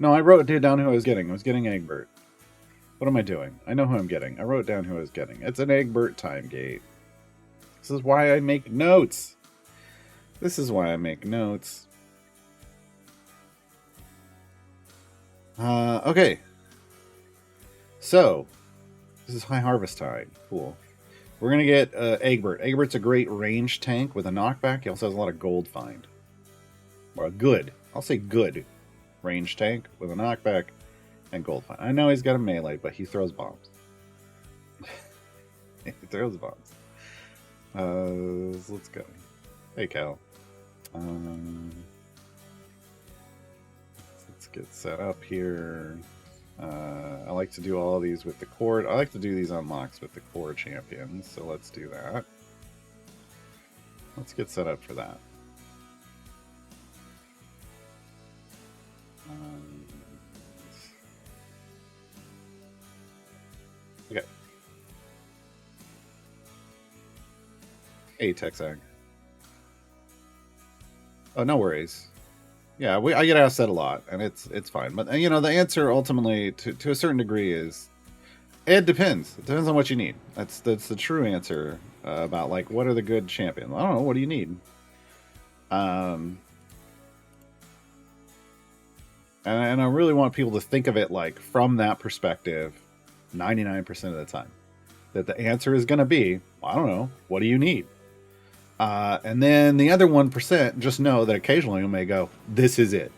No, I wrote down who I was getting. I was getting Egbert. What am I doing? I know who I'm getting. I wrote down who I was getting. It's an Egbert time gate. This is why I make notes. This is why I make notes. Okay. So, this is high harvest time. Cool. We're going to get Egbert. Egbert's a great range tank with a knockback. He also has a lot of gold find. Or a good. I'll say good range tank with a knockback and gold find. I know he's got a melee, but he throws bombs. He throws bombs. Let's go. Hey, Cal. Let's get set up here. I like to do all of these with the core. I like to do these unlocks with the core champions, so let's do that. Let's get set up for that. Okay. Hey, Texag. Oh, no worries. Yeah, I get asked that a lot, and it's fine. But you know, the answer ultimately, to a certain degree, is it depends. It depends on what you need. That's the true answer about like what are the good champions. I don't know. What do you need? And I really want people to think of it like from that perspective, 99% of the time, that the answer is going to be, well, I don't know. What do you need? And then the other 1%, just know that occasionally you may go, this is it.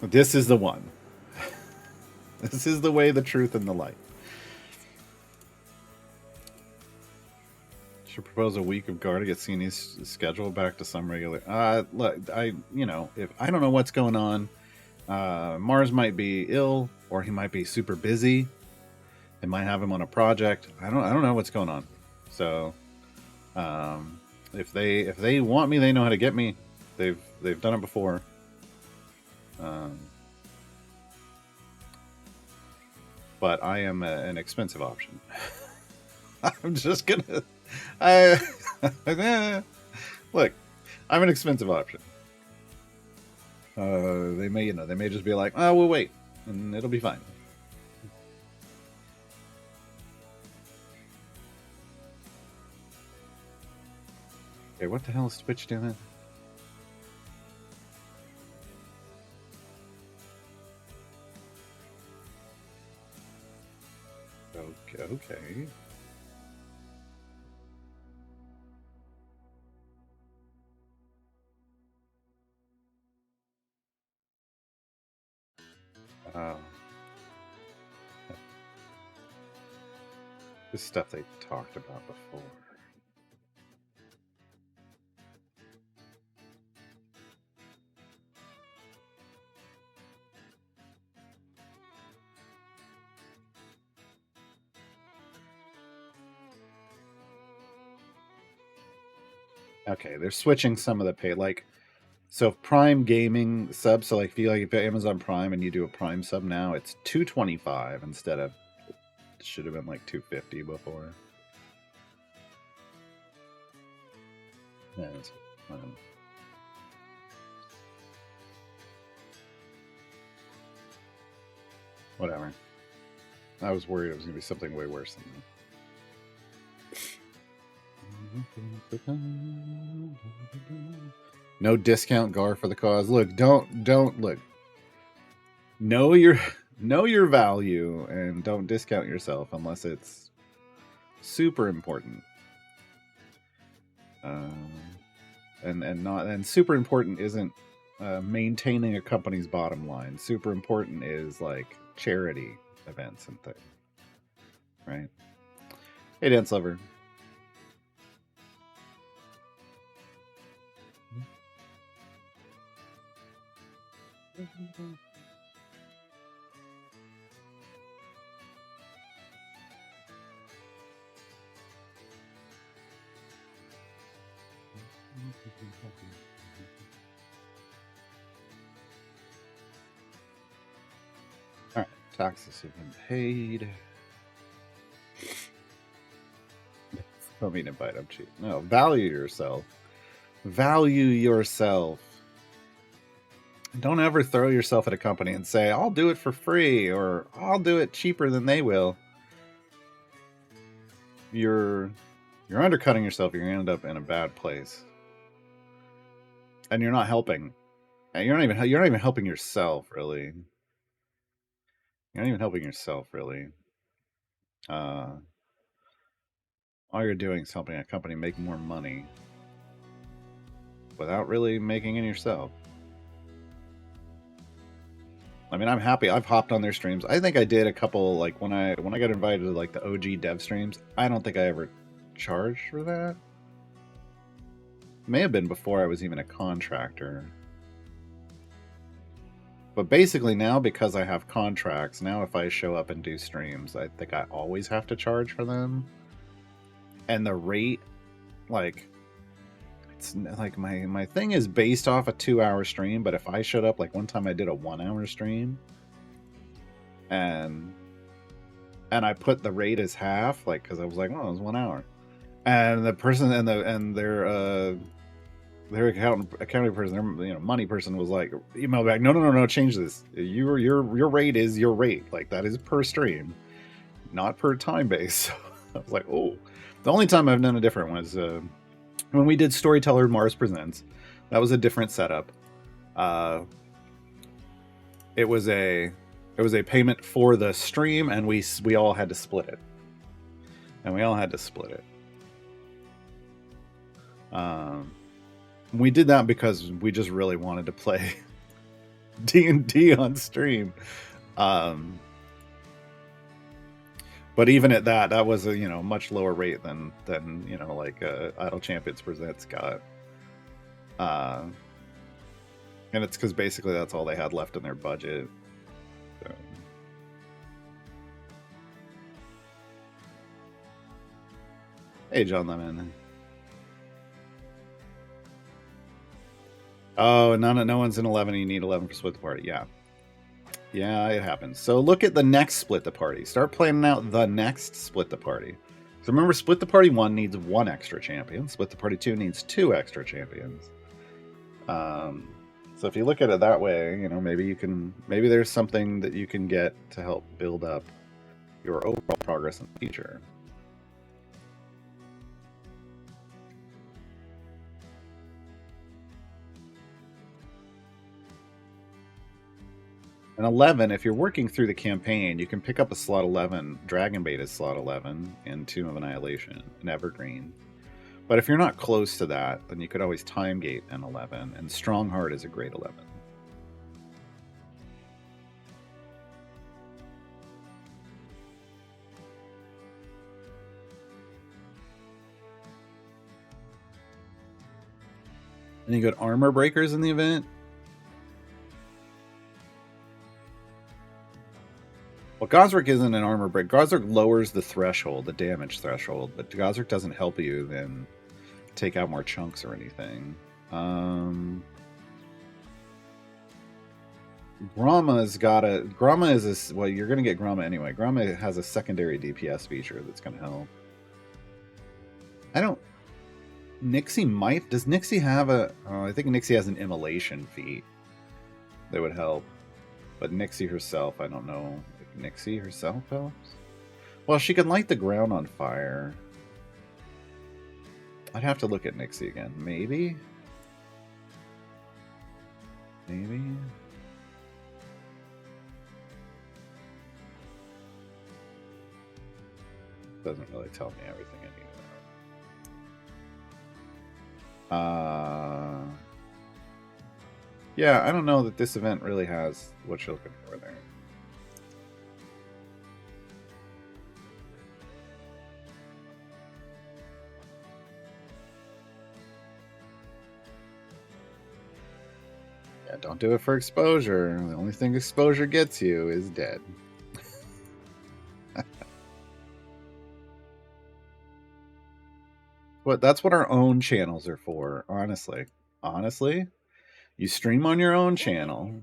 This is the one. This is the way, the truth, and the light. Should propose a week of guard to get CNE's schedule back to some regular. Look, if I don't know what's going on, Mars might be ill, or he might be super busy. They might have him on a project. I don't know what's going on. So, if they want me, they know how to get me. They've done it before. But I am an expensive option. I'm just gonna. Look, I'm an expensive option. They may just be like, oh, we'll wait, and it'll be fine. Okay, what the hell is Twitch doing? Okay. This stuff they talked about before. Okay, they're switching some of the pay. Like, so Prime Gaming sub. So like, if you Amazon Prime and you do a Prime sub now, it's $225 instead of it should have been like $250 before. Yeah, it's fine. Whatever. I was worried it was going to be something way worse than that. No discount Gar for the cause. Look, don't look. Know your value and don't discount yourself unless it's super important. And super important isn't maintaining a company's bottom line. Super important is like charity events and things, right? Hey, Dance Lover. All right, taxes have been paid. Don't mean to bite. I'm cheap. No, value yourself. Value yourself. Don't ever throw yourself at a company and say, I'll do it for free or I'll do it cheaper than they will. You're undercutting yourself. You're going to end up in a bad place. And you're not helping. And you're not even helping yourself, really. You're not even helping yourself, really. All you're doing is helping a company make more money without really making it yourself. I mean, I'm happy. I've hopped on their streams. I think I did a couple, like when I got invited to like the OG dev streams. I don't think I ever charged for that. May have been before I was even a contractor. But basically now, because I have contracts, now if I show up and do streams, I think I always have to charge for them. And the rate, like, it's like my thing is based off a 2-hour stream, but if I showed up, like one time I did a 1-hour stream, and I put the rate as half, like, because I was like, oh, it was 1 hour. And the person and their accounting person, their money person was like, email back, no, change this. Your rate is your rate. Like, that is per stream, not per time base. So I was like, oh. The only time I've done a different was when we did Storyteller Mars Presents. That was a different setup. It was a payment for the stream, and we all had to split it. We did that because we just really wanted to play D&D on stream. But even at that was a much lower rate than like Idle Champions Presents got. And it's because basically that's all they had left in their budget. So. Hey, John Lemon. Oh, no one's in 11 and you need 11 for Split the Party. Yeah, it happens. So look at the next Split the Party. Start planning out the next Split the Party. So remember, Split the Party 1 needs 1 extra champion. Split the Party 2 needs 2 extra champions. So if you look at it that way, maybe there's something that you can get to help build up your overall progress in the future. And 11, if you're working through the campaign, you can pick up a slot 11. Dragon Bait is slot 11 in Tomb of Annihilation and Evergreen. But if you're not close to that, then you could always time gate an 11. And Strongheart is a great 11. Any good armor breakers in the event? Well, Gosrick isn't an armor break. Gosrick lowers the threshold, the damage threshold, but Gosrick doesn't help you then take out more chunks or anything. Gromma is well, you're gonna get Gromma anyway. Gromma has a secondary DPS feature that's gonna help. Nixie might. Does Nixie have a? Oh, I think Nixie has an immolation feat that would help, but Nixie herself, I don't know. Nixie herself helps? Well, she can light the ground on fire. I'd have to look at Nixie again. Maybe? Doesn't really tell me everything I need. Yeah, I don't know that this event really has what you're looking for there. Yeah, don't do it for exposure. The only thing exposure gets you is dead. That's what our own channels are for, honestly. You stream on your own channel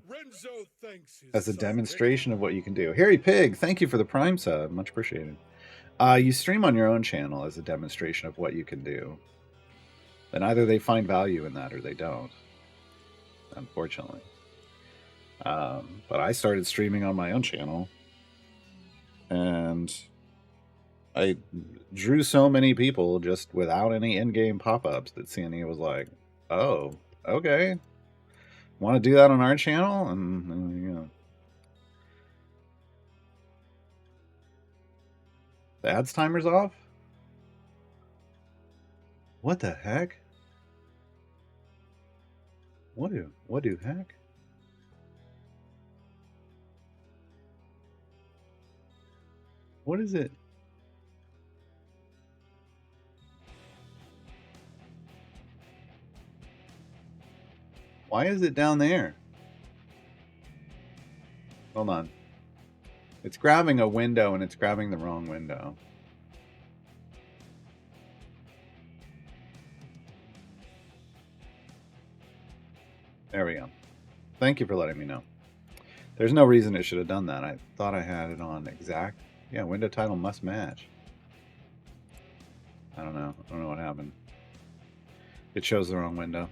as a demonstration of what you can do. Harry Pig, thank you for the Prime sub. Much appreciated. You stream on your own channel as a demonstration of what you can do. Then either they find value in that or they don't, unfortunately. But I started streaming on my own channel, and I drew so many people just without any in-game pop-ups that CNE was like, "Oh, okay, want to do that on our channel?" And you know, the ads timer's off. What the heck? What do heck? What is it? Why is it down there? Hold on. It's grabbing a window and it's grabbing the wrong window. There we go. Thank you for letting me know. There's no reason it should have done that. I thought I had it on exact. Yeah, window title must match. I don't know. I don't know what happened. It shows the wrong window.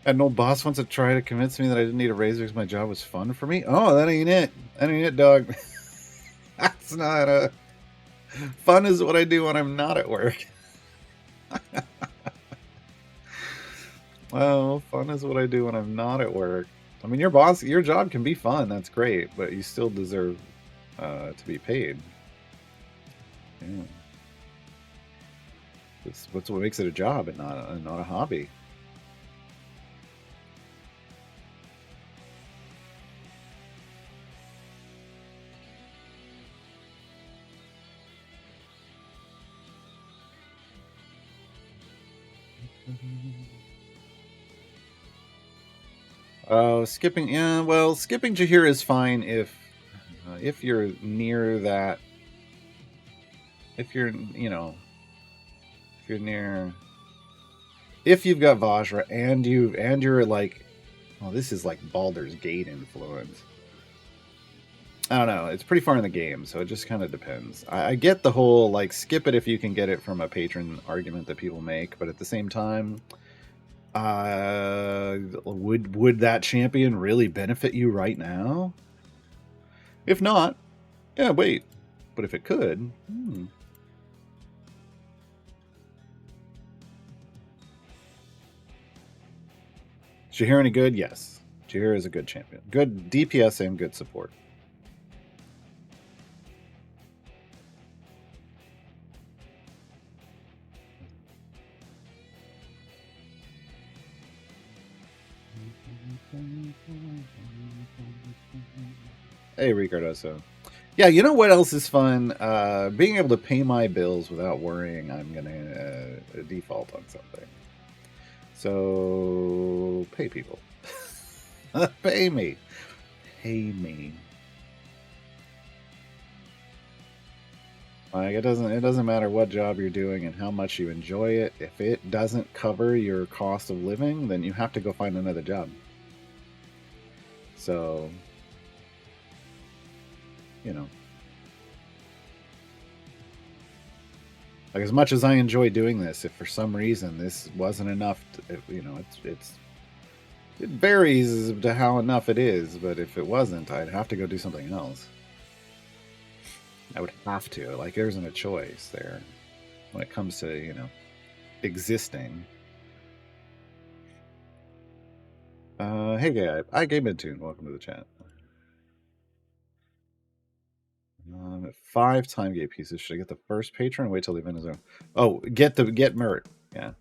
And no boss wants to try to convince me that I didn't need a raise because my job was fun for me. Oh, that ain't it. That ain't it, dog. That's not a... Fun is what I do when I'm not at work. Well, fun is what I do when I'm not at work. I mean, your job can be fun. That's great, but you still deserve to be paid. Yeah. What's what makes it a job and not a hobby. Skipping. Yeah, well, skipping Jahir is fine if you're near that. If you're, you know, if you're near, if you've got Vajra and you're like, well, this is like Baldur's Gate influence. I don't know. It's pretty far in the game, so it just kind of depends. I get the whole like skip it if you can get it from a patron argument that people make, but at the same time, would that champion really benefit you right now? If not, yeah, wait. But if it could, Jahir any good? Yes. Jahir is a good champion. Good DPS and good support. Hey, Ricardoso. Yeah, you know what else is fun? Being able to pay my bills without worrying I'm going to default on something. So, pay people. Pay me. Pay me. Like it doesn't matter what job you're doing and how much you enjoy it. If it doesn't cover your cost of living, then you have to go find another job. So, you know, like as much as I enjoy doing this, if for some reason this wasn't enough, you know, it varies to how enough it is. But if it wasn't, I'd have to go do something else. I would have to. Like there isn't a choice there when it comes to, you know, existing. Hey, guy, I Game Intune. Welcome to the chat. 5 time gate pieces. Should I get the first patron? Or wait till the event is over. Oh, get Mert. Yeah,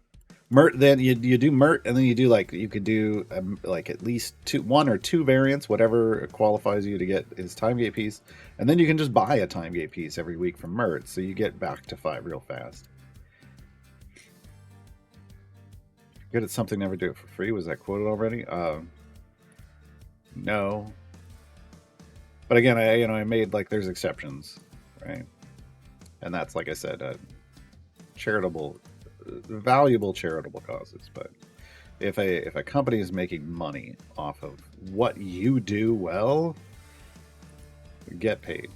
Mert. Then you do Mert, and then you do like you could do like at least 1 or 2 variants, whatever qualifies you to get his time gate piece, and then you can just buy a time gate piece every week from Mert, so you get back to 5 real fast. Good at something, never do it for free. Was that quoted already? No. But again, I made like there's exceptions, right? And that's like I said, charitable, valuable charitable causes. But if a company is making money off of what you do well, get paid.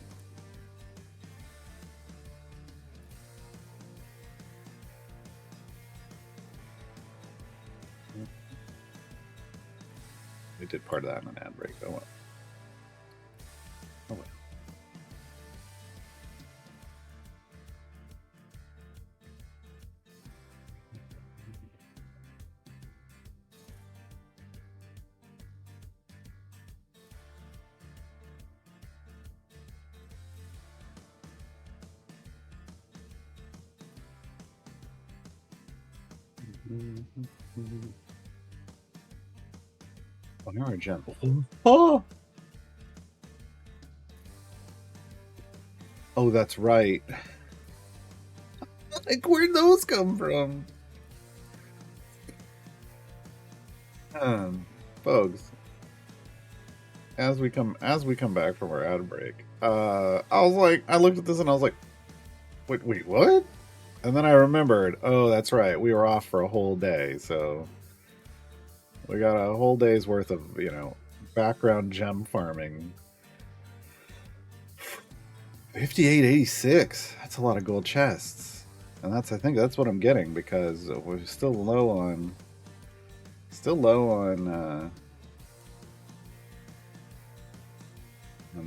We did part of that in an ad break. Oh well. Oh well. Oh, now our gem. Oh! Oh, that's right. Like, where'd those come from? Folks, as we come back from our ad break, I was like, I looked at this and I was like, wait, what? And then I remembered, oh, that's right, we were off for a whole day, so we got a whole day's worth of background gem farming. 5886. That's a lot of gold chests, and I think that's what I'm getting because we're still low on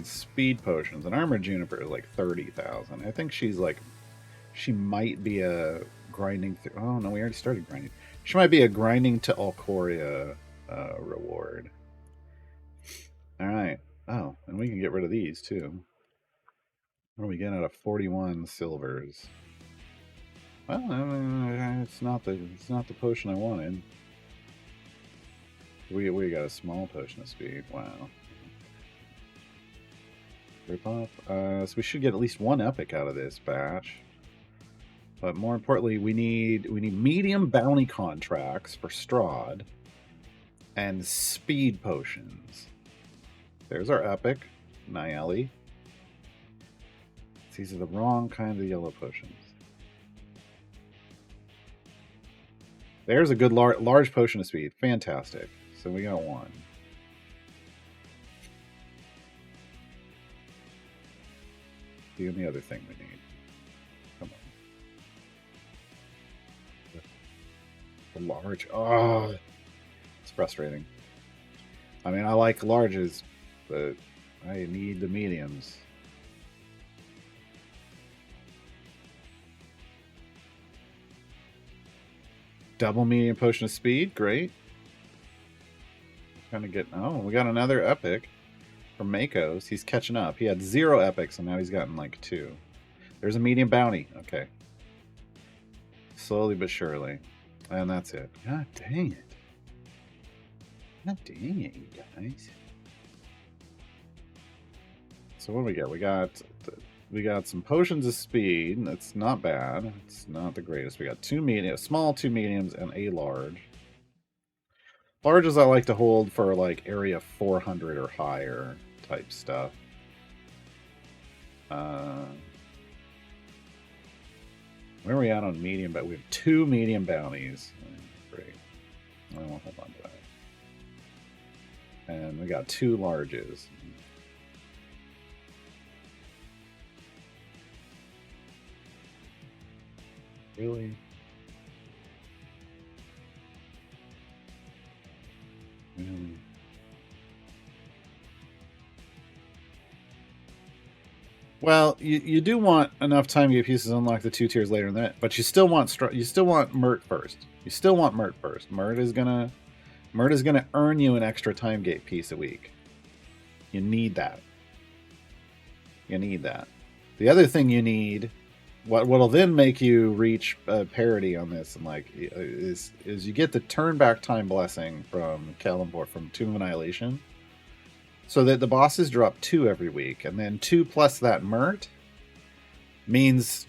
speed potions, and armor juniper is like 30,000. I think she might be a grinding through. Oh no, we already started grinding. She might be a grinding to Alcoria reward. All right. Oh, and we can get rid of these too. What are we getting out of 41 silvers? Well, it's not the potion I wanted. We got a small potion of speed. Wow. Rip off. So we should get at least one epic out of this batch. But more importantly, we need medium bounty contracts for Strahd and speed potions. There's our epic, Nayeli. These are the wrong kind of yellow potions. There's a good large potion of speed. Fantastic. So we got one. The only other thing we need. Come on. The large. Oh, it's frustrating. I mean, I like larges, but I need the mediums. Double medium potion of speed. Great. Trying to get. Oh, we got another epic from Mako's. He's catching up. He had 0 epics, and now he's gotten like 2. There's a medium bounty. Okay. Slowly but surely. And that's it. God dang it. God dang it, you guys. So what do we get? We got some potions of speed. That's not bad. It's not the greatest. We got 2 mediums, small 2 mediums, and a large. Larges I like to hold for like area 400 or higher type stuff. Where are we at on medium? But we have 2 medium bounties. Great. I won't hold on to that. And we got 2 larges. Really? Really? Well, you do want enough time to get pieces unlock the 2 tiers later in that, but you still want Mert first. You still want Mert first. Mert is gonna earn you an extra time gate piece a week. You need that. You need that. The other thing you need, what'll then make you reach parity on this, and like is you get the turn back time blessing from Kalimdor from Tomb of Annihilation. So that the bosses drop 2 every week, and then 2 plus that Mert means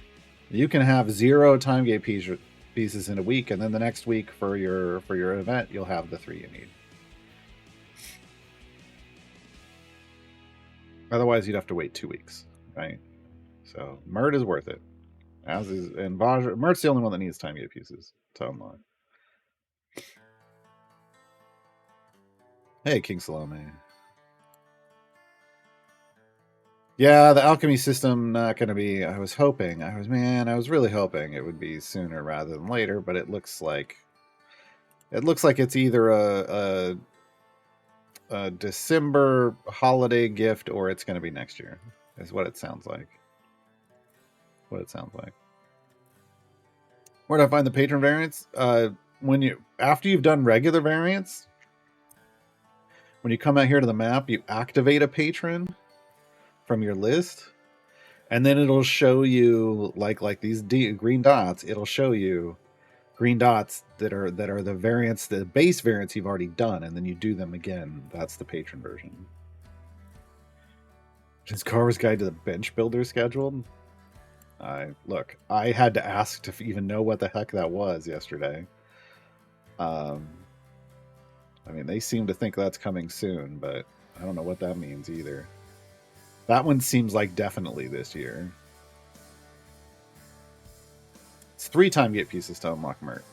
you can have 0 time gate pieces in a week, and then the next week for your event you'll have the 3 you need. Otherwise, you'd have to wait 2 weeks, right? So Mert is worth it. And Mert's the only one that needs time gate pieces to unlock. Hey, King Salome. Yeah, the alchemy system not going to be. I was really hoping it would be sooner rather than later, but it looks like it's either a December holiday gift or it's going to be next year. Is what it sounds like. Where do I find the patron variants? After you've done regular variants, when you come out here to the map, you activate a patron from your list, and then it'll show you like these green dots. It'll show you green dots that are the variants, the base variants you've already done, and then you do them again. That's the patron version. Is Carver's Guide to the Bench Builder scheduled? I had to ask to even know what the heck that was yesterday. I mean, they seem to think that's coming soon, but I don't know what that means either. That one seems like definitely this year. It's 3 time gate pieces to unlock Mert,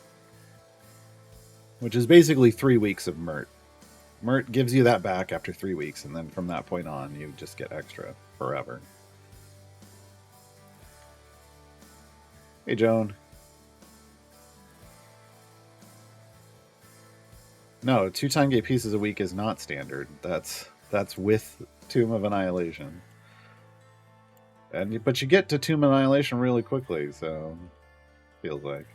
which is basically 3 weeks of Mert. Mert gives you that back after 3 weeks, and then from that point on, you just get extra forever. Hey, Joan. No, 2 time gate pieces a week is not standard. That's with Tomb of Annihilation. But you get to Tomb of Annihilation really quickly, so feels like.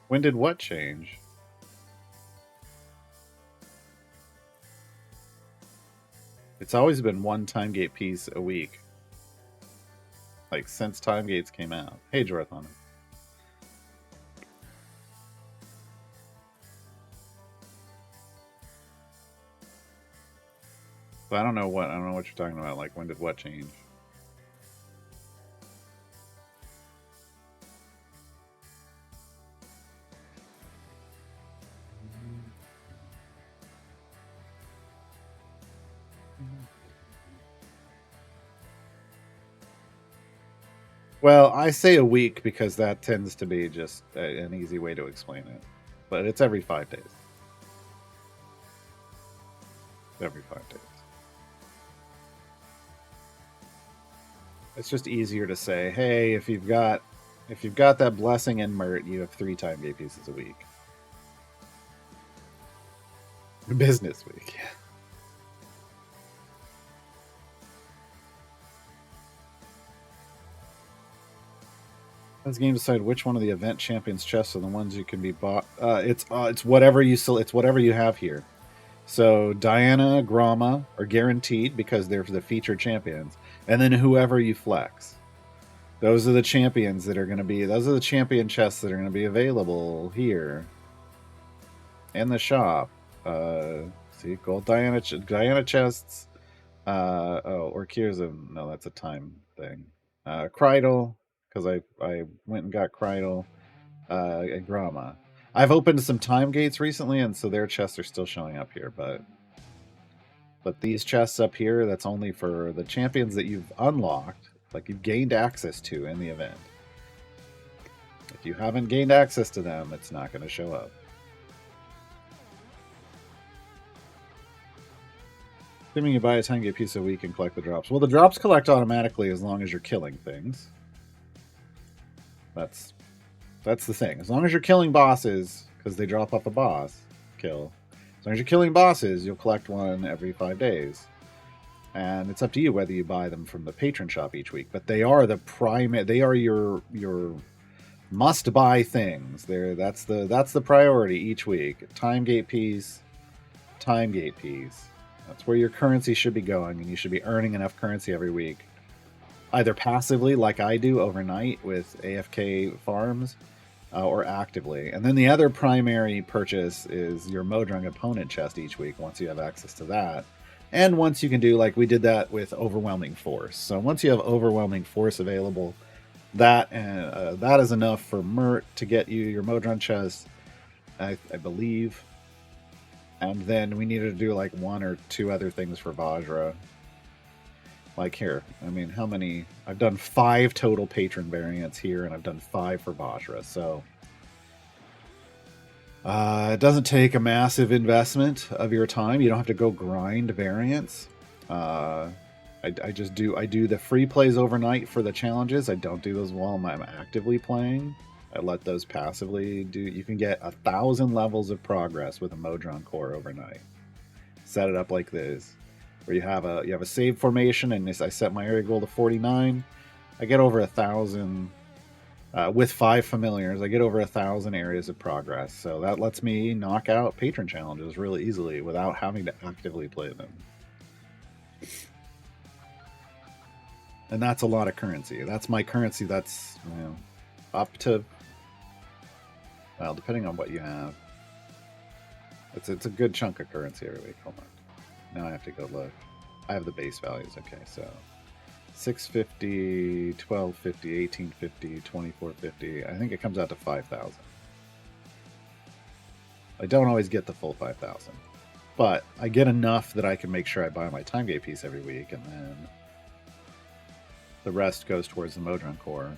When did what change? It's always been 1 time gate piece a week. Like, since time gates came out. Hey, Jorthon. But I don't know what you're talking about. Like, when did what change? Well, I say a week because that tends to be just an easy way to explain it. But it's every 5 days. Every 5 days. It's just easier to say, hey, if you've got that blessing in Mert, you have 3 time gate pieces a week. Business week, yeah. Does the game decide which one of the event champions chests are the ones you can be bought? It's whatever you have here. So Diana, Gromma are guaranteed because they're the featured champions, and then whoever you flex. Those are the champions that are going to be. Those are the champion chests that are going to be available here in the shop. See, gold Diana chests. Or Kirza. No, that's a time thing. Krydle, because I went and got Krydle, and Gromma. I've opened some time gates recently, and so their chests are still showing up here, but these chests up here, that's only for the champions that you've unlocked, like you've gained access to in the event. If you haven't gained access to them, it's not going to show up. Assuming you buy a time gate piece a week and collect the drops. Well, the drops collect automatically as long as you're killing things. That's the thing. As long as you're killing bosses, because they drop off a boss kill. As long as you're killing bosses, you'll collect one every 5 days. And it's up to you whether you buy them from the patron shop each week. But they are they are your must-buy things. That's the priority each week. Time gate piece. That's where your currency should be going, and you should be earning enough currency every week. Either passively, like I do overnight with AFK farms, or actively. And then the other primary purchase is your Modrung opponent chest each week, once you have access to that. And once you can do, like we did that with Overwhelming Force. So once you have Overwhelming Force available, that is enough for Mert to get you your Modrung chest, I believe. And then we needed to do like 1 or 2 other things for Vajra. Like here, I mean, how many? I've done 5 total patron variants here, and I've done 5 for Vajra. So it doesn't take a massive investment of your time. You don't have to go grind variants. I just do the free plays overnight for the challenges. I don't do those while I'm actively playing. I let those passively do. You can get 1,000 levels of progress with a Modron core overnight. Set it up like this, where you have a save formation, and I set my area goal to 49. I get over 1,000 with 5 familiars. I get over 1,000 areas of progress, so that lets me knock out patron challenges really easily without having to actively play them. And that's a lot of currency. That's my currency. That's up to, well, depending on what you have. It's a good chunk of currency every week. Hold on. Now I have to go look. I have the base values. Okay, so 650, 1250, 1850, 2450. I think it comes out to 5,000. I don't always get the full 5,000, but I get enough that I can make sure I buy my time gate piece every week, and then the rest goes towards the Modron core.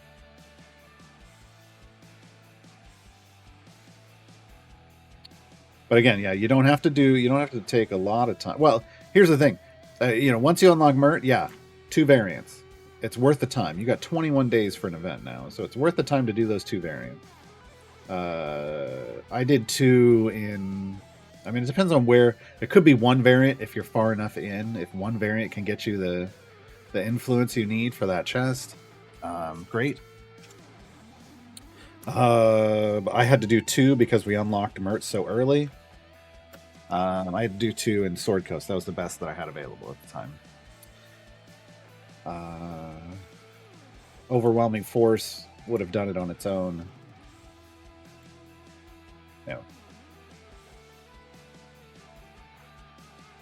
But again, yeah, you don't have to take a lot of time. Well, here's the thing. Once you unlock Mert, yeah, 2 variants. It's worth the time. You got 21 days for an event now, so it's worth the time to do those 2 variants. I did 2 in... I mean, it depends on where. It could be 1 variant if you're far enough in. If 1 variant can get you the influence you need for that chest, great. I had to do 2 because we unlocked Mert so early. I had to do 2 in Sword Coast. That was the best that I had available at the time. Overwhelming Force would have done it on its own. No.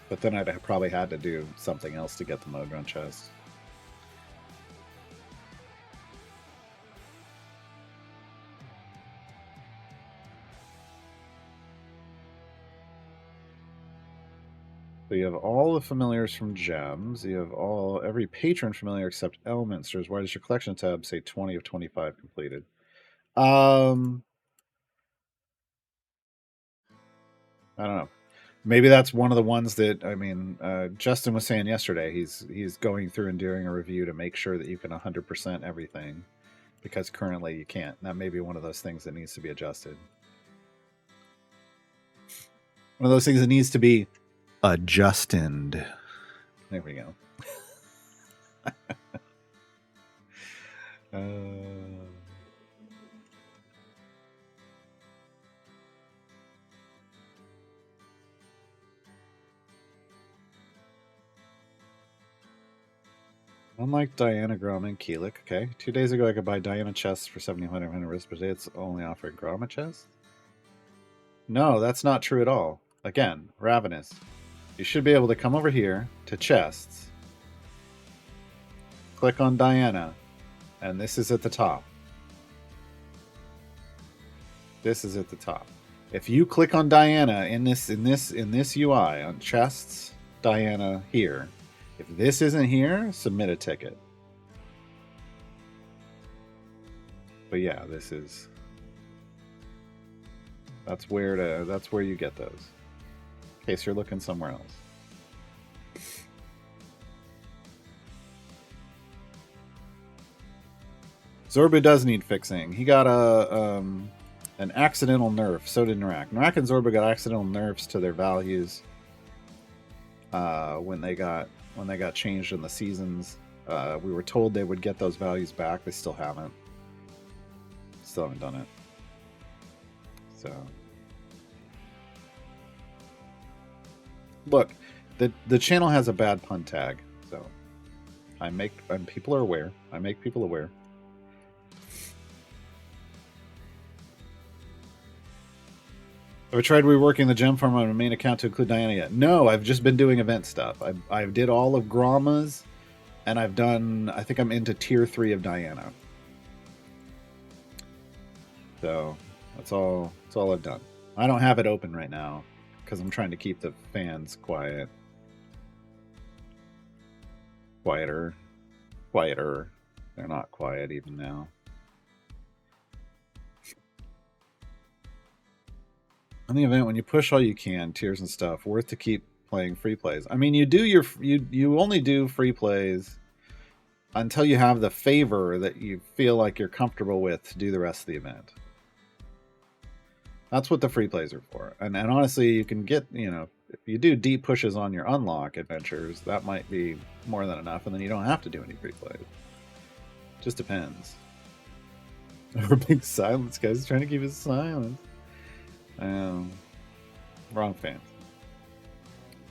But then I'd have probably had to do something else to get the Modron chest. So you have all the familiars from gems. You have every patron familiar except Elminsters. Why does your collection tab say 20 of 25 completed? I don't know. Maybe that's one of the ones that, I mean, Justin was saying yesterday. He's going through and doing a review to make sure that you can 100% everything, because currently you can't. That may be one of those things that needs to be adjusted. One of those things that needs to be adjusted. There we go. Unlike Diana, Gromma, and Keelik. Okay. 2 days ago, I could buy Diana chests for 7,500 risk, but today it's only offering Gromma chests? No, that's not true at all. Again, Ravenous. You should be able to come over here to chests, click on Diana, and this is at the top. This is at the top. If you click on Diana in this UI on chests, Diana here. If this isn't here, submit a ticket. But yeah, that's where you get those. In case you're looking somewhere else. Zorba does need fixing. He got an accidental nerf. So did Narak. Narak and Zorba got accidental nerfs to their values when they got changed in the seasons. We were told they would get those values back. They still haven't. Still haven't done it. So look, the channel has a bad pun tag. So and people are aware. I make people aware. Have I tried reworking the gem farm on my main account to include Diana yet? No, I've just been doing event stuff. I did all of Gromma's, and I think I'm into tier 3 of Diana. So that's all I've done. I don't have it open right now because I'm trying to keep the fans quiet. quieter. Quieter. They're not quiet even now. On the event, when you push all you can, tiers and stuff, worth to keep playing free plays. I mean, you only do free plays until you have the favor that you feel like you're comfortable with to do the rest of the event. That's what the free plays are for. And honestly, you can get, if you do deep pushes on your unlock adventures, that might be more than enough, and then you don't have to do any free plays. Just depends. We're being silence, guys. Trying to keep it silent. Wrong fans.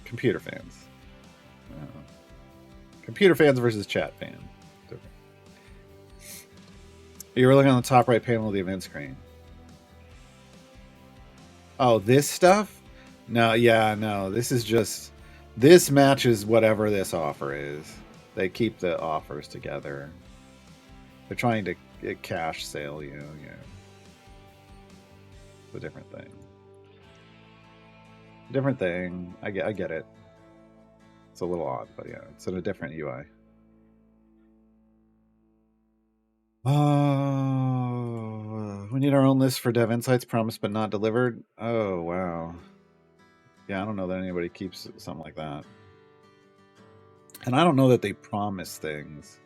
Computer fans. Computer fans versus chat fans. You're looking on the top right panel of the event screen. Oh, this stuff? No, yeah, no. This is just... This matches whatever this offer is. They keep the offers together. They're trying to cash sale you. Yeah. It's a different thing. Different thing. I get it. It's a little odd, but yeah, it's in a different UI. Oh, we need our own list for Dev Insights, promised but not delivered. Oh, wow. Yeah, I don't know that anybody keeps something like that. And I don't know that they promise things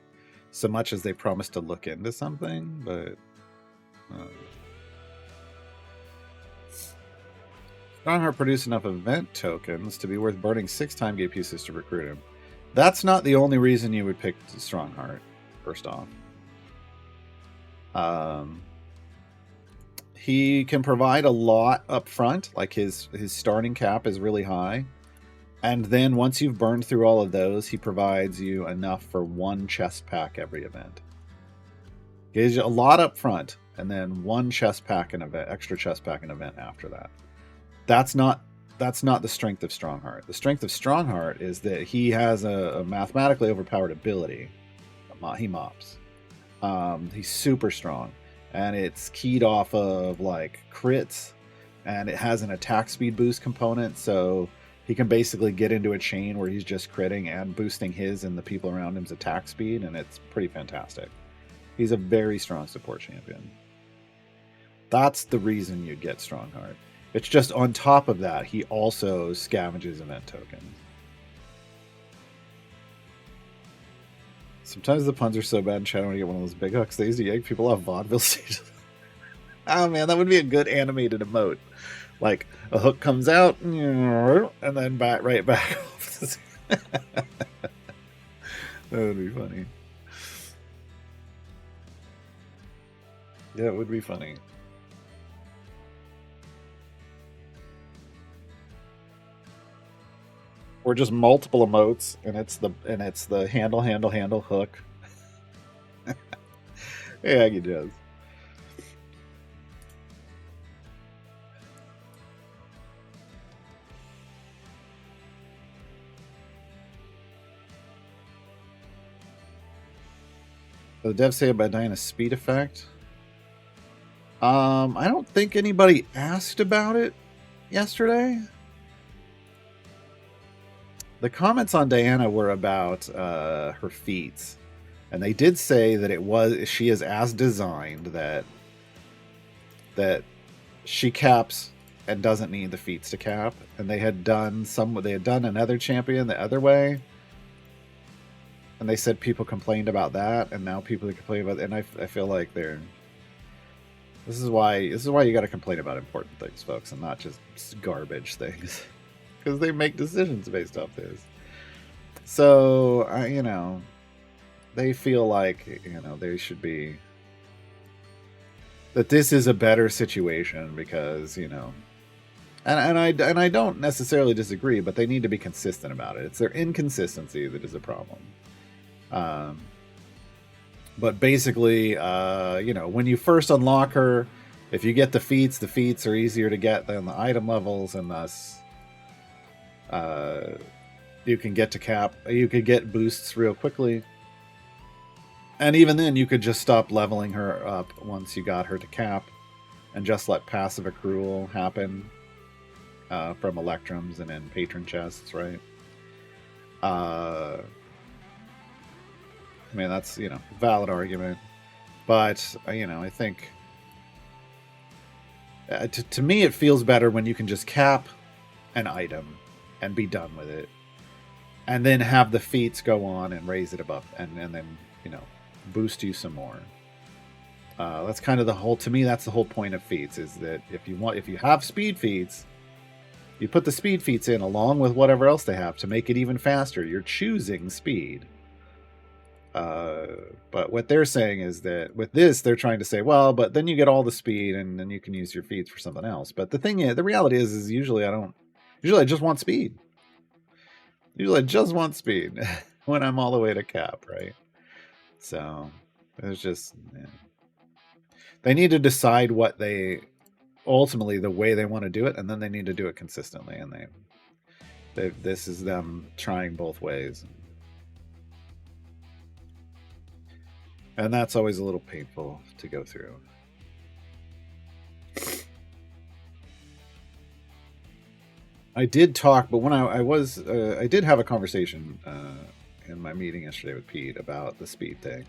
so much as they promise to look into something, but... Strongheart produced enough event tokens to be worth burning 6 time gate pieces to recruit him. That's not the only reason you would pick Strongheart, first off. He can provide a lot up front, like his starting cap is really high. And then once you've burned through all of those, he provides you enough for 1 chest pack every event. He gives you a lot up front, and then 1 chest pack an event, extra chest pack an event after that. That's not the strength of Strongheart. The strength of Strongheart is that he has a mathematically overpowered ability. He mops. He's super strong, and it's keyed off of like crits, and it has an attack speed boost component, so he can basically get into a chain where he's just critting and boosting his and the people around him's attack speed, and it's pretty fantastic. He's a very strong support champion. That's the reason you get Strongheart. It's just on top of that, he also scavenges event tokens. Sometimes the puns are so bad in chat when you get one of those big hooks. They usually egg people off vaudeville stages. Oh man, that would be a good animated emote. Like a hook comes out and then right back off. That would be funny. Yeah, it would be funny. Or just multiple emotes, and it's the handle hook. Yeah, he does. The devs say about Diana's speed effect. I don't think anybody asked about it yesterday. The comments on Diana were about her feats, and they did say that she is as designed, that she caps and doesn't need the feats to cap. And they had done another champion the other way, and they said people complained about that, and now people are complaining about it. And I feel like this is why you got to complain about important things, folks, and not just garbage things. Because they make decisions based off this. So, they feel like, they should be... That this is a better situation because, and I don't necessarily disagree, but they need to be consistent about it. It's their inconsistency that is a problem. But basically, when you first unlock her, if you get the feats are easier to get than the item levels, and thus... you can get to cap. You could get boosts real quickly, and even then, you could just stop leveling her up once you got her to cap, and just let passive accrual happen from electrums and in patron chests, right? I mean, that's, valid argument. But, I think to me it feels better when you can just cap an item and be done with it. And then have the feats go on and raise it above and then, boost you some more. That's kind of the whole, to me, that's the whole point of feats, is that if you have speed feats, you put the speed feats in along with whatever else they have to make it even faster. You're choosing speed. But what they're saying is that with this, they're trying to say, well, but then you get all the speed and then you can use your feats for something else. But the reality is usually I just want speed. Usually I just want speed when I'm all the way to cap, right? So it's just, they need to decide what they ultimately the way they want to do it, and then they need to do it consistently. And this is them trying both ways, and that's always a little painful to go through. I did talk, but when I did have a conversation in my meeting yesterday with Pete about the speed thing.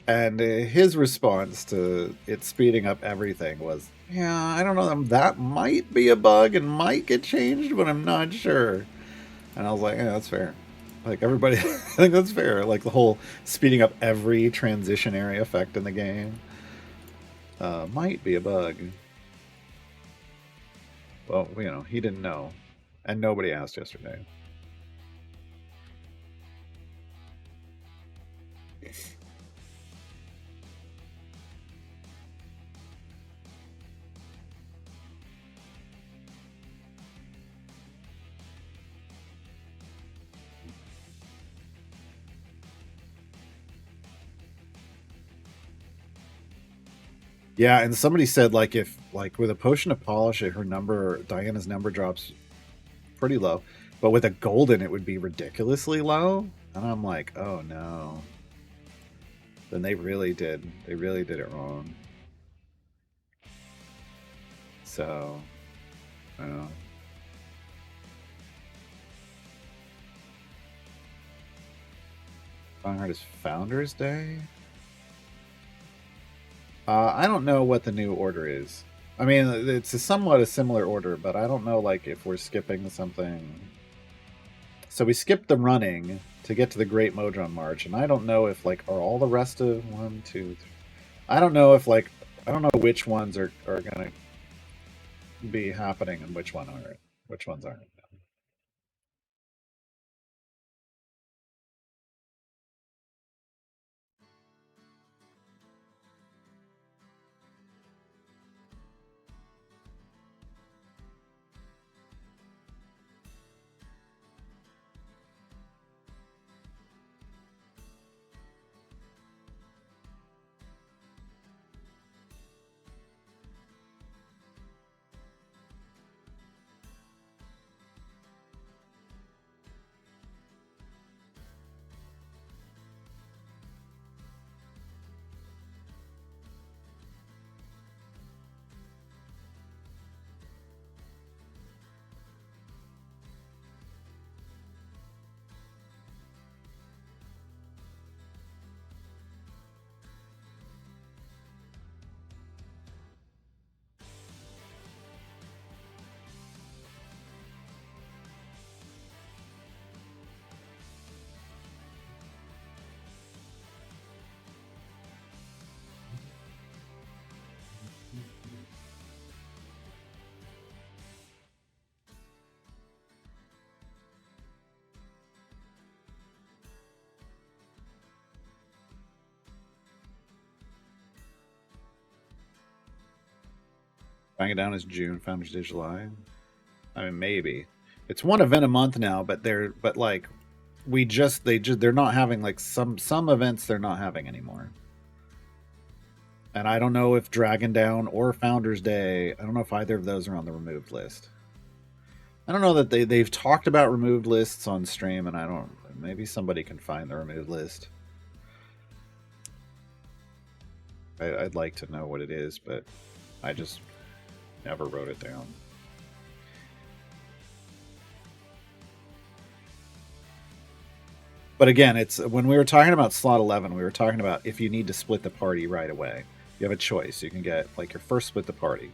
And his response to it speeding up everything was, yeah, I don't know, that might be a bug and might get changed, but I'm not sure. And I was like, yeah, that's fair. Like, everybody, I think that's fair. Like, the whole speeding up every transition area effect in the game might be a bug. Well, he didn't know. And nobody asked yesterday. Yeah, and somebody said, like, if, like, with a potion of polish, Diana's number drops pretty low, but with a golden, it would be ridiculously low. And I'm like, oh no. Then they really did it wrong. So, Strongheart is Founders Day. I don't know what the new order is. I mean, it's somewhat a similar order, but I don't know, like, if we're skipping something. So we skipped the running to get to the Great Modron March, and I don't know if, like, are all the rest of 1, 2, 3... I don't know if, like, I don't know which ones are gonna be happening and which ones aren't. Bang it down as June, Founders Day July. I mean, maybe it's one event a month now, but they're not having, like, some events they're not having anymore. And I don't know if Dragon Down or Founders Day, I don't know if either of those are on the removed list. I don't know that they've talked about removed lists on stream, and maybe somebody can find the removed list. I'd like to know what it is, but I just never wrote it down. But again, it's when we were talking about slot 11, we were talking about if you need to split the party right away. You have a choice. You can get like your first split the party.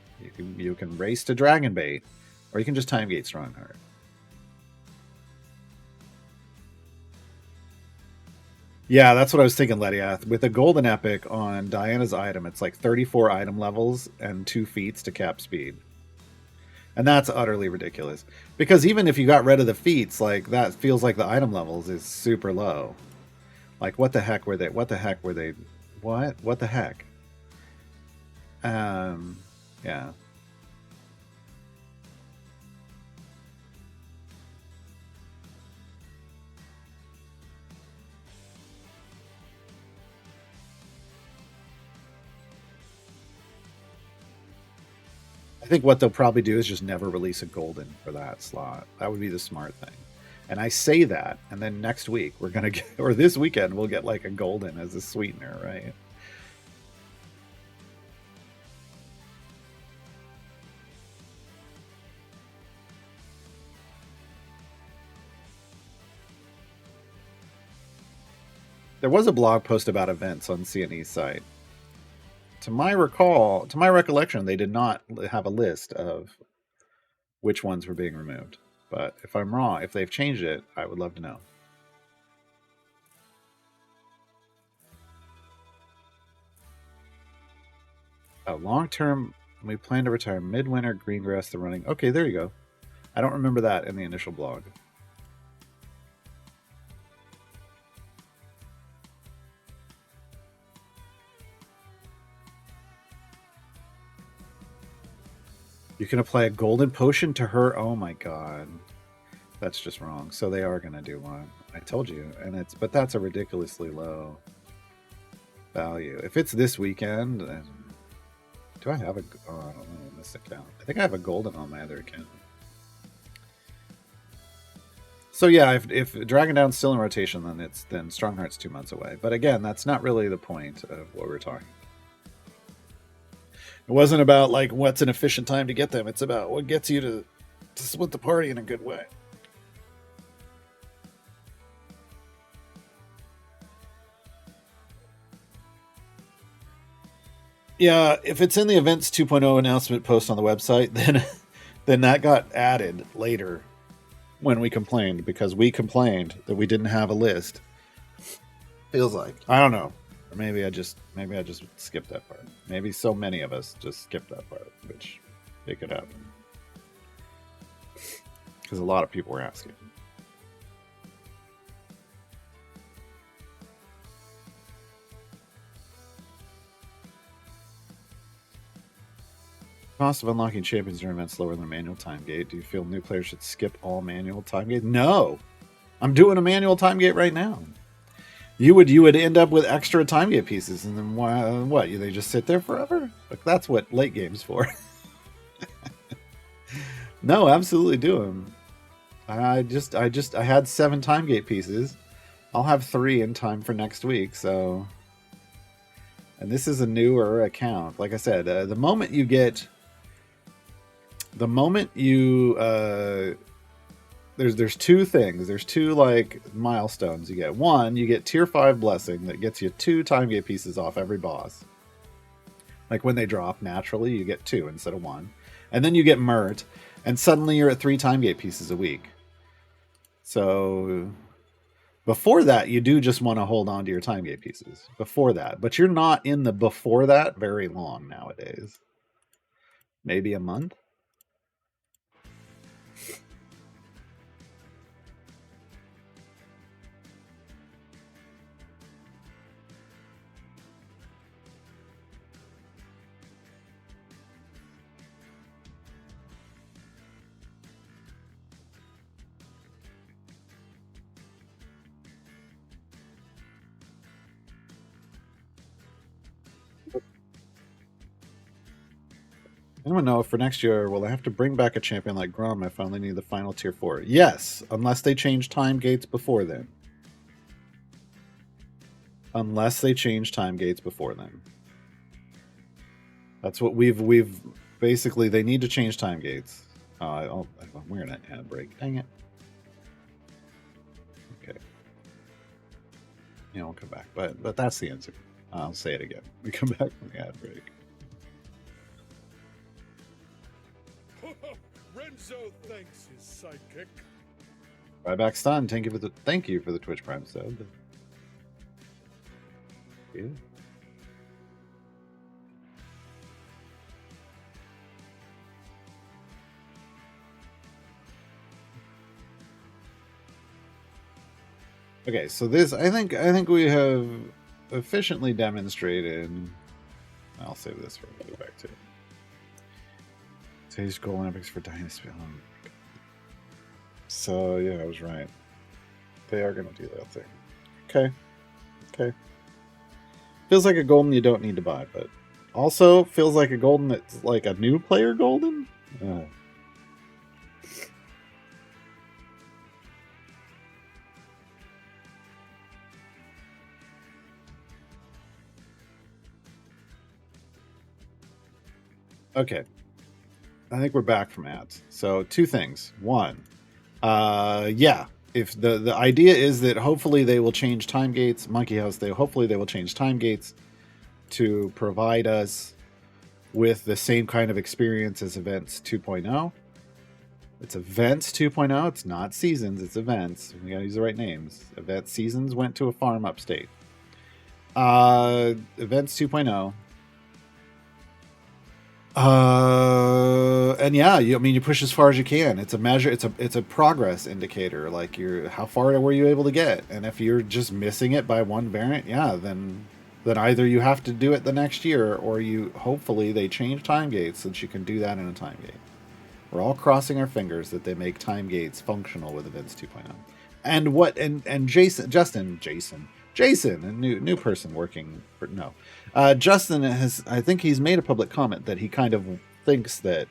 You can race to Dragon Bait, or you can just time gate Strongheart. Yeah, that's what I was thinking, Lediath. With a golden epic on Diana's item, it's like 34 item levels and 2 feats to cap speed. And that's utterly ridiculous. Because even if you got rid of the feats, like that feels like the item levels is super low. Like what the heck were they? What the heck were they? What? What the heck? Yeah. I think what they'll probably do is just never release a golden for that slot. That would be the smart thing. And I say that, and then next week we're gonna get, or this weekend we'll get like a golden as a sweetener, right? There was a blog post about events on CNE's site. To my recollection, they did not have a list of which ones were being removed. But if I'm wrong, if they've changed it, I would love to know. Long term, we plan to retire midwinter, greengrass, the running. Okay, there you go. I don't remember that in the initial blog. You can apply a golden potion to her. Oh my god. That's just wrong. So they are going to do one. I told you. But that's a ridiculously low value. If it's this weekend, then do I have a I don't know on this account. I think I have a golden on my other account. So yeah, if Dragon Down's still in rotation, then Strongheart's 2 months away. But again, that's not really the point of what we're talking. It wasn't about like what's an efficient time to get them. It's about what gets you to split the party in a good way. Yeah, if it's in the events 2.0 announcement post on the website, then that got added later when we complained, because we complained that we didn't have a list. Feels like, I don't know. Or maybe I just skipped that part. Maybe so many of us just skipped that part, which it could happen. Because a lot of people were asking. Cost of unlocking champions during events lower than manual time gate. Do you feel new players should skip all manual time gate? No, I'm doing a manual time gate right now. You would end up with extra time gate pieces, and then what? They just sit there forever? Like that's what late game's for. No, absolutely do them. I had 7 time gate pieces. I'll have 3 in time for next week. So, and this is a newer account. Like I said, the moment you there's 2 things. There's 2 like milestones you get. One, you get tier 5 blessing that gets you 2 time gate pieces off every boss. Like when they drop naturally, you get 2 instead of 1. And then you get Mert, and suddenly you're at 3 time gate pieces a week. So before that, you do just want to hold on to your time gate pieces. Before that. But you're not in the before that very long nowadays. Maybe a month? Anyone know if for next year will I have to bring back a champion like Grom? I finally need the final tier 4. Yes, unless they change time gates before then. Unless they change time gates before then. That's what we've basically, they need to change time gates. We're in an ad break. Dang it. Okay. we'll come back. But that's the answer. I'll say it again. We come back from the ad break. Renzo thanks his sidekick. Ryback Stun, thank you for the Twitch Prime sub. Yeah. Okay, so this I think we have efficiently demonstrated. I'll save this for go back to. Today's Gold Olympics for Dynasty. Oh, so yeah, I was right. They are going to do that thing. Okay. Feels like a golden you don't need to buy, but also feels like a golden that's like a new player golden. Okay. I think we're back from ads. So two things. One, yeah. If the idea is that hopefully they will change time gates, Monkey House, hopefully they will change time gates to provide us with the same kind of experience as Events 2.0. It's Events 2.0. It's not Seasons. It's Events. We gotta use the right names. Events Seasons went to a farm upstate. Events 2.0. And yeah, you push as far as you can. It's a measure. It's a progress indicator. Like how far were you able to get? And if you're just missing it by one variant, yeah, then either you have to do it the next year, or hopefully they change time gates so that you can do that in a time gate. We're all crossing our fingers that they make time gates functional with Events 2.0. And Jason, a new person working for Justin I think he's made a public comment that he kind of thinks that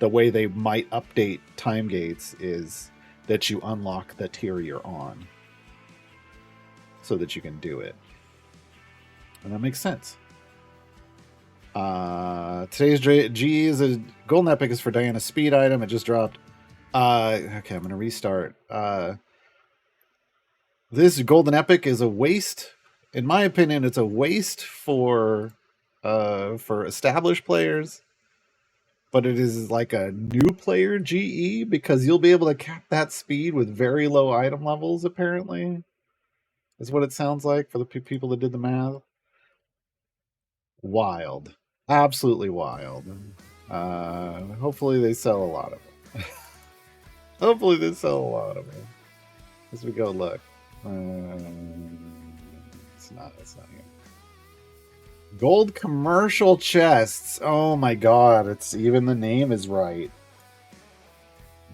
the way they might update time gates is that you unlock the tier you're on so that you can do it. And that makes sense. Today's G is a golden epic is for Diana's speed item. It just dropped. Okay, I'm gonna restart. This golden epic is a waste. In my opinion, it's a waste for established players, but it is like a new player GE because you'll be able to cap that speed with very low item levels. Apparently, is what it sounds like for the people that did the math. Wild, absolutely wild. Hopefully they sell a lot of them. Hopefully they sell a lot of them. As we go look. It's not here. Gold commercial chests. Oh my god, it's even the name is right.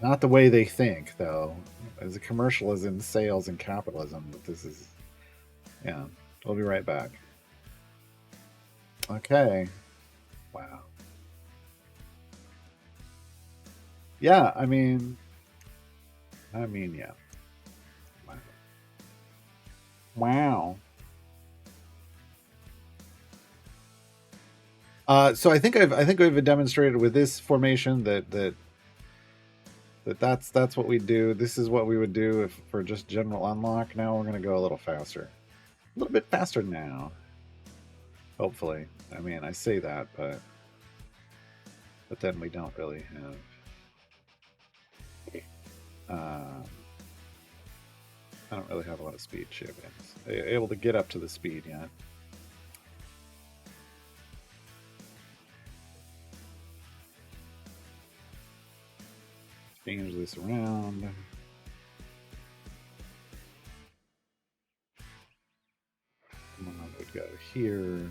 Not the way they think, though. As a commercial is in sales and capitalism, but this is... Yeah, we'll be right back. Okay. Wow. Yeah, I mean, yeah. Wow. So I think we've demonstrated with this formation that's what we do. This is what we would do if for just general unlock. Now we're gonna go a little faster, a little bit faster now. Hopefully, I mean I say that, but then we don't really have. I don't really have a lot of speed champions able to get up to the speed yet. Change this around. Come on, we go here.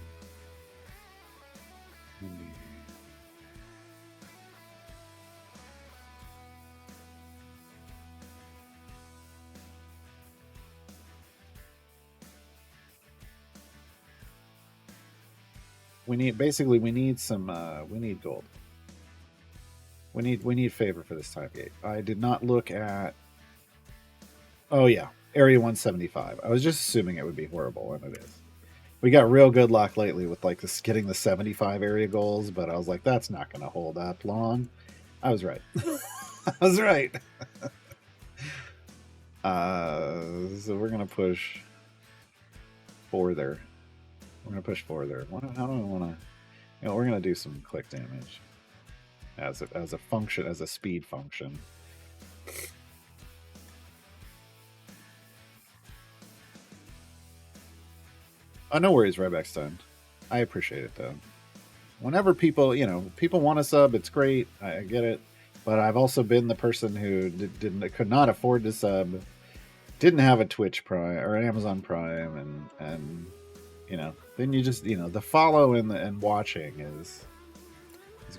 We need gold. We need favor for this time gate. I did not look at. Oh yeah, area 175. I was just assuming it would be horrible, and it is. We got real good luck lately with like this getting the 75 area goals, but I was like, that's not going to hold up long. I was right. I was right. So we're gonna push. further. We're gonna push further. How do I want to? You know, we're gonna do some click damage as a function, as a speed function. Oh, no worries, Ryback's done. I appreciate it though. Whenever people, you know, people want a sub, it's great. I get it, but I've also been the person who could not afford to sub, didn't have a Twitch Prime or an Amazon Prime, and you know, then you just, you know, the follow and watching is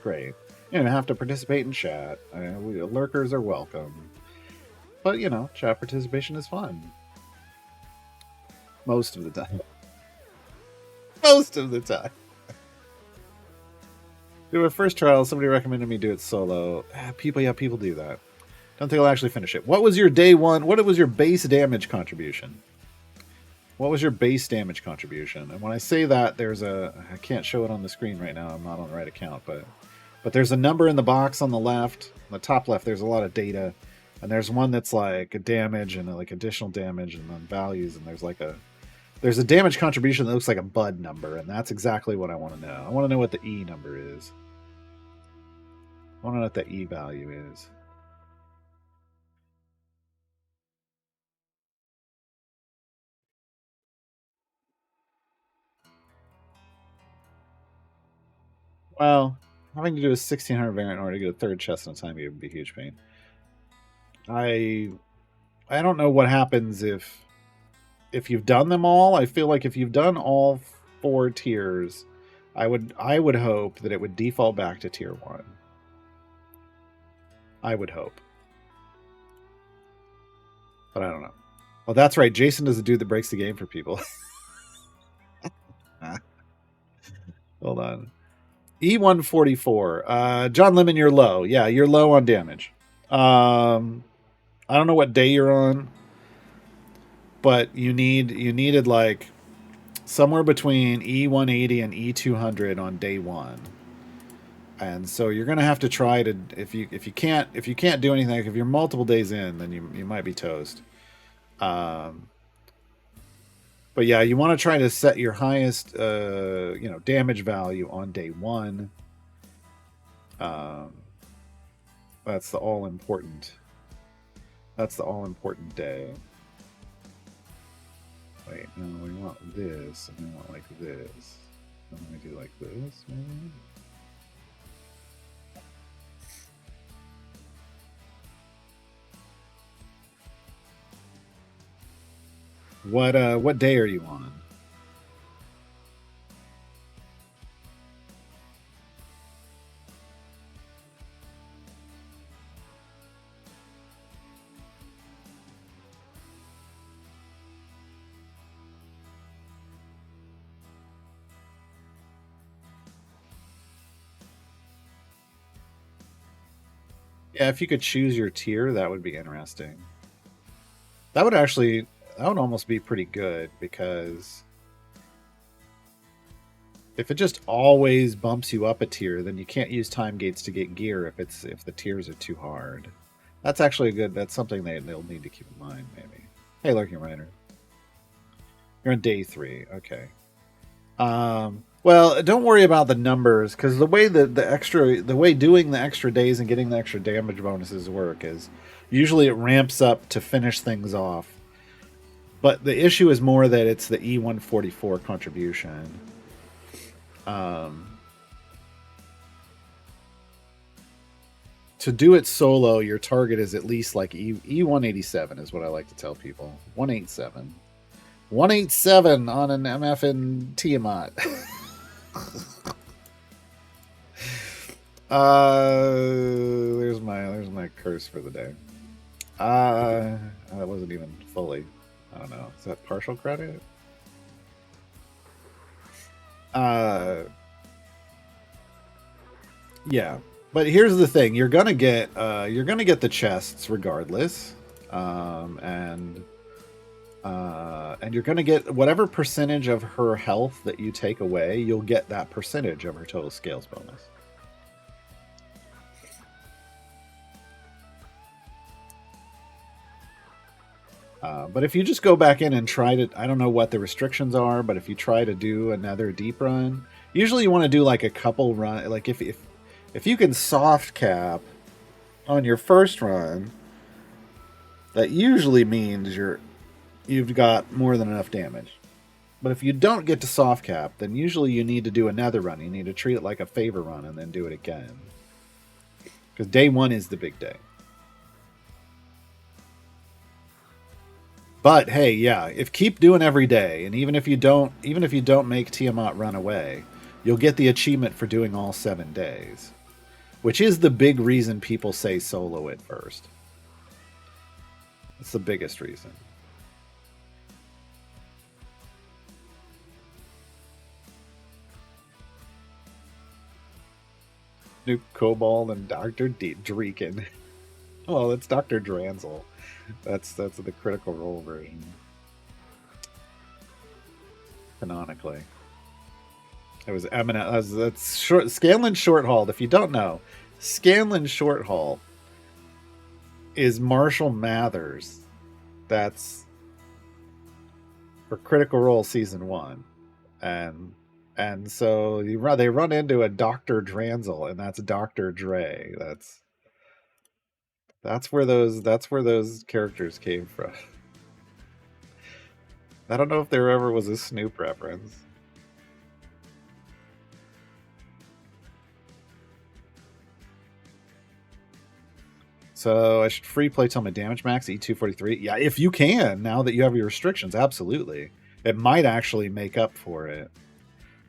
great. You don't have to participate in chat. Lurkers are welcome, but you know, chat participation is fun most of the time. Most of the time. Do a first trial. Somebody recommended me do it solo. People do that. Don't think I'll actually finish it. What was your day one? What was your base damage contribution? What was your base damage contribution? And when I say that, there's I can't show it on the screen right now. I'm not on the right account, but there's a number in the box on the left, on the top left. There's a lot of data, and there's one that's like a damage and like additional damage and then values, and there's a damage contribution that looks like a bud number, and that's exactly what I want to know. I want to know what the E number is. I want to know what the E value is. Well, having to do a 1600 variant in order to get a third chest in a time would be a huge pain. I don't know what happens if you've done them all. I feel like if you've done all 4 tiers, I would hope that it would default back to tier 1. I would hope. But I don't know. Well, that's right. Jason is the dude that breaks the game for people. Hold on. E144. John Lemon, you're low. Yeah, you're low on damage. I don't know what day you're on, but you needed like somewhere between E180 and E200 on day 1. And so you're gonna have to try to if you can't do anything, if you're multiple days in, then you might be toast. But yeah, you want to try to set your highest damage value on day 1. That's the all important day. Wait, no, we want this, and we want like this. And then we do like this, maybe? What day are you on? Yeah, if you could choose your tier, that would be interesting. That would almost be pretty good, because if it just always bumps you up a tier, then you can't use time gates to get gear if the tiers are too hard. That's actually that's something they'll need to keep in mind, maybe. Hey, Lurking Rider. You're on day 3, okay. Well, don't worry about the numbers, because the way doing the extra days and getting the extra damage bonuses work is usually it ramps up to finish things off. But the issue is more that it's the E144 contribution. To do it solo, your target is at least like E187 is what I like to tell people. 187. 187 on an MF in Tiamat. There's my curse for the day. That wasn't even fully. I don't know. Is that partial credit? Yeah. But here's the thing: you're gonna get the chests regardless, and you're gonna get whatever percentage of her health that you take away. You'll get that percentage of her total scales bonus. But if you just go back in and try to, I don't know what the restrictions are, but if you try to do another deep run, usually you want to do like a couple run. Like if you can soft cap on your first run, that usually means you've got more than enough damage. But if you don't get to soft cap, then usually you need to do another run. You need to treat it like a favor run and then do it again. Because day one is the big day. But hey, yeah, if keep doing every day, and even if you don't make Tiamat run away, you'll get the achievement for doing all 7 days, which is the big reason people say solo it first. It's the biggest reason. Snoop Cobalt and Dr. Dreeken. Well, it's Dr. Dranzel. That's the Critical Role version. Canonically. It was eminent. That's short. Scanlan Shorthalt. If you don't know, Scanlan Shorthalt is Marshall Mathers. That's for Critical Role Season 1. And so they run into a Dr. Dranzel, and that's Dr. Dre. That's where those characters came from. I don't know if there ever was a Snoop reference. So I should free play till my damage max E243. Yeah, if you can, now that you have your restrictions, absolutely. It might actually make up for it.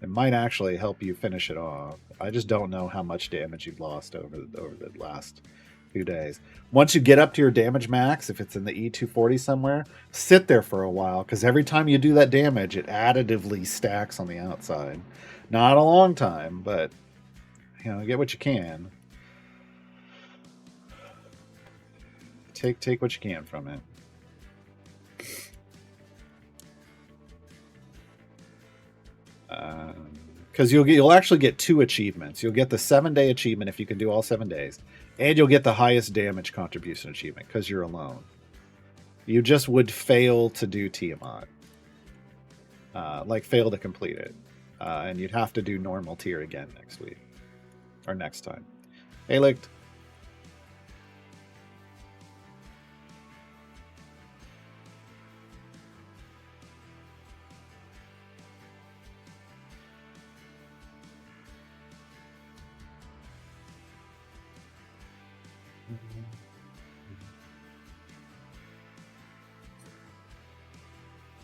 It might actually help you finish it off. I just don't know how much damage you've lost over the last few days. Once you get up to your damage max, if it's in the E240 somewhere, sit there for a while, because every time you do that damage, it additively stacks on the outside. Not a long time, but get what you can. Take what you can from it. Because you'll actually get 2 achievements. You'll get the 7-day achievement if you can do all 7 days, and you'll get the highest damage contribution achievement because you're alone. You just would fail to do Tiamat, fail to complete it, and you'd have to do normal tier again next week or next time. Hey, Licht.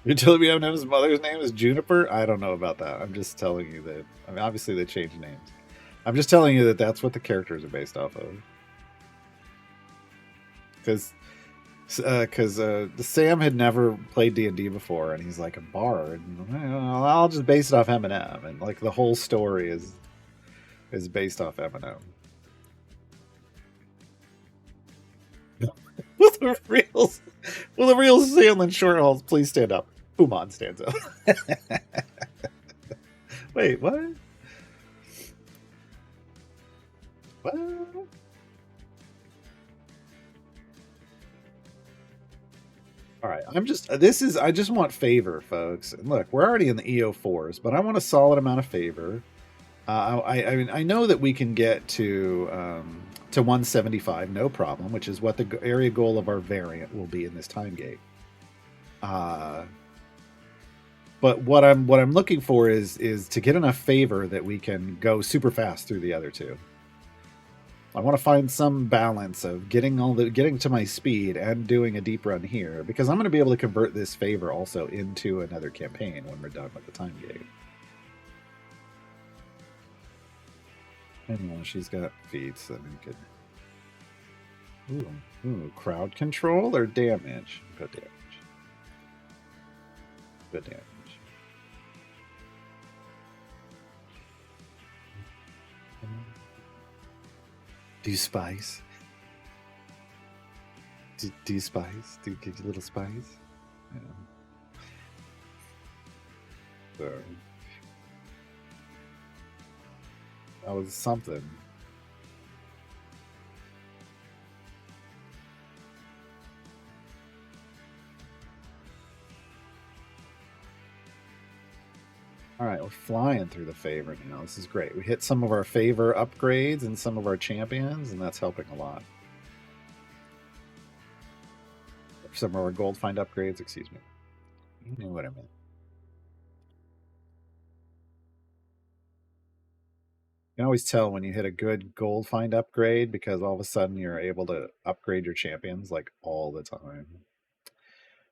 You're telling me Eminem's mother's name is Juniper? I don't know about that. I'm just telling you that. I mean, obviously they changed names. I'm just telling you that that's what the characters are based off of. Because Sam had never played D&D before, and he's like a bard. I'll just base it off Eminem, and like the whole story is based off Eminem. Will the real Scanlan Shorthalt please stand up? Uman stands up. Wait, what? What? All right, I just want favor, folks. And look, we're already in the EO4s, but I want a solid amount of favor. I mean, I know that we can get to 175, no problem, which is what the area goal of our variant will be in this time gate. But what I'm looking for is to get enough favor that we can go super fast through the other two. I want to find some balance of getting to my speed and doing a deep run here, because I'm going to be able to convert this favor also into another campaign when we're done with the time gate. Anyway, she's got feats that make it. Ooh, crowd control or damage? Good damage. Good damage. Do you spice? Do you spice? Do you give you little spice? Yeah. So, that was something. All right, we're flying through the favor now. This is great. We hit some of our favor upgrades and some of our champions, and that's helping a lot. Some of our gold find upgrades, excuse me. You knew what I meant. You can always tell when you hit a good gold find upgrade because all of a sudden you're able to upgrade your champions like all the time.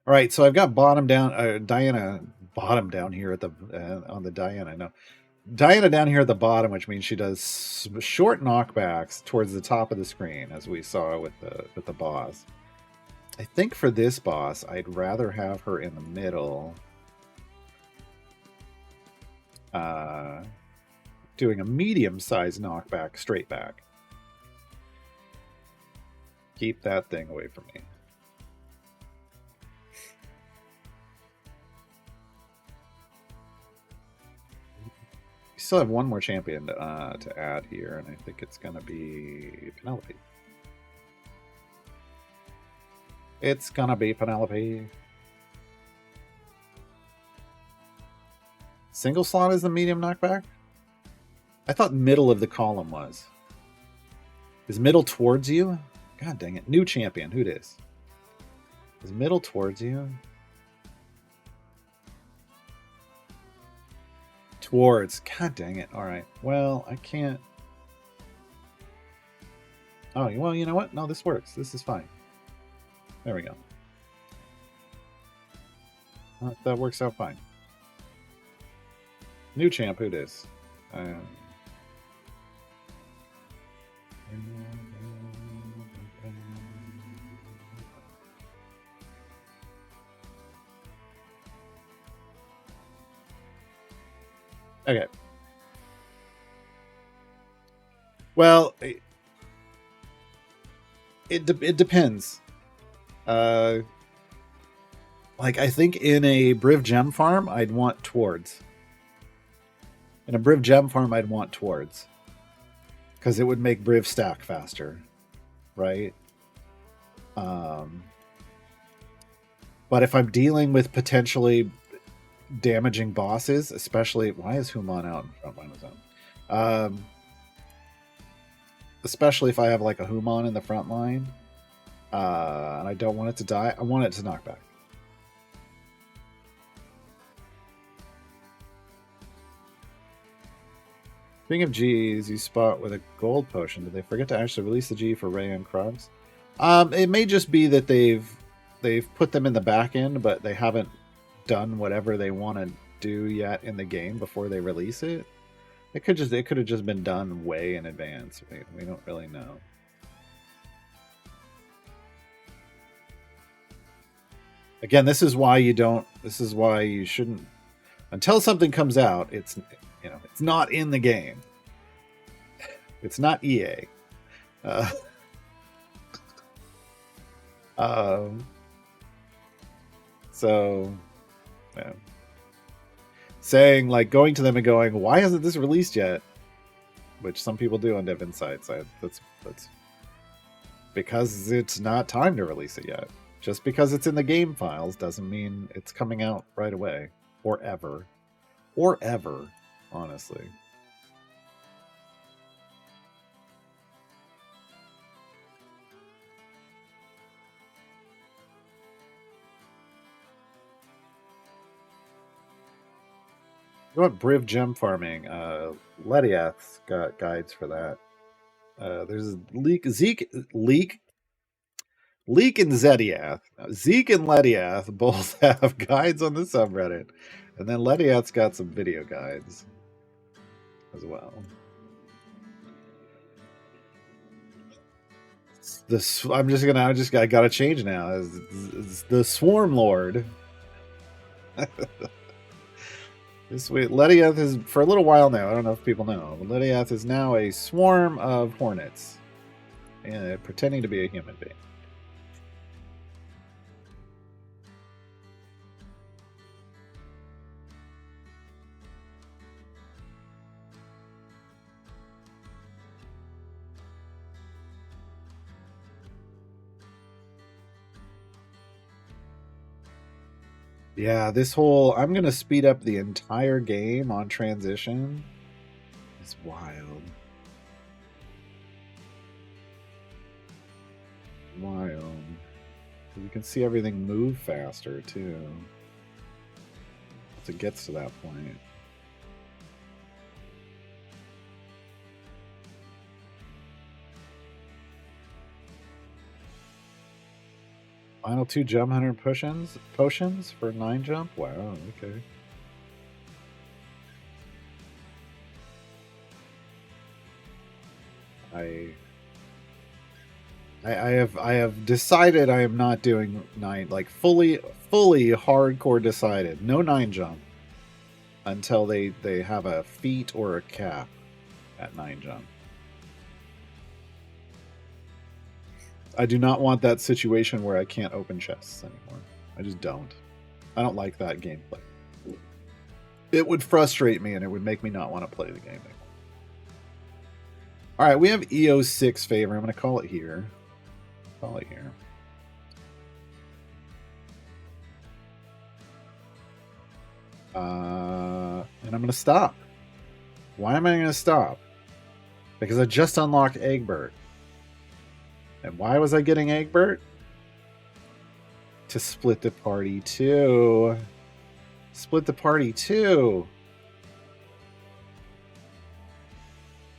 All right, so I've got Diana bottom down here at the on the Diana. No, Diana down here at the bottom, which means she does short knockbacks towards the top of the screen, as we saw with the boss. I think for this boss, I'd rather have her in the middle, doing a medium-sized knockback straight back. Keep that thing away from me. We still have one more champion to add here, and I think it's going to be Penelope. It's going to be Penelope. Single slot is the medium knockback? I thought middle of the column was. Is middle towards you? God dang it. New champion. Who dis? Is middle towards you? Towards. God dang it. All right. Well, I can't. Oh, well, you know what? No, this works. This is fine. There we go. That works out fine. New champ. Who dis? Okay. Well, it depends. Like, I think in a Briv Gem farm, I'd want towards. In a Briv Gem farm, I'd want towards. Because it would make Briv stack faster. Right? But if I'm dealing with potentially damaging bosses, especially... Why is Human out in front line of zone? Especially if I have like a Human in the front line, and I don't want it to die, I want it to knock back. Speaking of G's, you spot with a gold potion. Did they forget to actually release the G for Ray and Krugs? It may just be that they've put them in the back end, but they haven't done whatever they want to do yet in the game before they release it. It could have just been done way in advance. We don't really know. Again, this is why you shouldn't, until something comes out, it's not in the game. It's not EA. So, yeah. Saying, like, going to them and going, why hasn't this released yet? Which some people do on Dev Insights. That's because it's not time to release it yet. Just because it's in the game files doesn't mean it's coming out right away. Or ever, honestly. You want Briv Gem farming? Lediath's got guides for that. There's Leek and Zediath. Zeke and Lediath both have guides on the subreddit, and then Lediath's got some video guides as well. I gotta change now. It's the Swarm Lord. This week, Lediath is, for a little while now, I don't know if people know, but Lediath is now a swarm of hornets, and pretending to be a human being. Yeah, this whole I'm gonna speed up the entire game on transition is wild. Wild. You can see everything move faster too. Once it gets to that point. Final 2 jump 100 potions for 9 jump? Wow, okay. I have decided I am not doing 9, like fully hardcore decided. No 9 jump until they have a feat or a cap at 9 jump. I do not want that situation where I can't open chests anymore. I just don't. I don't like that gameplay. It would frustrate me and it would make me not want to play the game anymore. All right, we have EO6 favor. I'm going to call it here. Call it here. And I'm going to stop. Why am I going to stop? Because I just unlocked Egbert. And why was I getting Egbert? To split the party too. Split the party too.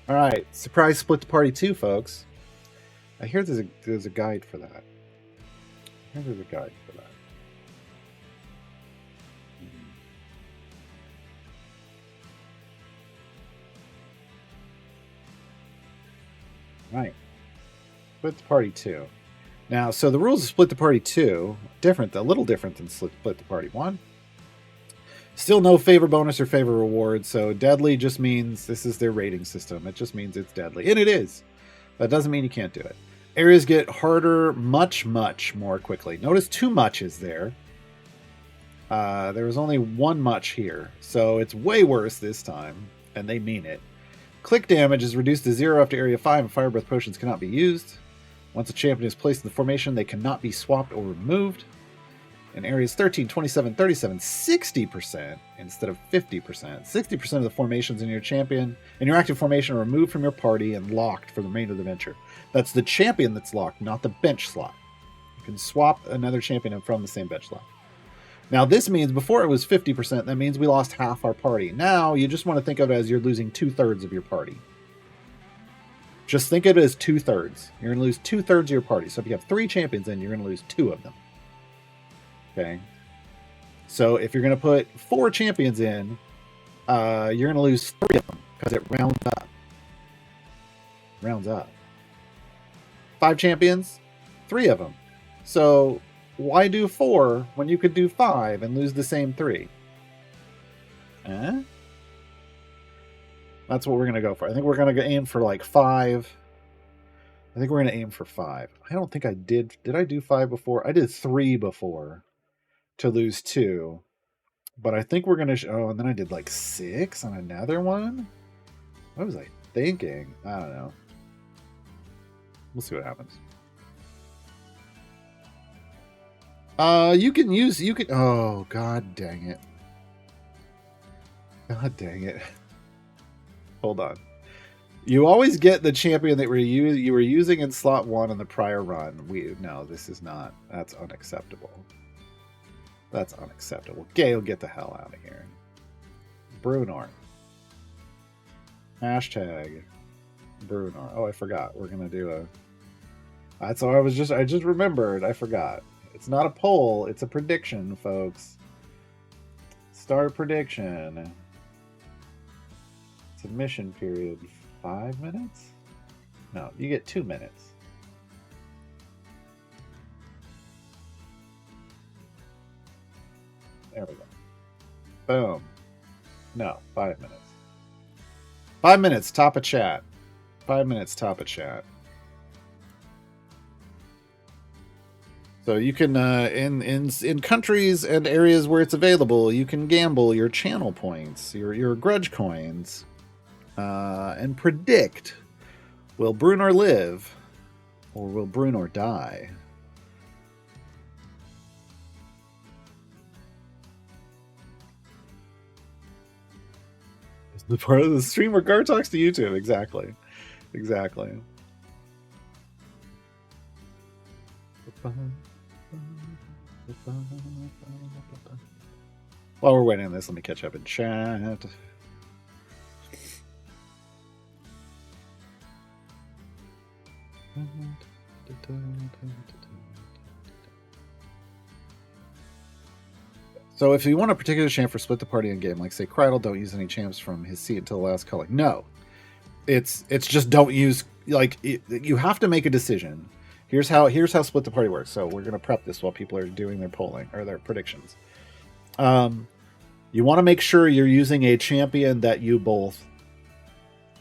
All right, surprise split the party too, folks. I hear there's a guide for that. I hear there's a guide for that. Right. Split the party 2. Now, so the rules of split the party 2, a little different than split the party 1. Still no favor bonus or favor reward, so deadly just means this is their rating system. It just means it's deadly. And it is. That doesn't mean you can't do it. Areas get harder much more quickly. Notice 2 muches there. There was only 1 much here, so it's way worse this time, and they mean it. Click damage is reduced to 0 after Area 5, and Fire Breath potions cannot be used. Once a champion is placed in the formation, they cannot be swapped or removed. In areas 13, 27, 37, 60% instead of 50%. 60% of the formations in your champion and your active formation are removed from your party and locked for the remainder of the venture. That's the champion that's locked, not the bench slot. You can swap another champion from the same bench slot. Now, this means before it was 50%, that means we lost half our party. Now, you just want to think of it as you're losing 2/3 of your party. Just think of it as 2/3. You're going to lose 2/3 of your party. So if you have 3 champions in, you're going to lose 2 of them. Okay. So if you're going to put 4 champions in, you're going to lose 3 of them because it rounds up. Rounds up. 5 champions, 3 of them. So why do 4 when you could do 5 and lose the same 3? That's what we're going to go for. I think we're going to aim for like 5. I think we're going to aim for 5. I don't think I did. Did I do 5 before? I did 3 before to lose 2. But I think we're going to... Oh, and then I did like 6 on another one? What was I thinking? I don't know. We'll see what happens. You can use... Oh, god dang it. God dang it. Hold on. You always get the champion that you were using in slot 1 in the prior run. No, this is not. That's unacceptable. That's unacceptable. Gale, get the hell out of here. Brunor. Hashtag Brunor. Oh, I forgot. We're gonna do a... That's all I just remembered. I forgot. It's not a poll, it's a prediction, folks. Start prediction. Submission period 5 minutes? No, you get 2 minutes. There we go. Boom. No, 5 minutes. 5 minutes, top of chat. 5 minutes, top of chat. So you can, in countries and areas where it's available, you can gamble your channel points, your grudge coins, and predict, will Brunor live or will Brunor die? The part of the stream where Gar talks to YouTube. Exactly. Exactly. While we're waiting on this, let me catch up in chat. So if you want a particular champ for split the party in game, like say Krydle, don't use any champs from his seat until the last culling. No, it's just don't use, like, you have to make a decision. Here's how split the party works. So we're gonna prep this while people are doing their polling or their predictions. You want to make sure you're using a champion that you both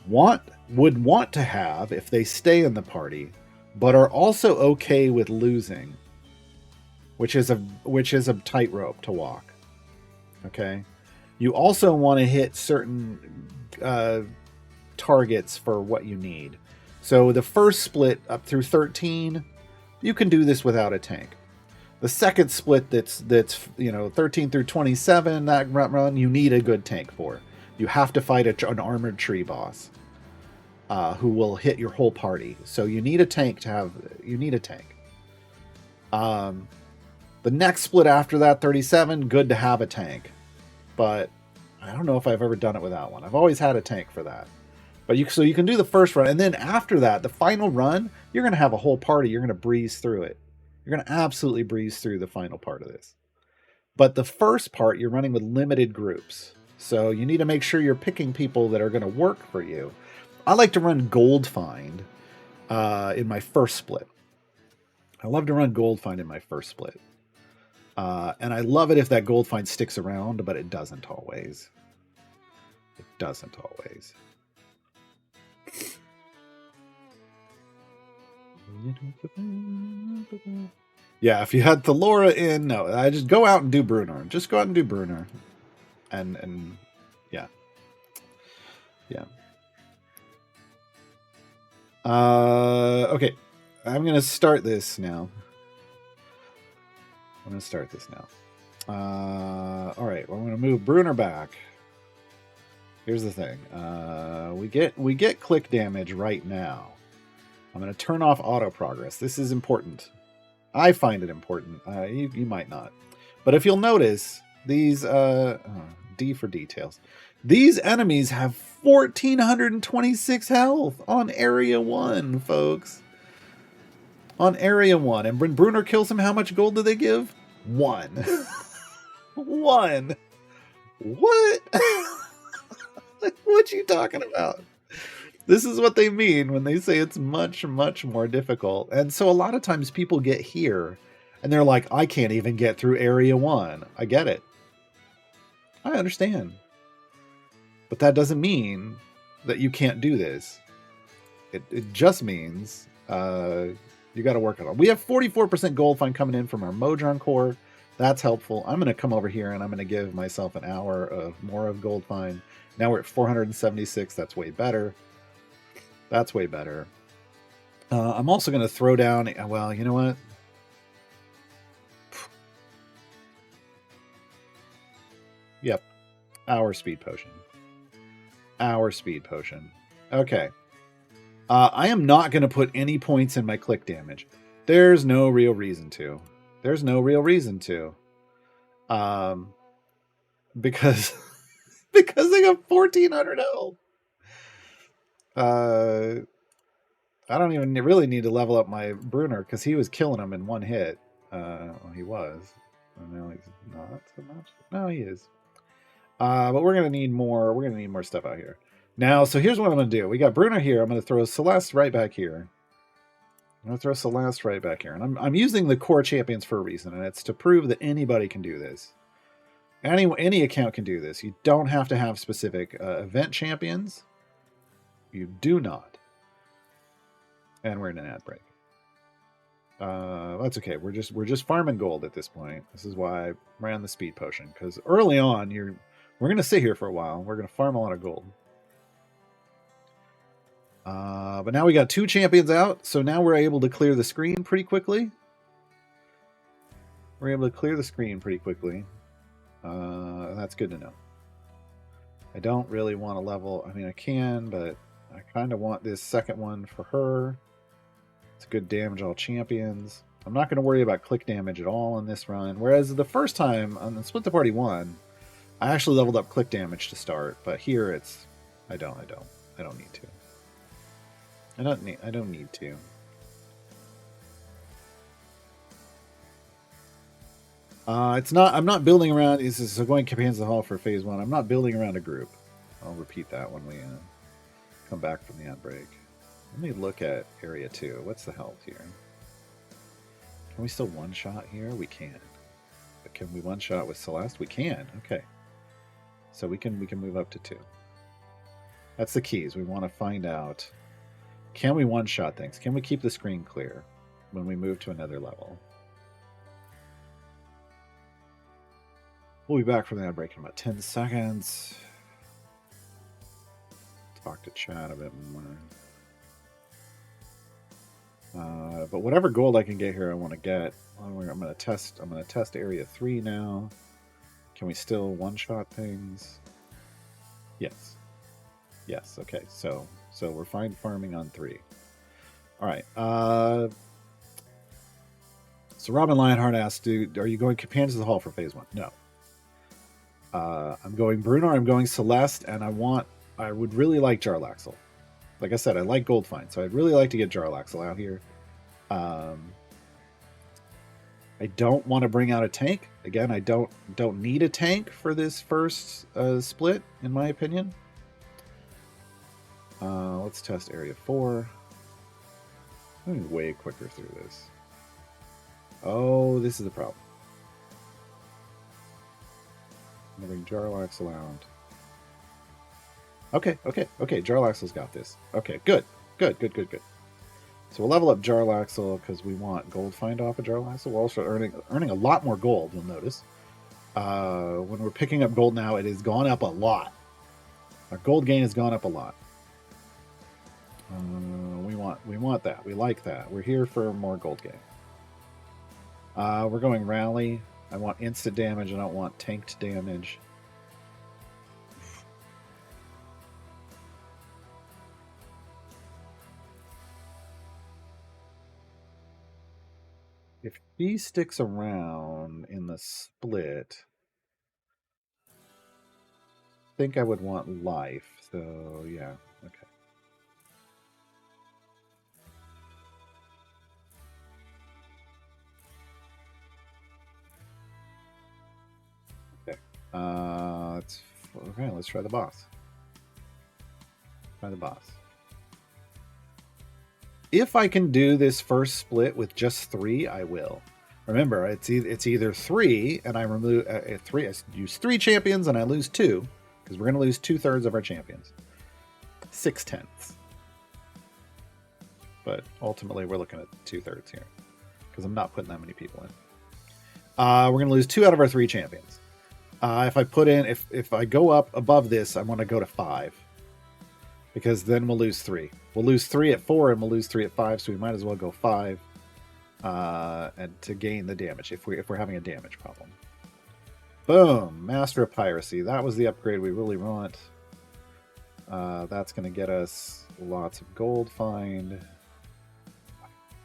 would want to have if they stay in the party, but are also okay with losing, which is a tightrope to walk. Okay, you also want to hit certain targets for what you need. So the first split up through 13, you can do this without a tank. The second split that's 13 through 27, that run you need a good tank for. You have to fight an armored tree boss who will hit your whole party. So you need a tank to have. You need a tank. The next split after that, 37, good to have a tank, but I don't know if I've ever done it without one. I've always had a tank for that. But so you can do the first run, and then after that, the final run, you're going to have a whole party. You're going to breeze through it. You're going to absolutely breeze through the final part of this. But the first part, you're running with limited groups. So you need to make sure you're picking people that are going to work for you. I like to run Gold Find in my first split. I love to run Gold Find in my first split. And I love it if that Gold Find sticks around, but it doesn't always. It doesn't always. Yeah, if you had Thalora in, no, I just go out and do Brunner. Just go out and do Brunner. And yeah. Yeah. Okay. I'm going to start this now. All right, well, I'm going to move Brunner back. Here's the thing. We get click damage right now. I'm going to turn off auto progress. This is important. I find it important. You might not. But if you'll notice, these D for details. These enemies have 1,426 health on Area 1, folks. On Area 1. And when Brunner kills him, how much gold do they give? 1. 1. What? What you talking about? This is what they mean when they say it's much, much more difficult. And so a lot of times people get here and they're like, I can't even get through Area 1. I get it. I understand. But that doesn't mean that you can't do this. It just means you got to work on it. We have 44% gold find coming in from our Mojang core. That's helpful. I'm going to come over here and I'm going to give myself an hour of more of gold find. Now we're at 476. That's way better. That's way better. I'm also going to throw down... Well, you know what? Yep. Hour speed potion. Hour speed potion. Okay. I am not going to put any points in my click damage. There's no real reason to. There's no real reason to. Because because they got 1,400 health. I don't even really need to level up my Brunner because he was killing them in one hit. Well, he was. And now he's not so much. No, he is. But we're gonna need more. We're gonna need more stuff out here. Now, so here's what I'm gonna do. We got Brunner here. I'm gonna throw Celeste right back here. And I'm using the core champions for a reason, and it's to prove that anybody can do this. Any account can do this. You don't have to have specific event champions. You do not. And we're in an ad break. That's okay. We're just farming gold at this point. This is why I ran the speed potion, because early on we're gonna sit here for a while. We're gonna farm a lot of gold. But now we got 2 champions out, so now we're able to clear the screen pretty quickly. That's good to know. I don't really want to level. I mean, I can, but I kind of want this second one for her. It's good damage all champions. I'm not going to worry about click damage at all in this run. Whereas the first time on the Split the Party 1, I actually leveled up click damage to start, but here it's I don't need to. I don't need to. It's not. I'm not building around. This is going Companions of the Hall for phase 1. I'm not building around a group. I'll repeat that when we come back from the outbreak. Let me look at area 2. What's the health here? Can we still one-shot here? We can. But can we one-shot with Celeste? We can. Okay. So we can move up to 2. That's the keys. We want to find out, can we one-shot things? Can we keep the screen clear when we move to another level? We'll be back from the outbreak in about 10 seconds. Talk to chat a bit more. But whatever gold I can get here, I want to get. I'm going to test. I'm going to test area 3 now. Can we still one-shot things? Yes. Yes. Okay. So we're fine farming on 3. All right. So Robin Lionheart asked, "Are you going Companions of the Hall for phase 1?" No. I'm going Bruno. I'm going Celeste, and I would really like Jarlaxle. Like I said, I like Goldfind, so I'd really like to get Jarlaxle out here. I don't want to bring out a tank. Again, I don't need a tank for this first split, in my opinion. Let's test area 4. I'm going way quicker through this. Oh, this is the problem. I'm going to bring Jarlaxle out. Okay. Jarlaxle's got this. Okay, good. So we'll level up Jarlaxle because we want gold find off of Jarlaxle. We're also earning a lot more gold, you'll notice. When we're picking up gold now, it has gone up a lot. Our gold gain has gone up a lot. We want that. We like that. We're here for more gold gain. We're going Rally. I want instant damage. I don't want tanked damage. If he sticks around in the split, I think I would want life. So, yeah. Okay. Let's try the boss. If I can do this first split with just 3, I will. Remember, it's either 3 and I remove 3. I use 3 champions and I lose 2 because we're going to lose 2/3 of our champions. 6/10. But ultimately, we're looking at 2/3 here because I'm not putting that many people in. We're going to lose 2 out of our 3 champions. If I put in, if I go up above this, I want to go to 5 because then we'll lose 3. We'll lose 3 at 4 and we'll lose 3 at 5, so we might as well go 5 and to gain the damage if we're having a damage problem. Boom! Master of Piracy. That was the upgrade we really want. That's going to get us lots of gold find.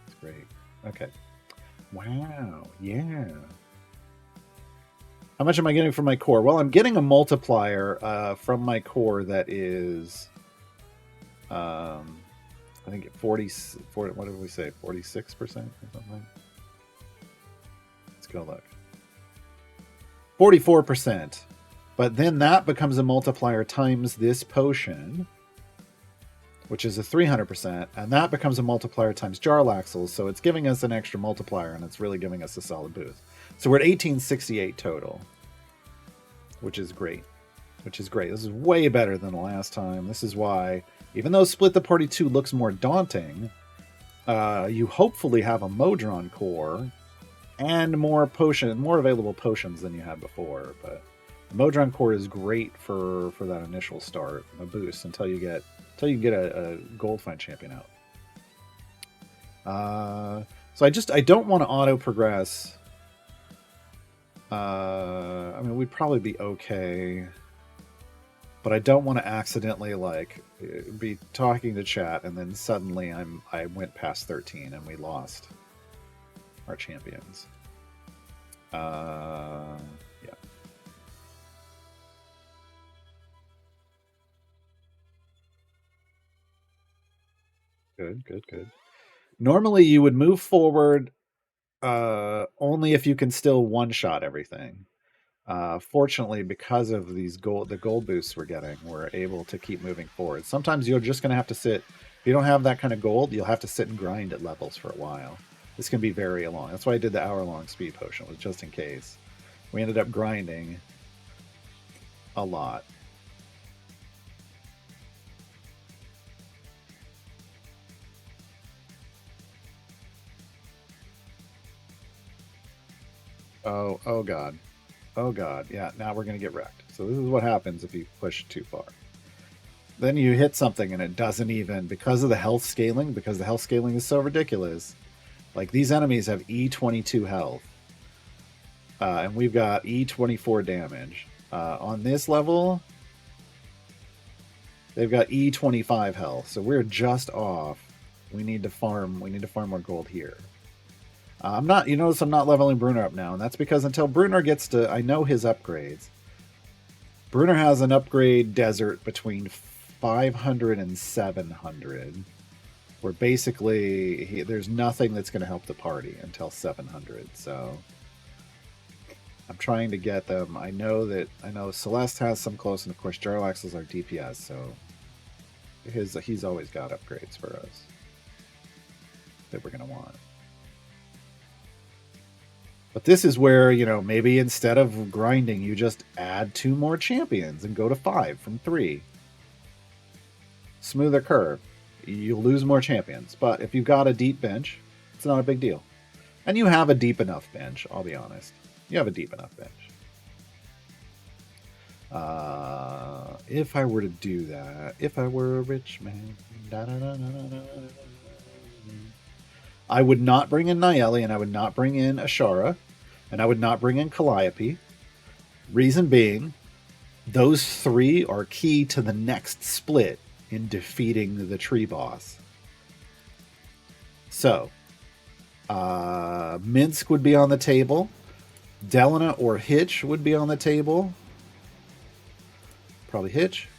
That's great. Okay. Wow. Yeah. How much am I getting from my core? Well, I'm getting a multiplier from my core that is, I think 40. What did we say? 46% or something. Let's go look. 44%. But then that becomes a multiplier times this potion, which is a 300%, and that becomes a multiplier times Jarlaxle, so it's giving us an extra multiplier, and it's really giving us a solid boost. So we're at 1868 total, which is great. This is way better than the last time. This is why, even though Split the Party 2 looks more daunting, you hopefully have a Modron core and more available potions than you had before. But the Modron core is great for that initial start, a boost until you get a gold find champion out. So I don't want to auto progress. I mean, we'd probably be okay, but I don't want to accidentally like be talking to chat and then suddenly I went past 13 and we lost our champions. Yeah. Good, good, good. Normally you would move forward only if you can still one shot everything. Fortunately, because of the gold boosts we're getting, we're able to keep moving forward. Sometimes you're just going to have to sit. If you don't have that kind of gold, you'll have to sit and grind at levels for a while. This can be very long. That's why I did the hour-long speed potion, was just in case. We ended up grinding a lot. Oh god. Oh god. Yeah, now we're going to get wrecked. So this is what happens if you push too far. Then you hit something and it doesn't even, because of the health scaling, because the health scaling is so ridiculous. Like, these enemies have E22 health. And we've got E24 damage. On this level, they've got E25 health. So we're just off. We need to farm more gold here. You notice I'm not leveling Bruner up now, and that's because until Bruner gets to, I know his upgrades. Bruner has an upgrade desert between 500 and 700, where basically there's nothing that's going to help the party until 700. So I'm trying to get them. I know Celeste has some close, and of course Jarlax is our DPS, so he's always got upgrades for us that we're going to want. But this is where, maybe instead of grinding, you just add 2 more champions and go to 5 from 3. Smoother curve. You'll lose more champions. But if you've got a deep bench, it's not a big deal. And you have a deep enough bench, I'll be honest. You have a deep enough bench. If I were to do that, if I were a rich man, I would not bring in Nayeli, and I would not bring in Ashara, and I would not bring in Calliope. Reason being, those 3 are key to the next split in defeating the tree boss. So, Minsk would be on the table. Delena or Hitch would be on the table. Probably Hitch.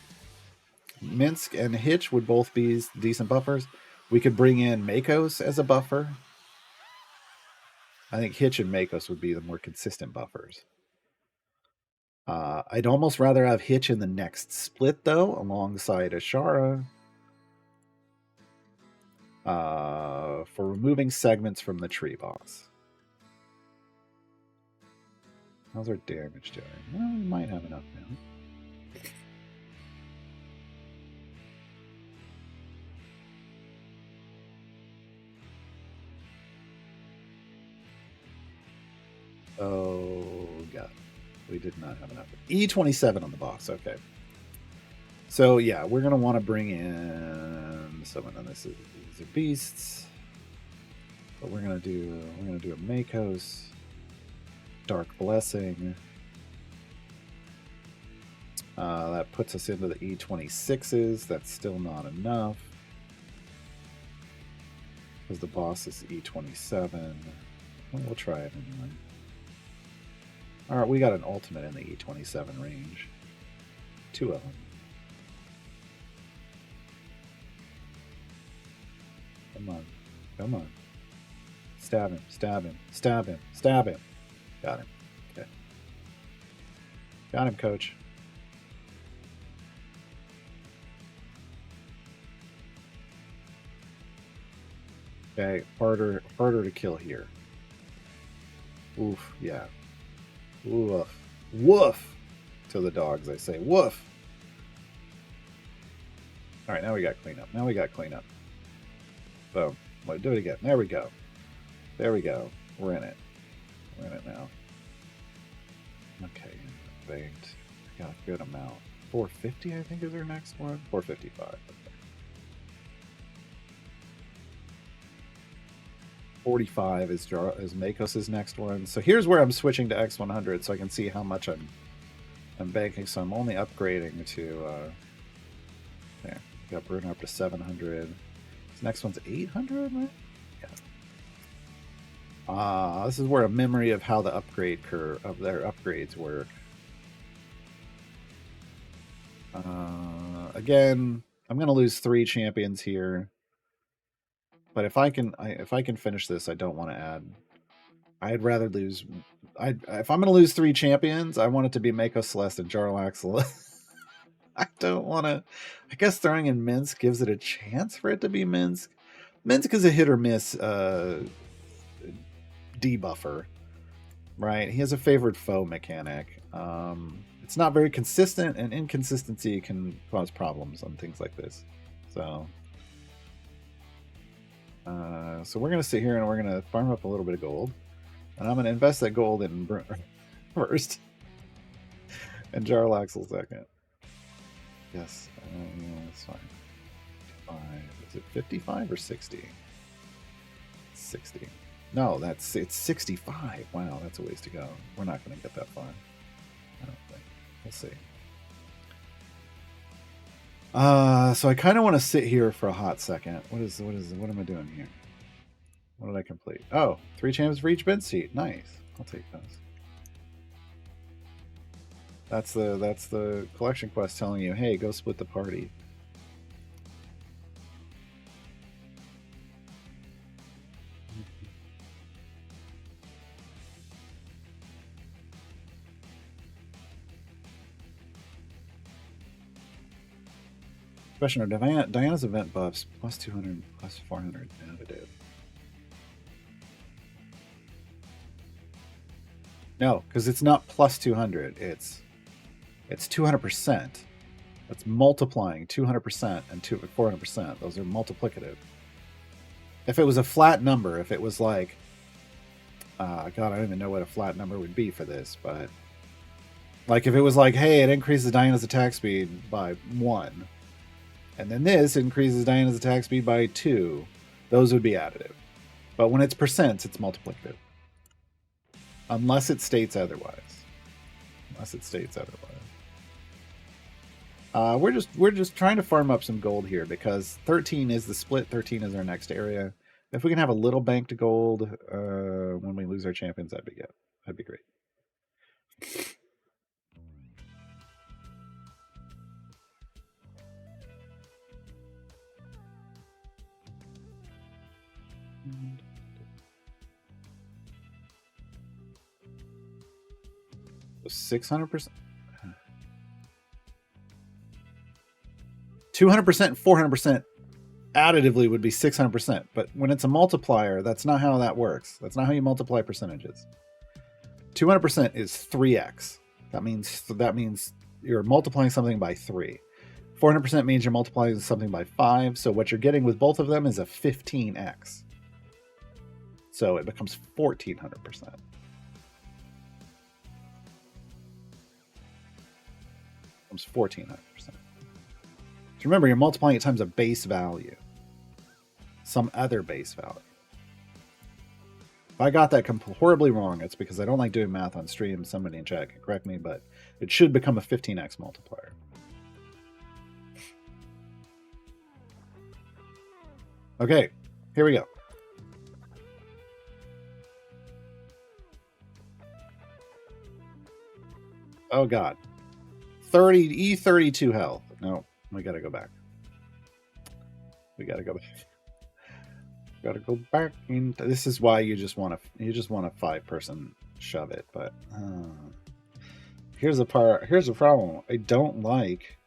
Minsk and Hitch would both be decent buffers. We could bring in Makos as a buffer. I think Hitch and Makos would be the more consistent buffers. I'd almost rather have Hitch in the next split, though, alongside Ashara. For removing segments from the tree boss. How's our damage doing? Well, we might have enough now. Oh, God. We did not have enough. E27 on the box. Okay. So, yeah, we're going to want to bring in someone on this. These are beasts. But we're going to do a Makos. Dark Blessing. That puts us into the E26s. That's still not enough. Because the boss is E27. Well, we'll try it anyway. Alright, we got an ultimate in the E27 range. 2 of them. Come on. Come on. Stab him. Stab him. Stab him. Stab him. Got him. Okay. Got him, coach. Okay, harder to kill here. Oof, yeah. Woof. Woof! To the dogs, I say. Woof! Alright, now we got cleanup. Now we got cleanup. Boom. Well, do it again. There we go. There we go. We're in it. We're in it now. Okay, banked. Got a good amount. 450, I think, is our next one. 455. Okay. 45 is Makos' next one. So here's where I'm switching to X100 so I can see how much I'm I'm banking, so I'm only upgrading to. There, got Bruno up to 700. This next one's 800, right? Yeah. This is where a memory of how the upgrade curve of their upgrades work. Again, I'm gonna lose 3 champions here, but if I can finish this, I don't want to add. I'd rather lose. If I'm gonna lose 3 champions, I want it to be Mako Celeste and Jarlaxle. I don't want to. I guess throwing in Minsk gives it a chance for it to be Minsk. Minsk is a hit or miss debuffer, right? He has a favored foe mechanic. It's not very consistent, and inconsistency can cause problems on things like this. So we're gonna sit here and we're gonna farm up a little bit of gold, and I'm gonna invest that gold in first, and Jarlaxle second. Yes, yeah, that's fine. Is it 55 or 60? 60. No, it's 65. Wow, that's a ways to go. We're not going to get that far. I don't think. We'll see. So I kind of want to sit here for a hot second. What am I doing here? What did I complete? Oh, 3 champs for each bed seat. Nice. I'll take those. That's the collection quest telling you, hey, go split the party. Question: Are Diana's event buffs plus 200, plus 400 additive? No, because it's not plus 200. It's 200%. That's multiplying 200% and 400%. Those are multiplicative. If it was a flat number, if it was like, God, I don't even know what a flat number would be for this, but like if it was like, hey, it increases Diana's attack speed by 1, and then this increases Diana's attack speed by 2, those would be additive. But when it's percents, it's multiplicative. Unless it states otherwise. We're just trying to farm up some gold here because 13 is the split. 13 is our next area. If we can have a little banked gold when we lose our champions, that'd be good. That'd be great. So 600%. 200% and 400% additively would be 600%, but when it's a multiplier, that's not how that works. That's not how you multiply percentages. 200% is 3x. That means you're multiplying something by 3. 400% means you're multiplying something by 5, so what you're getting with both of them is a 15x. So it becomes 1400%. Becomes 1400%. So remember, you're multiplying it times a base value. Some other base value. If I got that horribly wrong, it's because I don't like doing math on stream. Somebody in chat can correct me, but it should become a 15x multiplier. Okay, here we go. Oh god. 32 health. No, we gotta go back. Gotta go back into this. Is why you just want a 5-person shove it, but here's the problem. I don't like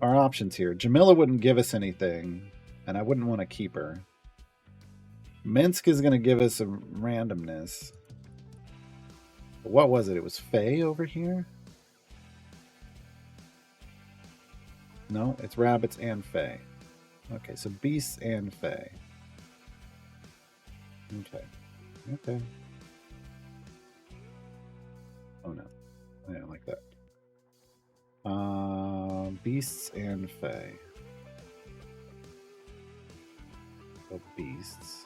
our options here. Jamila wouldn't give us anything, and I wouldn't want to keep her. Minsk is going to give us a randomness. What was it? It was Faye over here? No, it's rabbits and Faye. Okay, so beasts and Faye. Okay. Oh no, I don't like that. Beasts and Fae. So beasts.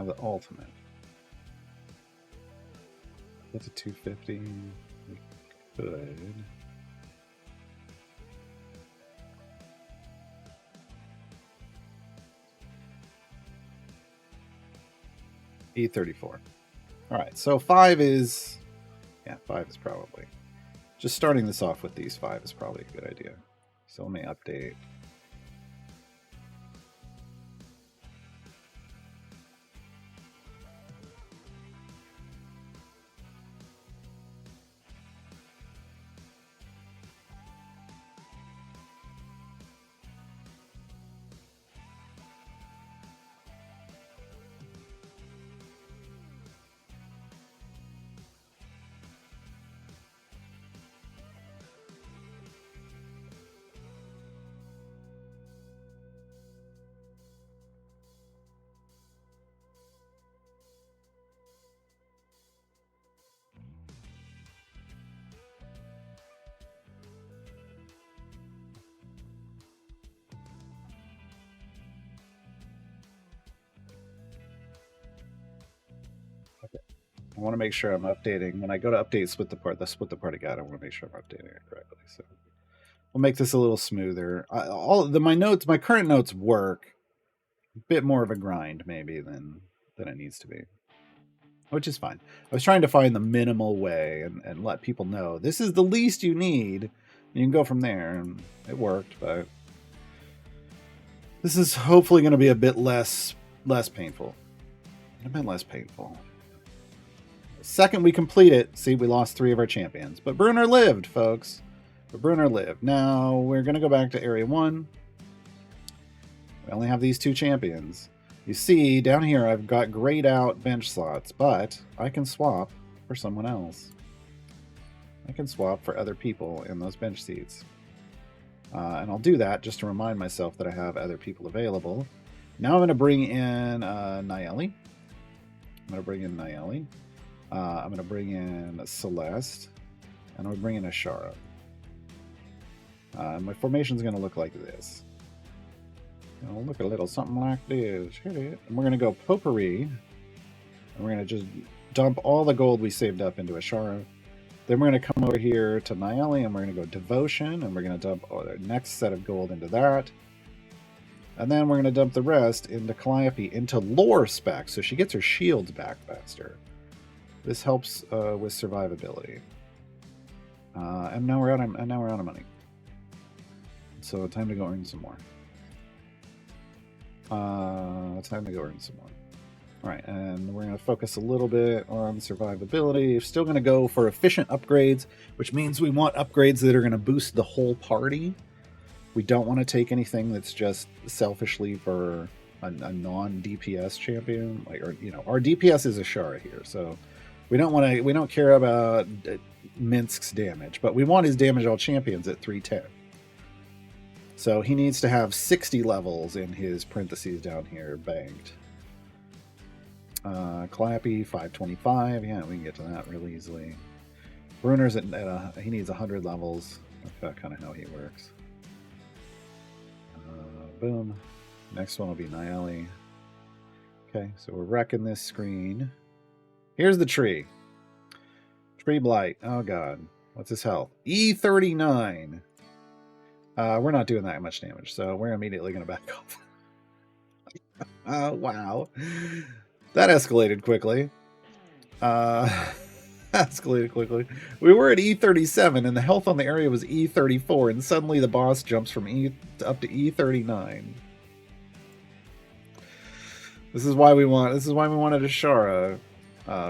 have the ultimate. That's a 250. We could. E34. All right, so 5 is, yeah, 5 is probably, just starting this off with these 5 is probably a good idea. So let me update. I want to make sure I'm updating. When I go to update split the party guide, I want to make sure I'm updating it correctly. So we'll make this a little smoother. My current notes work. A bit more of a grind maybe than it needs to be, which is fine. I was trying to find the minimal way and let people know this is the least you need. You can go from there, and it worked, but this is hopefully going to be a bit less painful. A bit less painful. The second we complete it, see, we lost 3 of our champions, but Brunner lived, folks. But Brunner lived. Now we're going to go back to Area 1. We only have these 2 champions. You see, down here I've got grayed out bench slots, but I can swap for someone else. I can swap for other people in those bench seats. And I'll do that just to remind myself that I have other people available. Now I'm going to bring in Nayeli. I'm going to bring in Celeste. And I'm going to bring in Ashara. My formation's going to look like this. It'll look a little something like this. And we're going to go potpourri. And we're going to just dump all the gold we saved up into Ashara. Then we're going to come over here to Nayeli, and we're going to go devotion, and we're going to dump our next set of gold into that. And then we're going to dump the rest into Calliope, into lore spec, so she gets her shields back faster. This helps with survivability. And now we're out of money. So time to go earn some more. Time to go earn some more. All right, and we're going to focus a little bit on survivability. Still going to go for efficient upgrades, which means we want upgrades that are going to boost the whole party. We don't want to take anything that's just selfishly for a non-DPS champion. Our DPS is Ashara here, so we don't care about Minsk's damage, but we want his damage all champions at 310. So he needs to have 60 levels in his parentheses down here banked. Calliope 525. Yeah, we can get to that really easily. Brunner's he needs 100 levels. That's kind of how he works. Boom. Next one will be Nayeli. Okay, so we're wrecking this screen. Here's the tree. Tree blight. Oh god. What's his health? E39. We're not doing that much damage, so we're immediately going to back off. Oh, wow. That escalated quickly. Escalated quickly. We were at E37, and the health on the area was E34, and suddenly the boss jumps from up to E39. This is why we wanted Ashara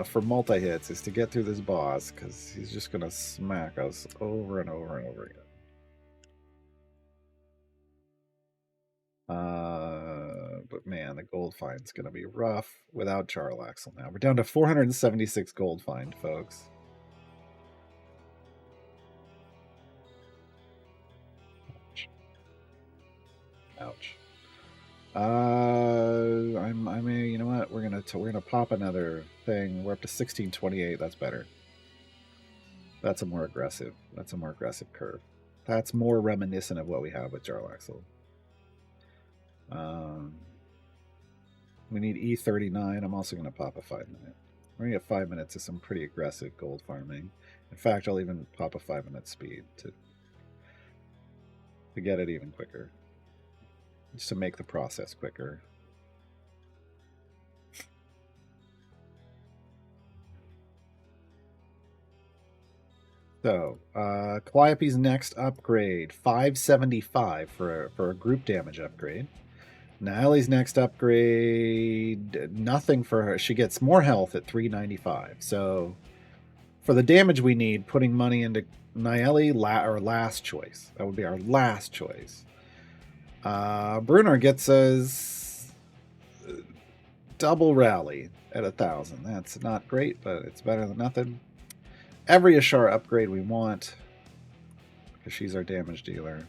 for multi-hits, is to get through this boss, because he's just going to smack us over and over and over again. But man, the gold find's going to be rough without Charlaxle now. We're down to 476 gold find, folks. Ouch. You know what? We're gonna pop another thing. We're up to 1628. That's better. That's a more aggressive curve. That's more reminiscent of what we have with Charlaxle. We need E39. I'm also going to pop a 5-minute. We're going to get 5 minutes of some pretty aggressive gold farming. In fact, I'll even pop a 5-minute speed to get it even quicker. Just to make the process quicker. So, Calliope's next upgrade, 575 for a group damage upgrade. Naeli's next upgrade, nothing for her. She gets more health at 395. So, for the damage we need, putting money into Naeli, our last choice. That would be our last choice. Brunner gets us double rally at 1,000. That's not great, but it's better than nothing. Every Ashar upgrade we want, because she's our damage dealer.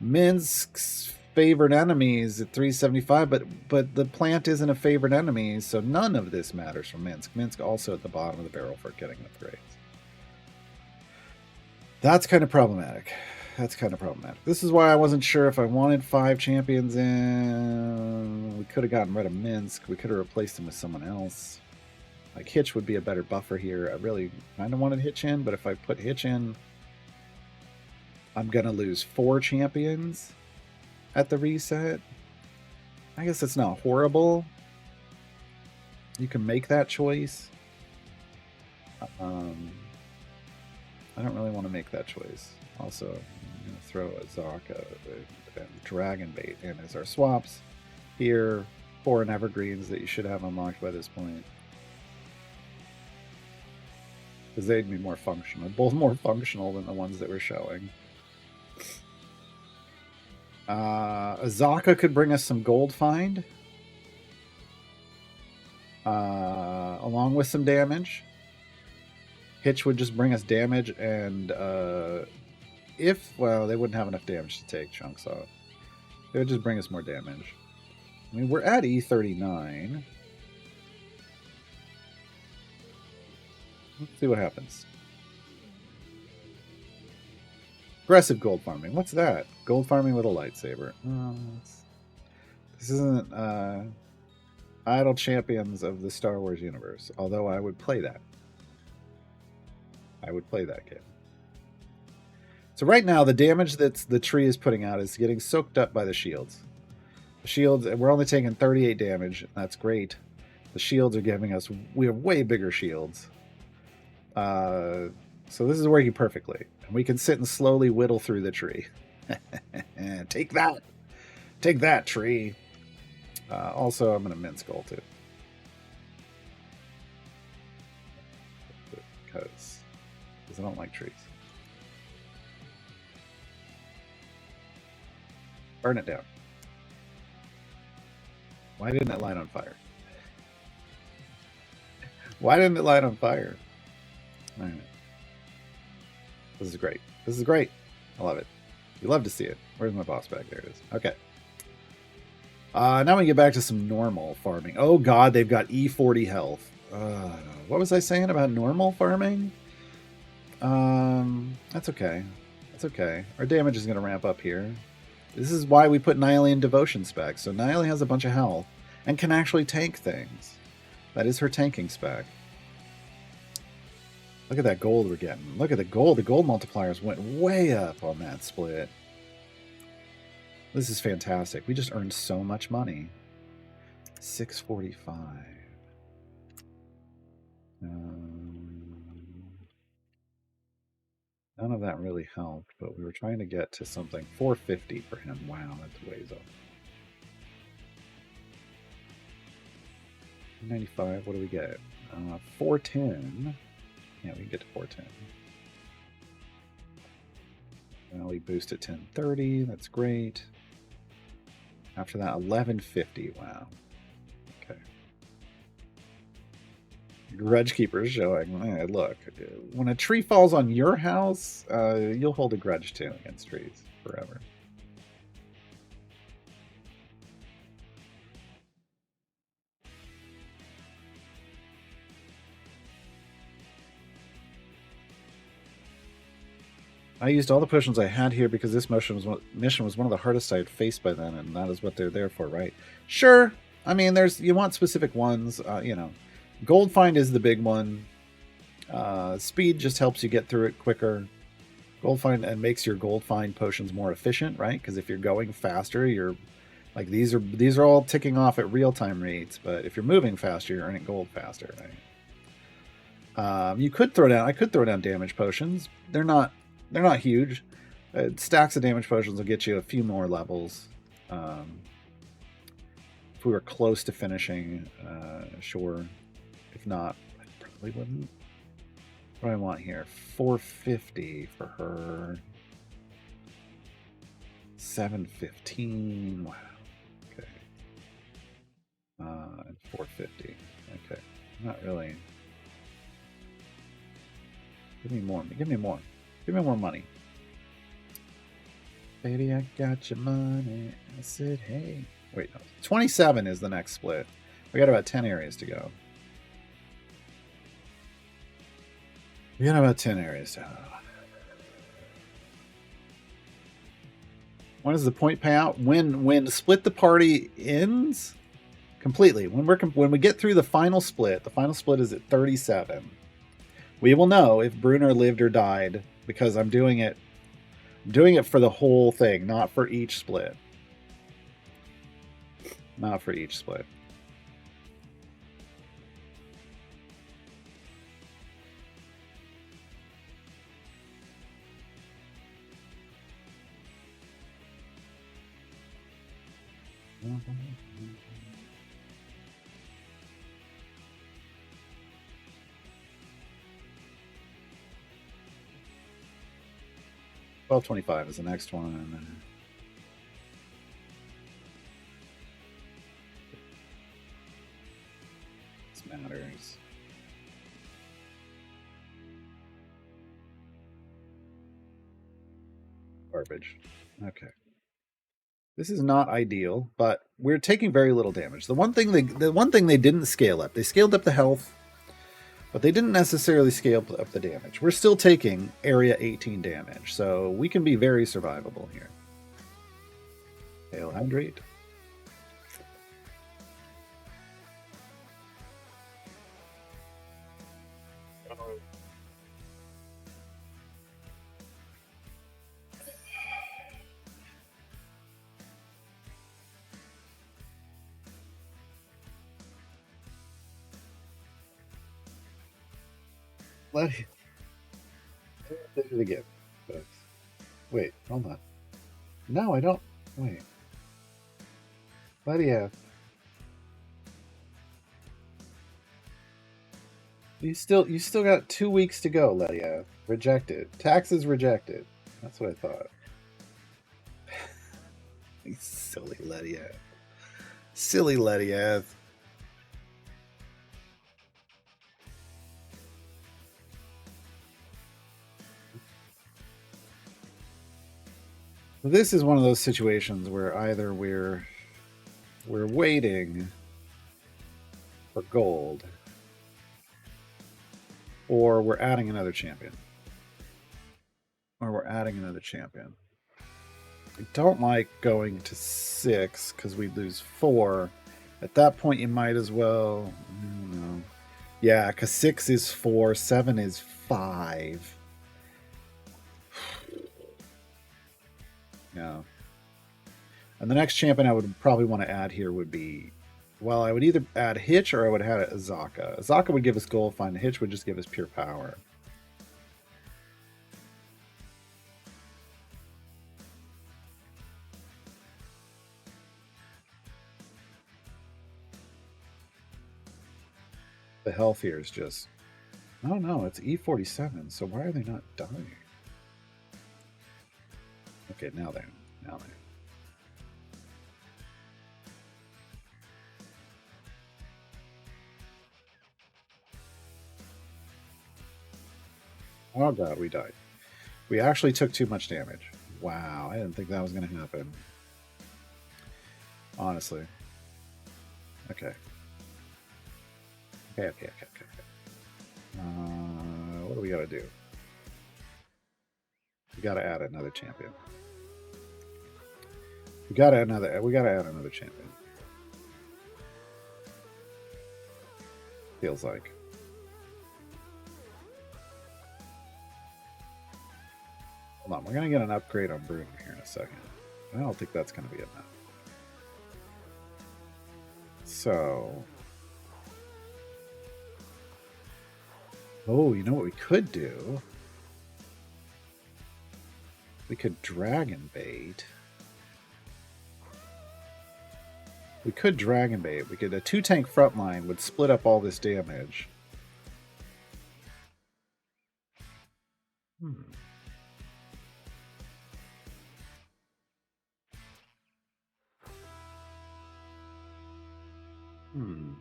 Minsk's favored enemies at 375, but the plant isn't a favored enemy, so none of this matters for Minsk. Minsk also at the bottom of the barrel for getting upgrades. That's kind of problematic. This is why I wasn't sure if I wanted 5 champions in. We could have gotten rid of Minsk. We could have replaced him with someone else. Like, Hitch would be a better buffer here. I really kind of wanted Hitch in, but if I put Hitch in, I'm going to lose 4 champions at the reset. I guess it's not horrible. You can make that choice. I don't really want to make that choice. Also, I'm going to throw a Zaka and Dragon Bait in as our swaps. Here, 4 Evergreens that you should have unlocked by this point. Because they'd be more functional. Both more functional than the ones that we're showing. Azaka could bring us some gold find. Along with some damage. Hitch would just bring us damage, and well, they wouldn't have enough damage to take chunks off. They would just bring us more damage. I mean, we're at E39. Let's see what happens. Aggressive gold farming. What's that? Gold farming with a lightsaber. This isn't Idle Champions of the Star Wars universe, although I would play that. I would play that game. So right now, the damage that the tree is putting out is getting soaked up by the shields. The shields, we're only taking 38 damage. That's great. The shields are giving us, we have way bigger shields. So this is working perfectly. We can sit and slowly whittle through the tree. Take that. Take that, tree. Also, I'm going to mince gold too. Because I don't like trees. Burn it down. Why didn't it light on fire? Why didn't it light on fire? All right. This is great. This is great. I love it. You love to see it. Where's my boss bag? There it is. Okay. Now we get back to some normal farming. Oh god, they've got E40 health. What was I saying about normal farming? That's okay. That's okay. Our damage is going to ramp up here. This is why we put Naeli in Devotion spec. So Naeli has a bunch of health and can actually tank things. That is her tanking spec. Look at that gold we're getting. Look at the gold. The gold multipliers went way up on that split. This is fantastic. We just earned so much money. 645. None of that really helped, but we were trying to get to something. 450 for him. Wow, that's ways up. 95. What do we get? 410. Yeah, we can get to 410. Now we boost at 1030. That's great. After that, 1150. Wow. Okay. Grudge Keeper is showing. Hey, look, when a tree falls on your house, you'll hold a grudge too against trees forever. I used all the potions I had here because this mission was one of the hardest I had faced by then, and that is what they're there for, right? Sure. I mean, you want specific ones. Gold find is the big one. Speed just helps you get through it quicker. Gold find and makes your gold find potions more efficient, right? Because if you're going faster, you're like these are all ticking off at real time rates. But if you're moving faster, you're earning gold faster, right? You could throw down. I could throw down damage potions. They're not huge. Stacks of damage potions will get you a few more levels. If we were close to finishing, sure. If not, I probably wouldn't. What do I want here? 450 for her. 715. Wow. Okay. And 450. Okay. Not really. Give me more. Give me more. Give me more money. Baby, I got your money. I said, hey. Wait, no. 27 is the next split. We got about 10 areas to go. We got about 10 areas to go. When does the point payout? When split the party ends completely. When we get through the final split is at 37. We will know if Bruner lived or died because I'm doing it for the whole thing, not for each split. Not for each split. $12.25 is the next one. This matters. Garbage. Okay. This is not ideal, but we're taking very little damage. The one thing they didn't scale up. They scaled up the health, but they didn't necessarily scale up the damage. We're still taking area 18 damage, so we can be very survivable here. Hail Hydrate. Let it again. Wait, hold on. No, I don't. Wait. Lydia. You still got 2 weeks to go, Lydia. Rejected. Taxes rejected. That's what I thought. Silly Lydia. Silly Lydia. This is one of those situations where either we're waiting for gold or we're adding another champion. I don't like going to 6 because we'd lose 4. At that point, you might as well. No. Yeah, because 6 is 4, 7 is 5. Yeah. And the next champion I would probably want to add here would be, well, I would either add Hitch or I would add Azaka. Azaka would give us gold find. Hitch would just give us pure power. The health here is just, I don't know, it's E47, so why are they not dying? Okay, now they're. Oh god, we died. We actually took too much damage. Wow, I didn't think that was going to happen. Honestly. Okay. Okay. What do we got to do? We got to add another champion. We got to add another champion. Feels like. Hold on, we're gonna get an upgrade on Bruno here in a second. I don't think that's gonna be enough. So, oh, you know what we could do? We could Dragon Bait. We could Dragon Bait. We could a 2-tank front line would split up all this damage. Hmm. Hmm.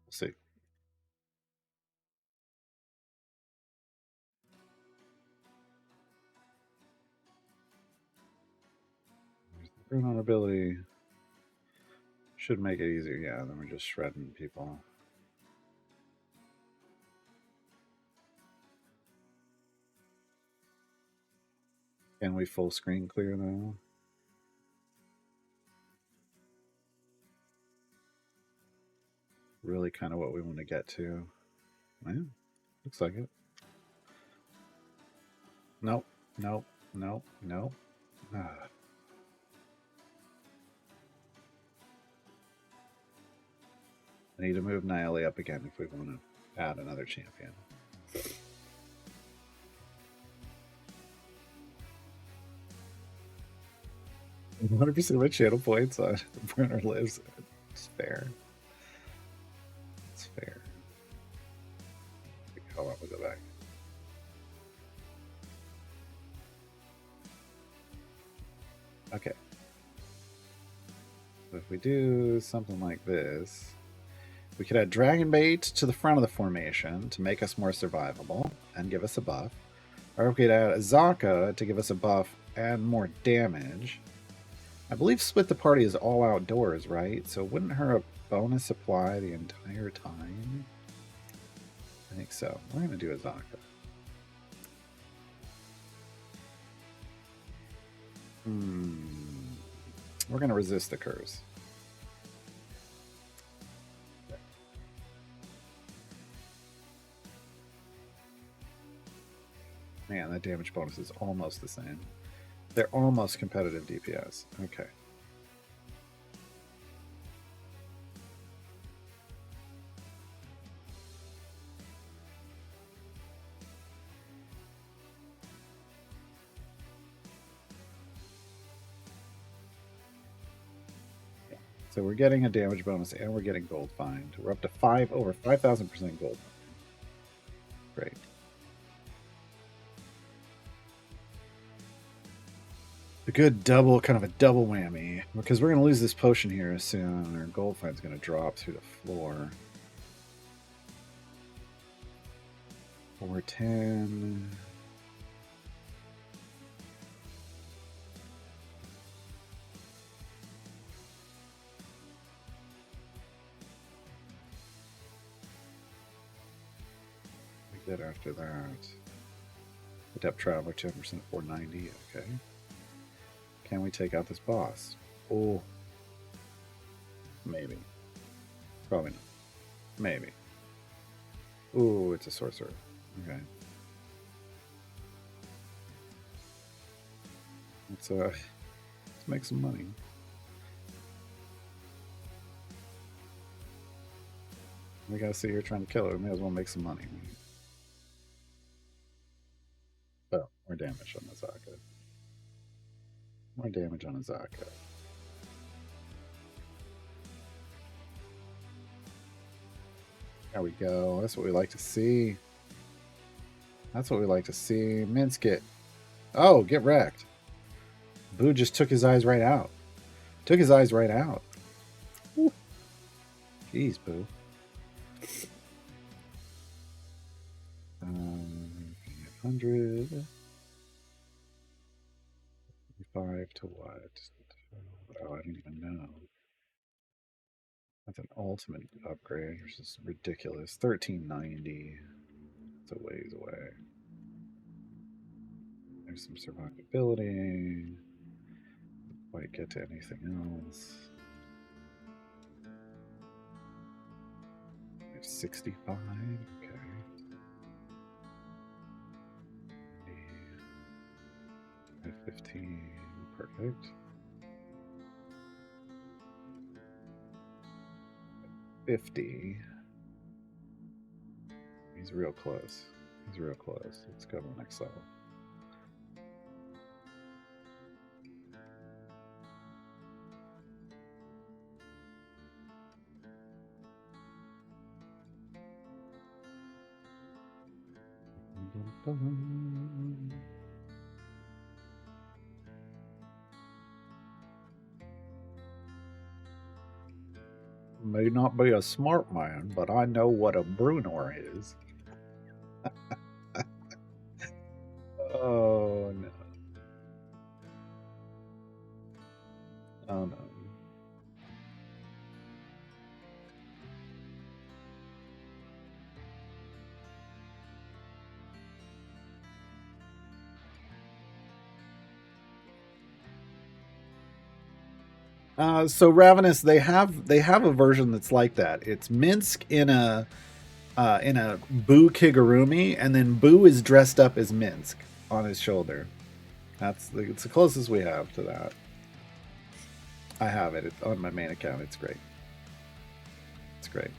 We'll see. Bruno ability should make it easier. Yeah, then we're just shredding people. Can we full screen clear though? Really kind of what we want to get to. Yeah, looks like it. Nope, nope, nope, nope. Ah. I need to move Niale up again if we want to add another champion. 100% of my channel points on Burner Lives. It's fair. It's fair. Hold on, we'll go back. Okay. So if we do something like this, we could add Dragon Bait to the front of the formation to make us more survivable and give us a buff. Or we could add Azaka to give us a buff and more damage. I believe Split the Party is all outdoors, right? So wouldn't her bonus apply the entire time? I think so. We're going to do Azaka. We're going to resist the curse. Man, that damage bonus is almost the same. They're almost competitive DPS. Okay. So we're getting a damage bonus and we're getting gold find. We're up to over 5,000% gold. Great. A good double, kind of a double whammy. Because we're going to lose this potion here soon. Our gold find's going to drop through the floor. 410. We get after that. Adept Traveler, 10%, 490. Okay. Can we take out this boss? Oh. Maybe. Probably not. Maybe. Ooh, it's a sorcerer. Okay. Let's make some money. We gotta sit here trying to kill it. We may as well make some money. Oh, more damage on Azaka. More damage on Azaka. There we go. That's what we like to see. That's what we like to see. Minsk it. Oh, get wrecked. Boo just took his eyes right out. Took his eyes right out. Woo. Jeez, Boo. 500. 5 to what? Oh, I don't even know. That's an ultimate upgrade, which is ridiculous. 1390. It's a ways away. There's some survivability. Quite get to anything else. 65. Okay. 15. Perfect. 50. He's real close. He's real close. Let's go to the next level. May not be a smart man, but I know what a Brunor is. Oh no. Oh no. So Ravenous, they have a version that's like that. It's Minsk in a Boo Kigurumi, and then Boo is dressed up as Minsk on his shoulder. It's the closest we have to that. I have it on my main account. It's great. It's great.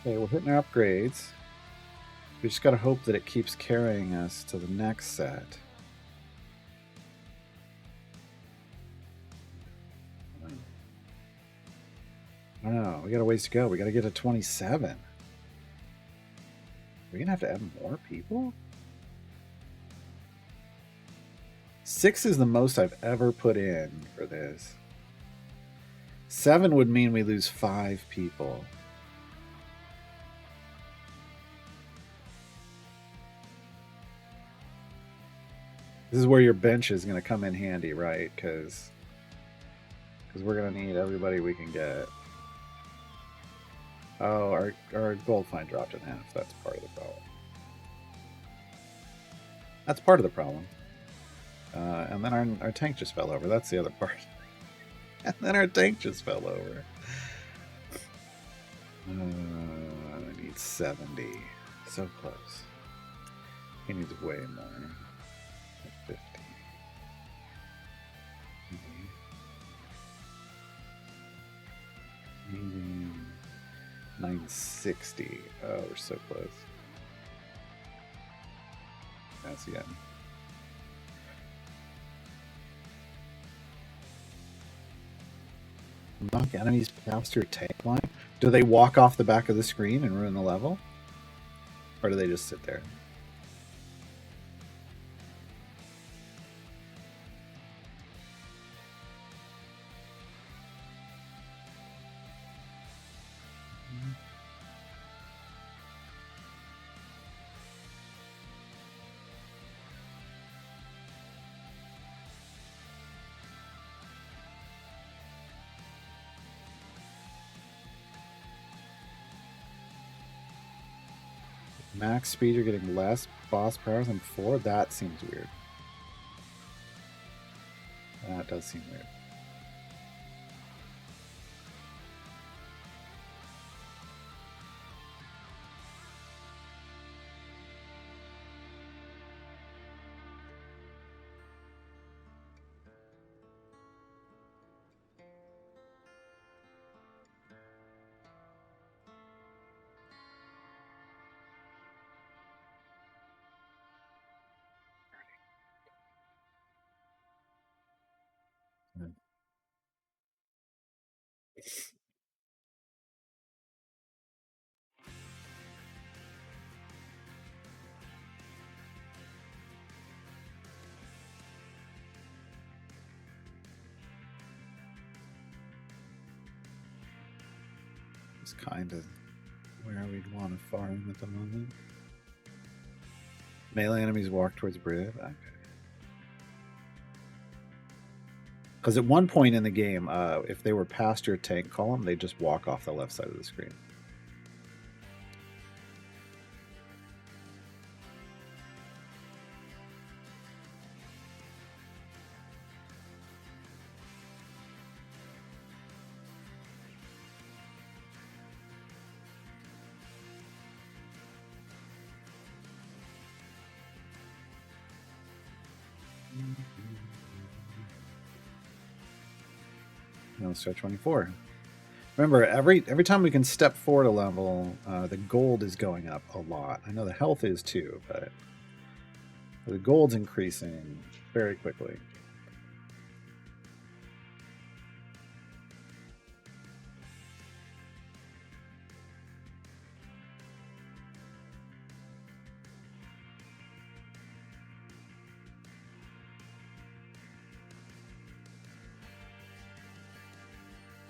Okay, we're hitting our upgrades. We just got to hope that it keeps carrying us to the next set. I don't know. We got a ways to go. We got to get to 27. We're going to have to add more people? 6 is the most I've ever put in for this. 7 would mean we lose 5 people. This is where your bench is going to come in handy, right? Because we're going to need everybody we can get. Oh, our gold fine dropped in half. That's part of the problem. That's part of the problem. And then our tank just fell over. That's the other part. And then our tank just fell over. I need 70. So close. He needs way more. 50. 960. Oh, we're so close. That's the end. Knock enemies past your tank line? Do they walk off the back of the screen and ruin the level? Or do they just sit there? Max speed, you're getting less boss power than 4? That seems weird. That does seem weird. It's kind of where we'd want to farm at the moment. Melee enemies walk towards Brid. Okay. Because at one point in the game, if they were past your tank column, they just walk off the left side of the screen. Let's try 24. Remember, every time we can step forward a level, the gold is going up a lot. I know the health is too, but the gold's increasing very quickly.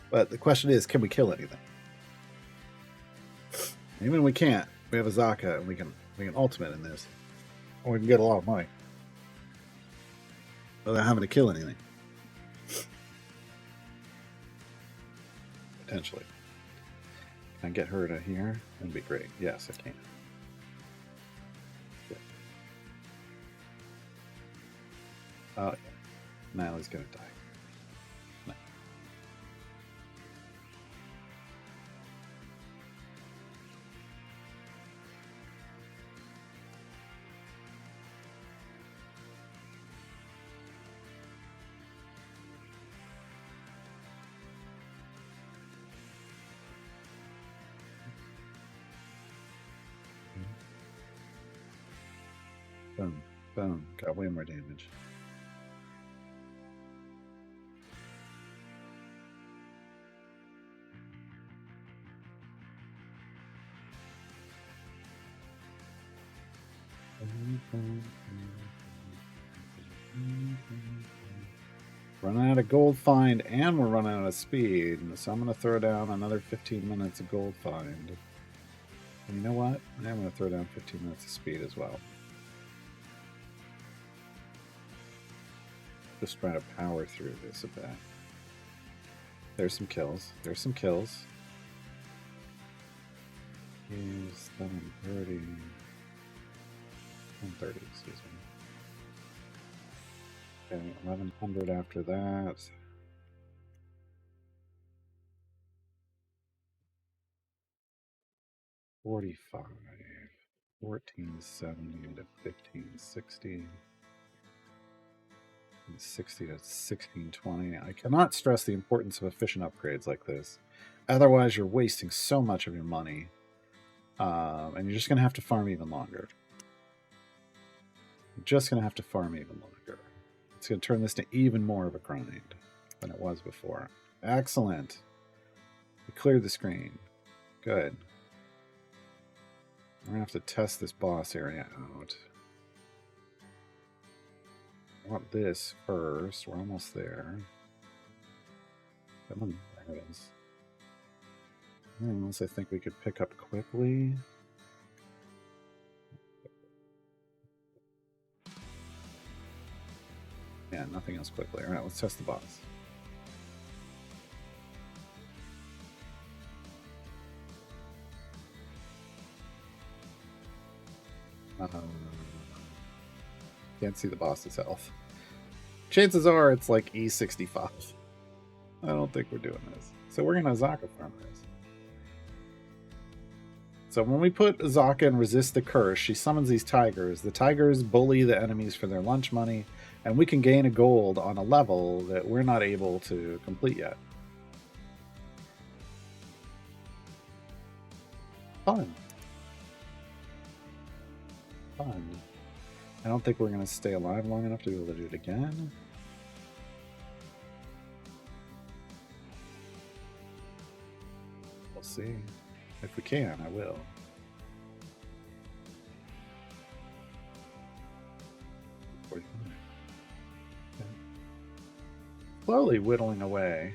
But the question is, can we kill anything? Even we can't. We have a Zaka, and we can ultimate in this, or we can get a lot of money without having to kill anything. Potentially. Can I get her to here? That'd be great. Yes, I can. Yeah. Oh, yeah. Niley's gonna die. No. Boom. Boom. Got way more damage. Running out of gold find, and we're running out of speed, so I'm going to throw down another 15 minutes of gold find. And you know what? I'm going to throw down 15 minutes of speed as well. Just trying to power through this a bit. There's some kills. There's some kills. He's 730. 130, excuse me. Okay, 1100 after that. $45. 1470 to 1560. 60 to 1620. I cannot stress the importance of efficient upgrades like this. Otherwise, you're wasting so much of your money. And you're just going to have to farm even longer. You're just going to have to farm even longer. It's going to turn this to even more of a grind than it was before. Excellent. We cleared the screen. Good. We're going to have to test this boss area out. I want this first. We're almost there. Come on, there it is. Unless I think we could pick up quickly. Yeah, nothing else quickly. Alright, let's test the boss. Can't see the boss's health. Chances are it's like E65. I don't think we're doing this. So we're going to Zaka farm this. So when we put Zaka and resist the curse, she summons these tigers. The tigers bully the enemies for their lunch money, and we can gain a gold on a level that we're not able to complete yet. Fun. Fun. I don't think we're going to stay alive long enough to be able to do it again. We'll see. If we can, I will. Okay. Slowly whittling away.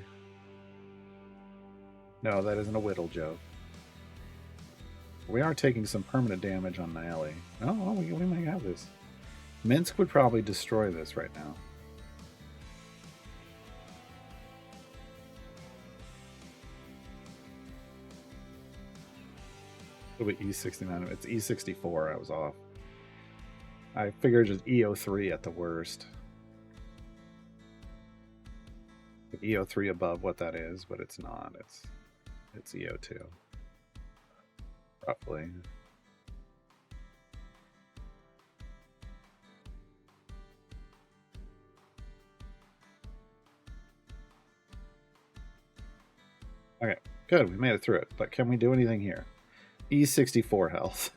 No, that isn't a whittle joke. We are taking some permanent damage on Nayeli. Oh, well, we might have this. Minsk would probably destroy this right now. It'll be E69. It's E64. I was off. I figured just EO3 at the worst. EO3 above what that is, but it's not. It's EO2. Roughly. Okay, good. We made it through it. But can we do anything here? E64 health.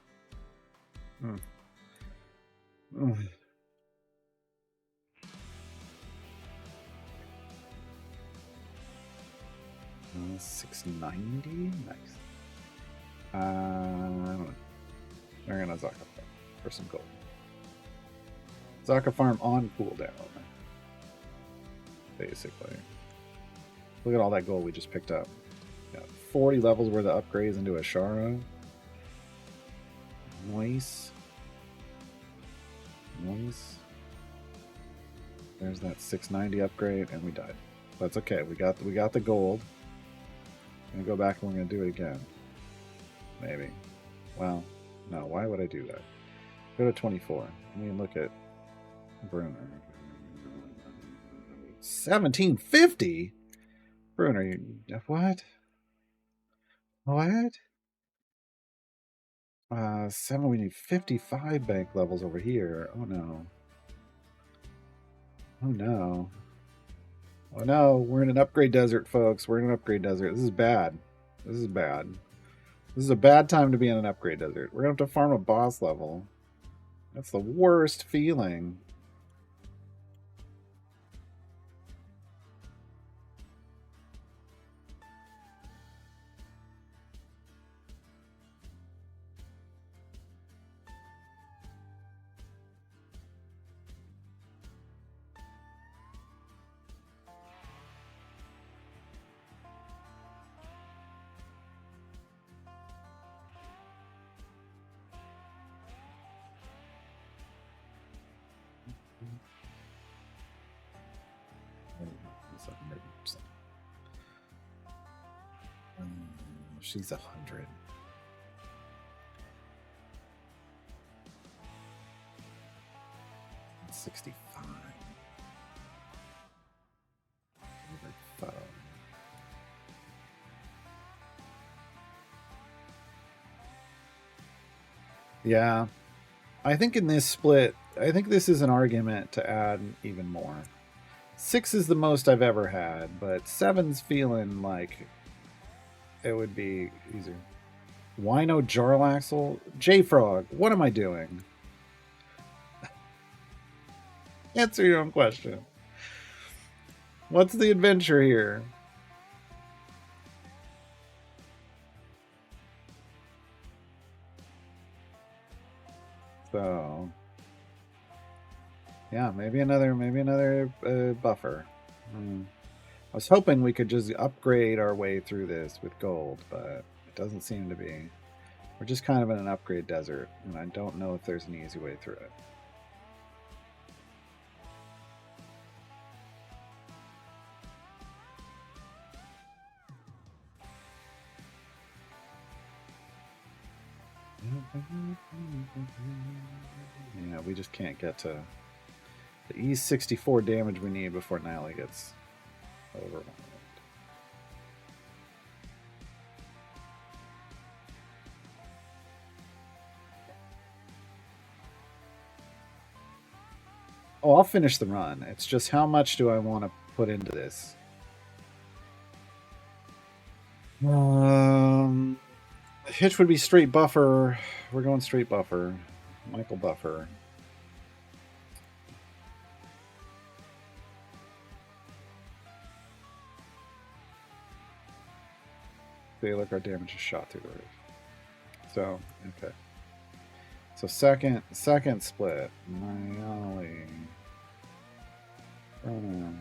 690? Nice. I don't know. We're gonna Zaka Farm for some gold. Zaka Farm on cooldown. Basically. Look at all that gold we just picked up. Got 40 levels worth of upgrades into Ashara. Nice. Nice. There's that 690 upgrade, and we died. That's okay. We got the gold. I'm gonna go back and we're gonna do it again. Maybe. Well, no. Why would I do that? Go to 24. I mean, look at Bruner. 1750. Bruner, you what? What? 7. We need 55 bank levels over here. Oh no. Oh no. Oh no, we're in an upgrade desert, folks. We're in an upgrade desert. This is bad. This is bad. This is a bad time to be in an upgrade desert. We're going to have to farm a boss level. That's the worst feeling. She's 100. And 65. Yeah. I think in this split, I think this is an argument to add even more. 6 is the most I've ever had, but 7's feeling like it would be easier. Wino Jarlaxle? J-Frog, what am I doing? Answer your own question. What's the adventure here? So, yeah, maybe another buffer. I was hoping we could just upgrade our way through this with gold, but it doesn't seem to be. We're just kind of in an upgrade desert, and I don't know if there's an easy way through it. Yeah, we just can't get to the E64 damage we need before Nile gets overwhelmed. Oh, I'll finish the run. It's just how much do I want to put into this? Hitch would be straight buffer. We're going straight buffer. Michael buffer. See, look, our damage is shot through the roof. So, okay. So second split. Myoli. Ronan.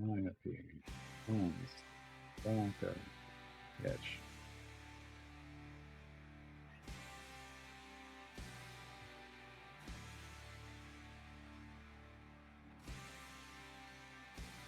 Myope. Bones. Bronco. Hitch.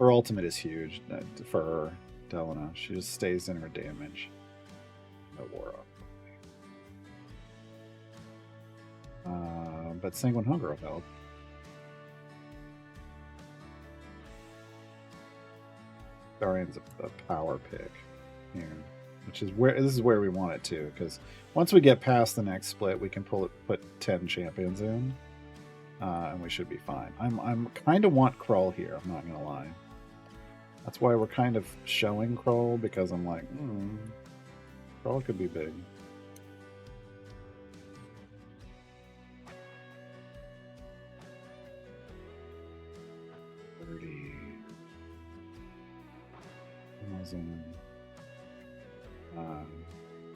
Her ultimate is huge for her, Delana. She just stays in her damage. No war up. But Sanguine Hunger will help. Darian's a power pick here, which is where we want it to, because once we get past the next split, we can put 10 champions in, and we should be fine. I'm kind of want Krull here. I'm not gonna lie. That's why we're kind of showing Krull, because I'm like, Krull could be big.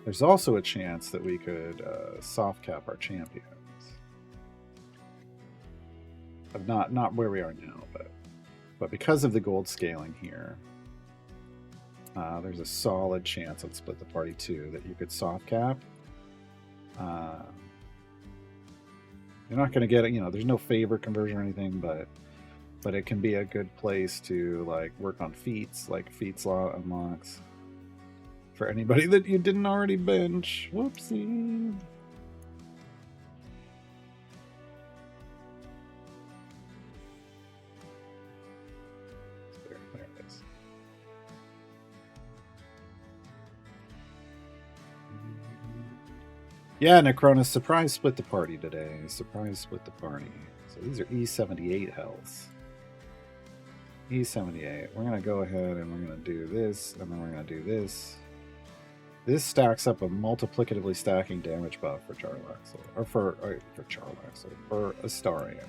There's also a chance that we could soft cap our champions. Of not where we are now, but because of the gold scaling here, there's a solid chance on Split the Party 2 that you could soft cap. You're not going to get it, there's no favor conversion or anything, but it can be a good place to like work on feats, like feat slot unlocks. For anybody that you didn't already bench. Whoopsie. There it is. Yeah, Necronus surprise split the party today. Surprise split the party. So these are E78 healths. E78. We're going to go ahead and we're going to do this, and then we're going to do this. This stacks up a multiplicatively stacking damage buff for Jarlaxle, or for Jarlaxle, for Astarion.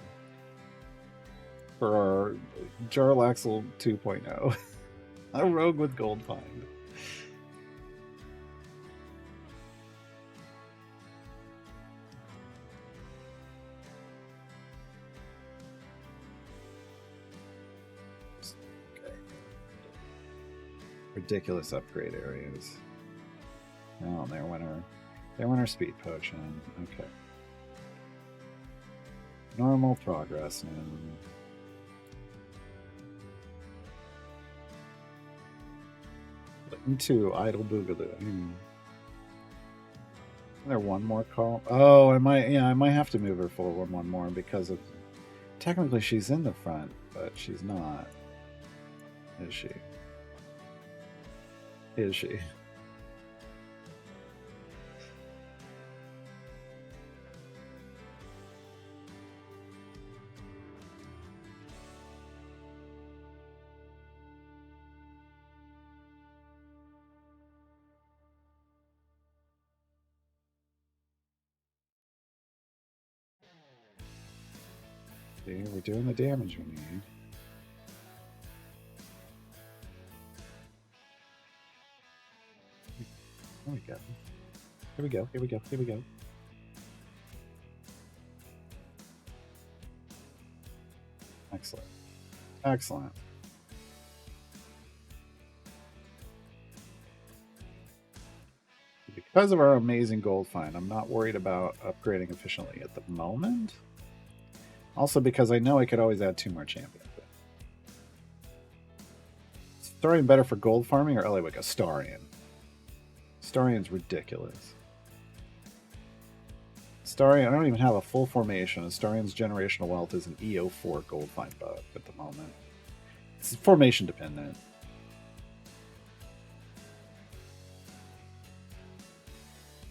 For our Jarlaxle 2.0. A rogue with gold find. Okay. Ridiculous upgrade areas. Oh, they went our speed potion. Okay. Normal progress now. Into Idle Boogaloo. There one more call. Oh, I might have to move her forward one more because of technically she's in the front, but she's not. Is she? Is she? See, we're doing the damage we need. There we go. Here we go. Here we go. Here we go. Excellent. Excellent. Because of our amazing gold find, I'm not worried about upgrading efficiently at the moment. Also because I know I could always add 2 more champions. Astarion better for gold farming or Eliwick? Astarion. Astarion's ridiculous. Astarion, I don't even have a full formation. Astarion's generational wealth is an EO4 gold find buff at the moment. It's formation dependent.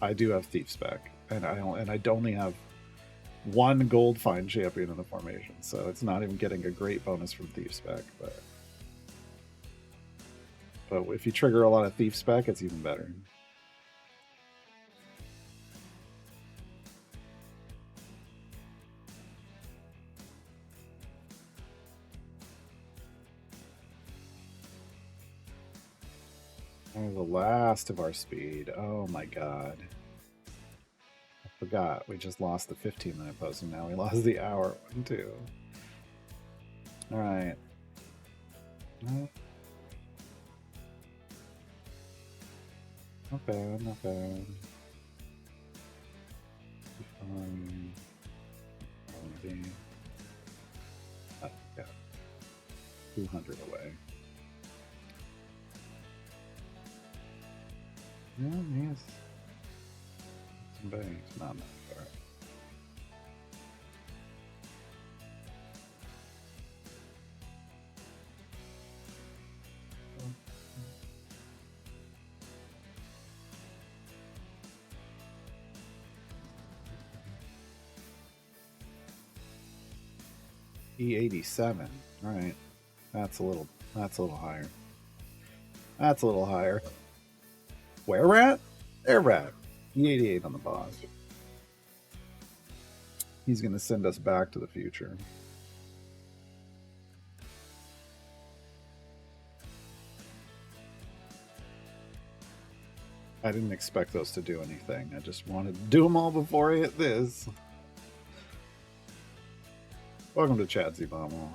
I do have thief spec, and I only have 1 gold find champion in the formation, so it's not even getting a great bonus from thief spec. But if you trigger a lot of thief spec, it's even better. The last of our speed. Oh my god. I forgot. We just lost the 15-minute post, and now we lost the hour one too. Alright. Not bad, not bad. 200 away. Yeah, yes. Some bangs. Not enough. All right. E87. All right. That's a little higher. That's a little higher. Where rat? There rat. E88 on the boss. He's going to send us back to the future. I didn't expect those to do anything. I just wanted to do them all before I hit this. Welcome to Chadsy Bommel.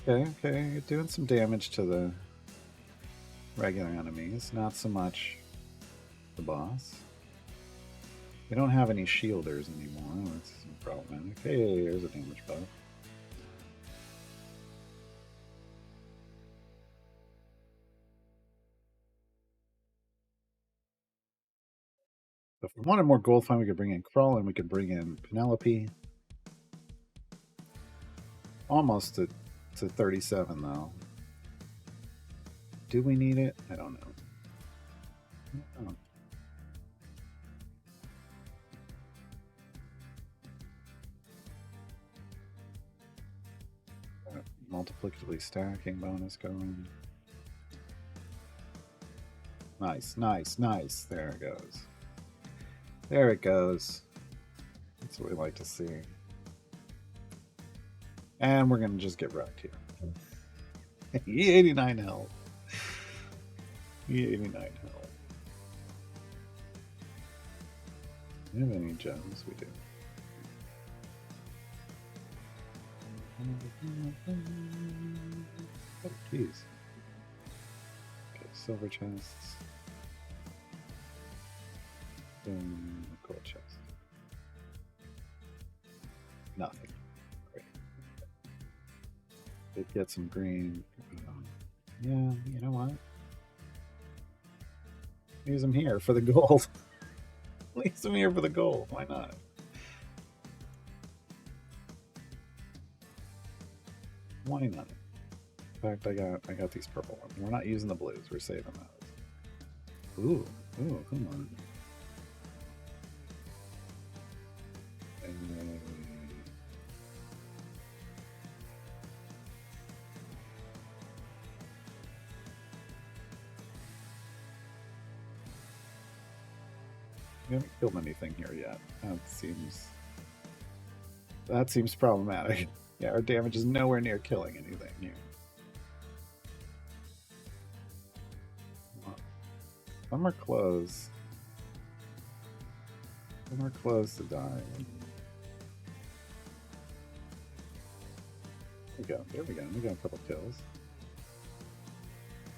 Okay, you're doing some damage to the regular enemies, not so much the boss. We don't have any shielders anymore. That's problematic. Hey, there's a damage buff. If we wanted more gold, fine, we could bring in Crawl and we could bring in Penelope. Almost to 37 though. Do we need it? I don't know. Multiplicatively stacking bonus going. Nice. There it goes. There it goes. That's what we like to see. And we're going to just get wrecked here. E89 health. E89 health. Do we have any gems? We do. Oh, keys. Okay, silver chests. Gold chest. Nothing. Great. Did get some green. Yeah, you know what? Use them here for the gold. Use them here for the gold. Why not? Why not? In fact, I got these purple ones. We're not using the blues. We're saving those. Ooh, come on. And we haven't killed anything here yet. That seems problematic. Yeah, our damage is nowhere near killing anything here. Some are close. Some are close to dying. There we go. We got a couple kills.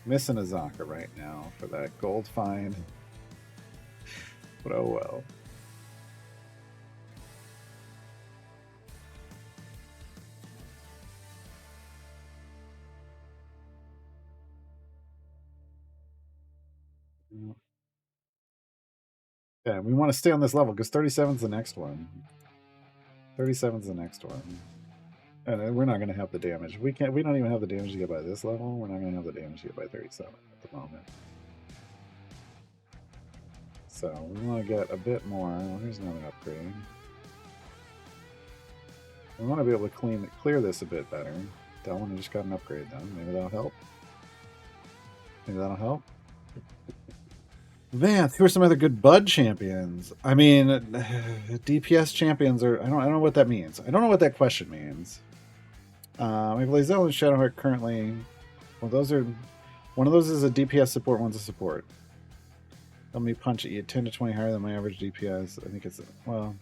Missing Azaka right now for that gold find. But oh well. Yeah, we want to stay on this level because 37's the next one. 37's the next one. And we're not going to have the damage. We don't even have the damage to get by this level. We're not going to have the damage to get by 37 at the moment. So we want to get a bit more. Well, here's another upgrade. We want to be able to clear this a bit better. That one just got an upgrade done. Maybe that'll help. Maybe that'll help. Man, who are some other good Bud champions? I mean, DPS champions are. I don't know what that means. I don't know what that question means. I play Zell and Shadowheart currently. Well, those are. One of those is a DPS support. One's a support. Let me punch at you 10 to 20 higher than my average DPS. I think it's well.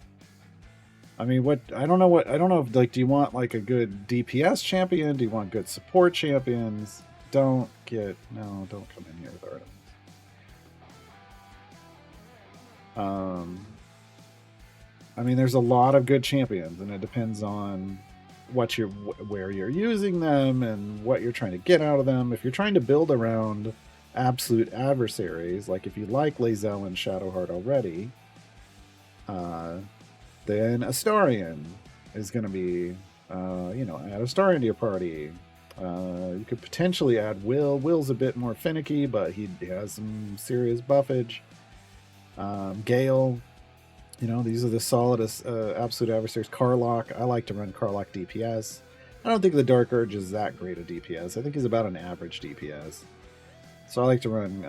I mean, what I don't know. If, like, do you want like a good DPS champion? Do you want good support champions? Don't come in here with Artemis. I mean, there's a lot of good champions, and it depends on where you're using them and what you're trying to get out of them. If you're trying to build around absolute adversaries, like if you like Lae'zel and Shadowheart already, then Astarion is going to be, add Astarion to your party. You could potentially add Will. Will's a bit more finicky, but he has some serious buffage. Gale, these are the solidest absolute adversaries. Karlach, I like to run Karlach DPS. I don't think the Dark Urge is that great a DPS. I think he's about an average DPS. So I like to run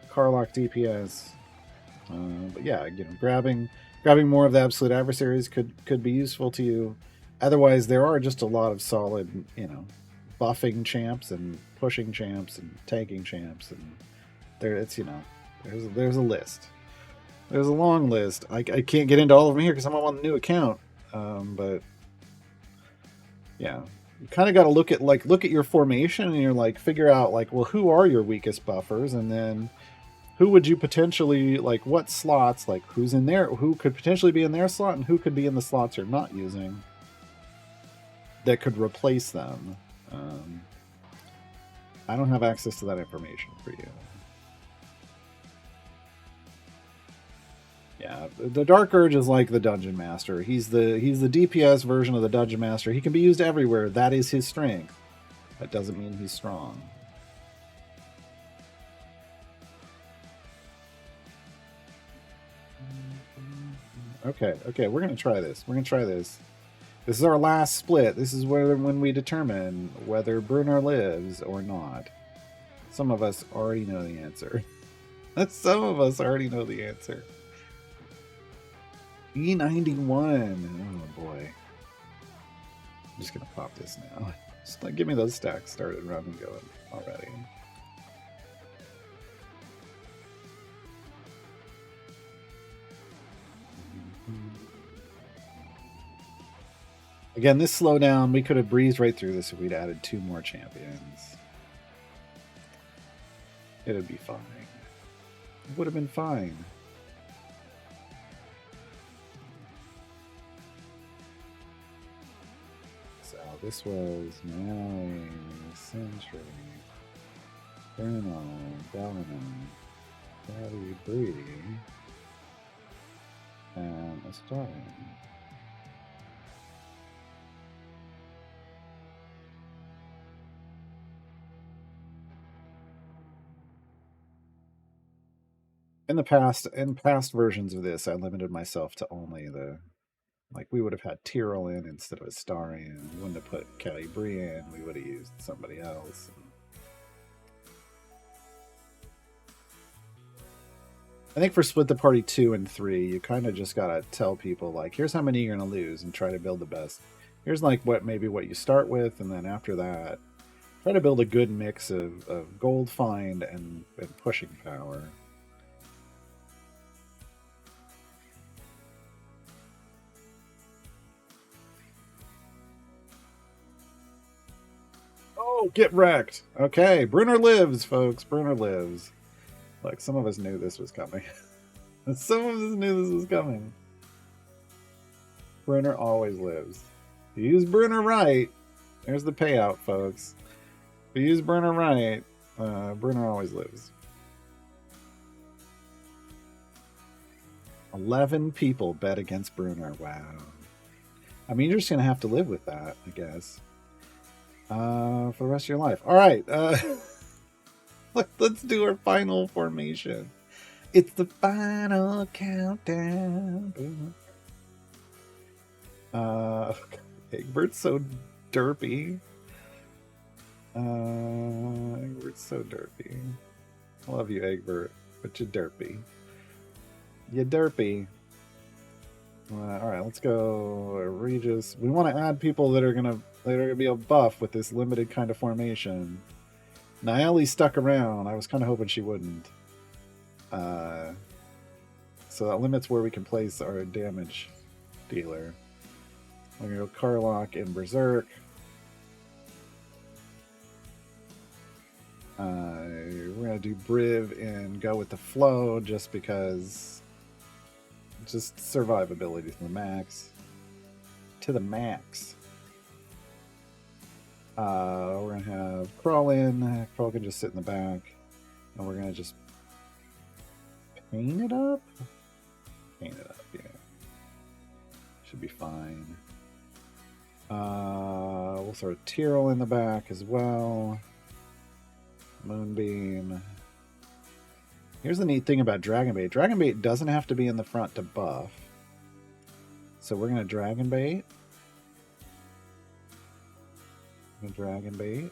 Karlach DPS. But yeah, grabbing more of the absolute adversaries could be useful to you. Otherwise, there are just a lot of solid, buffing champs and pushing champs and tanking champs, and there's a list. There's a long list. I can't get into all of them here because I'm on a new account. But yeah, you kind of got to look at your formation and you're figure out well, who are your weakest buffers, and then who would you potentially what slots, who's in there, who could potentially be in their slot, and who could be in the slots you're not using that could replace them. I don't have access to that information for you. Yeah, the Dark Urge is like the Dungeon Master. He's the DPS version of the Dungeon Master. He can be used everywhere. That is his strength. That doesn't mean he's strong. Okay, we're going to try this. This is our last split. This is when we determine whether Brunner lives or not. Some of us already know the answer. E91. Oh boy. I'm just going to pop this now. Just give me those stacks started running going already. Again, this slowdown, we could have breezed right through this if we'd added 2 more champions. It'd be fine. It would have been fine. So this was 9 Century, Bruno, Bellingham, Daddy Bree, and Astarion. In past versions of this, I limited myself to only we would have had Tyrell in instead of Astarion. We wouldn't have put Kelly Bree in. We would have used somebody else. I think for Split the Party 2 and 3, you kind of just gotta tell people here's how many you're gonna lose and try to build the best. Here's what you start with, and then after that, try to build a good mix of gold find and pushing power. Oh, get wrecked. Okay, Brunner lives, folks. Brunner lives. Some of us knew this was coming. Brunner always lives. If you use Brunner right, there's the payout, folks. If you use Brunner right, Brunner always lives. 11 people bet against Brunner. Wow. I mean, you're just going to have to live with that, I guess. For the rest of your life. All right. Let's do our final formation. It's the final countdown. Egbert's so derpy. Egbert's so derpy. I love you, Egbert, but you're derpy. You derpy. All right, let's go Regis. We want to add people that are gonna be a buff with this limited kind of formation. Niali stuck around. I was kind of hoping she wouldn't. So that limits where we can place our damage dealer. We're gonna go Karlach and Berserk. We're gonna do Briv and go with the flow just because. Just survivability to the max. We're gonna have Crawl in. Crawl can just sit in the back, and we're gonna just paint it up. Paint it up, yeah. Should be fine. We'll throw Tyrrell in the back as well. Moonbeam. Here's the neat thing about Dragonbait. Dragonbait doesn't have to be in the front to buff. So we're going to Dragonbait. Dragonbait.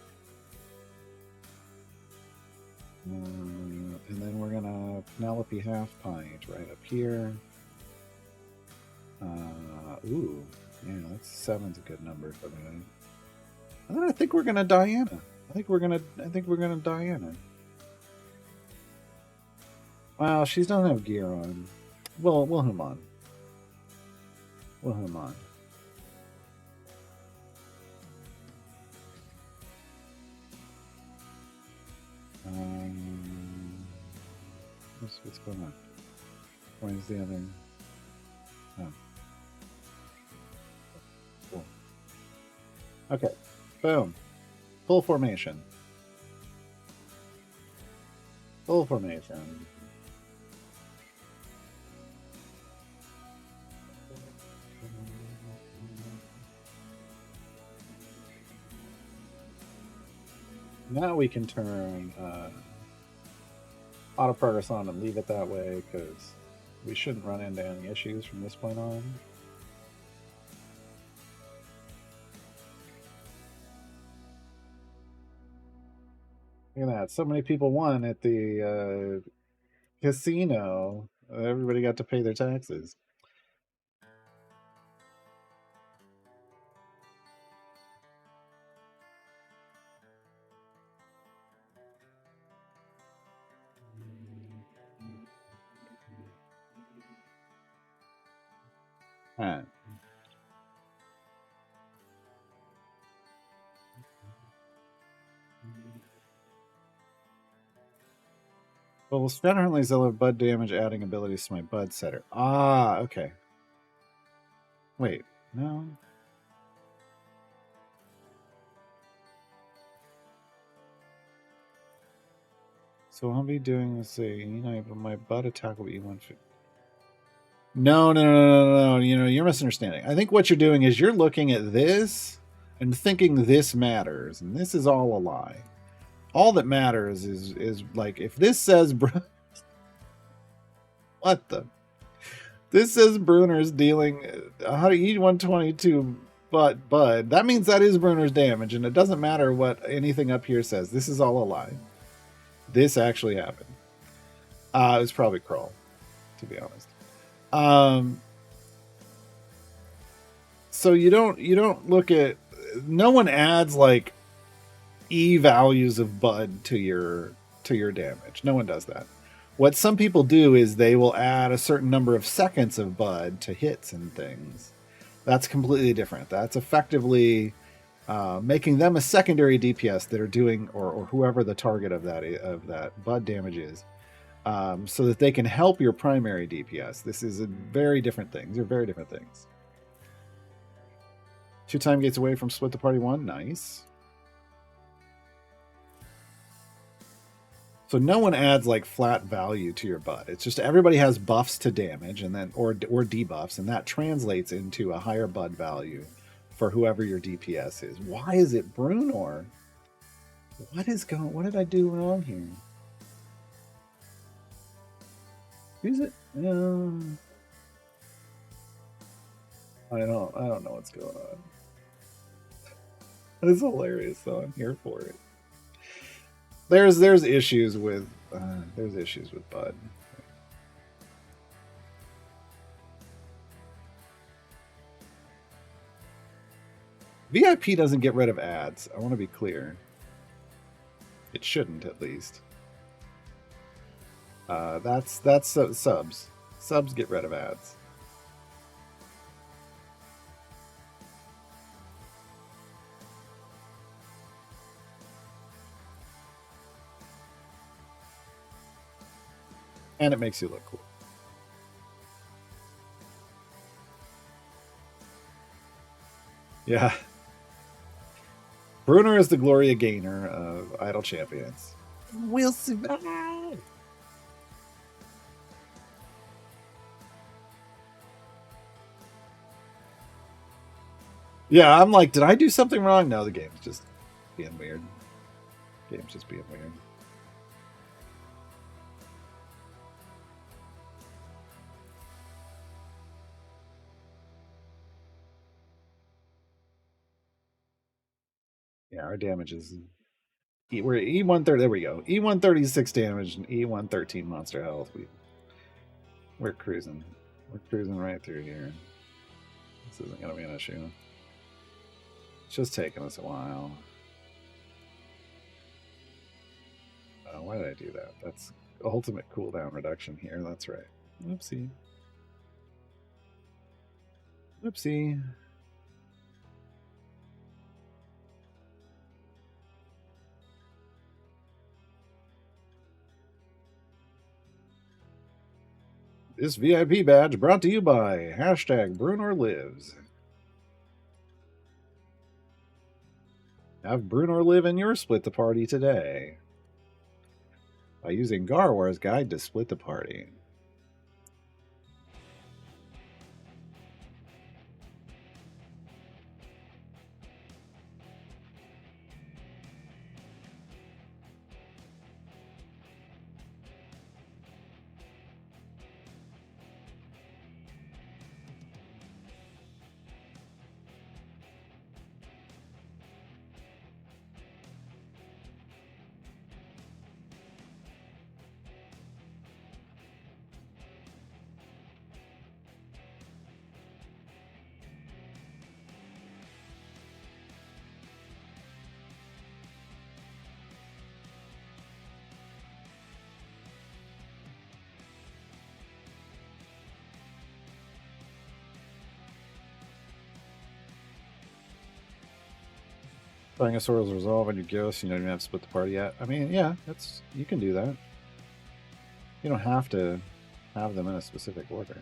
And then we're going to Penelope Half Pint right up here. Ooh. Yeah, that's 7's a good number for me. And then I think we're gonna Diana. I think we're gonna Diana. Wow, she doesn't have gear on. We'll him on. We'll him on. What's going on? Where's the other? Oh. Cool. Okay. Boom. Full formation. Full formation. Now we can turn auto progress on and leave it that way because we shouldn't run into any issues from this point on. Look at that. So many people won at the casino. Everybody got to pay their taxes. All right. Well, we'll spend Huntley Zilla bud damage adding abilities to my bud setter. Ah, okay. Wait, no. So I'll be doing this. My bud attack will be 150. No. You know, you're misunderstanding. I think what you're doing is you're looking at this and thinking this matters, and this is all a lie. All that matters is like if this says what the this says Bruner's dealing 122 bud. That means that is Bruner's damage, and it doesn't matter what anything up here says. This is all a lie. This actually happened. It was probably Crawl, to be honest. So you don't look at, no one adds like E values of bud to your damage. No one does that. What some people do is they will add a certain number of seconds of bud to hits and things. That's completely different. That's effectively making them a secondary DPS that are doing, or whoever the target of that bud damage is, so that they can help your primary DPS. This is a very different thing. These are very different things. 2 time gates away from split the party 1. Nice. So no one adds like flat value to your bud. It's just everybody has buffs to damage and then or debuffs, and that translates into a higher bud value for whoever your DPS is. Why is it Bruenor? What did I do wrong here? Is it? I don't know what's going on. It's hilarious though. I'm here for it. There's issues with bud. VIP doesn't get rid of ads. I want to be clear. It shouldn't, at least. That's subs. Subs get rid of ads. And it makes you look cool. Yeah. Bruner is the Gloria Gaynor of Idle Champions. We'll survive. Yeah, I'm like, did I do something wrong? No, the game's just being weird. Game's just being weird. Yeah, our damage is we're at E130. There we go. E136 damage and E113 monster health. We're cruising. We're cruising right through here. This isn't gonna be an issue. It's just taking us a while. Why did I do that? That's ultimate cooldown reduction here. That's right. Oopsie. Oopsie. This VIP badge brought to you by #BrunorLives. Have Brunor live in your split the party today by using Garwar's guide to split the party. Dinosaurs resolve on your ghost. You don't even have to split the party yet. I mean, yeah, that's you can do that. You don't have to have them in a specific order.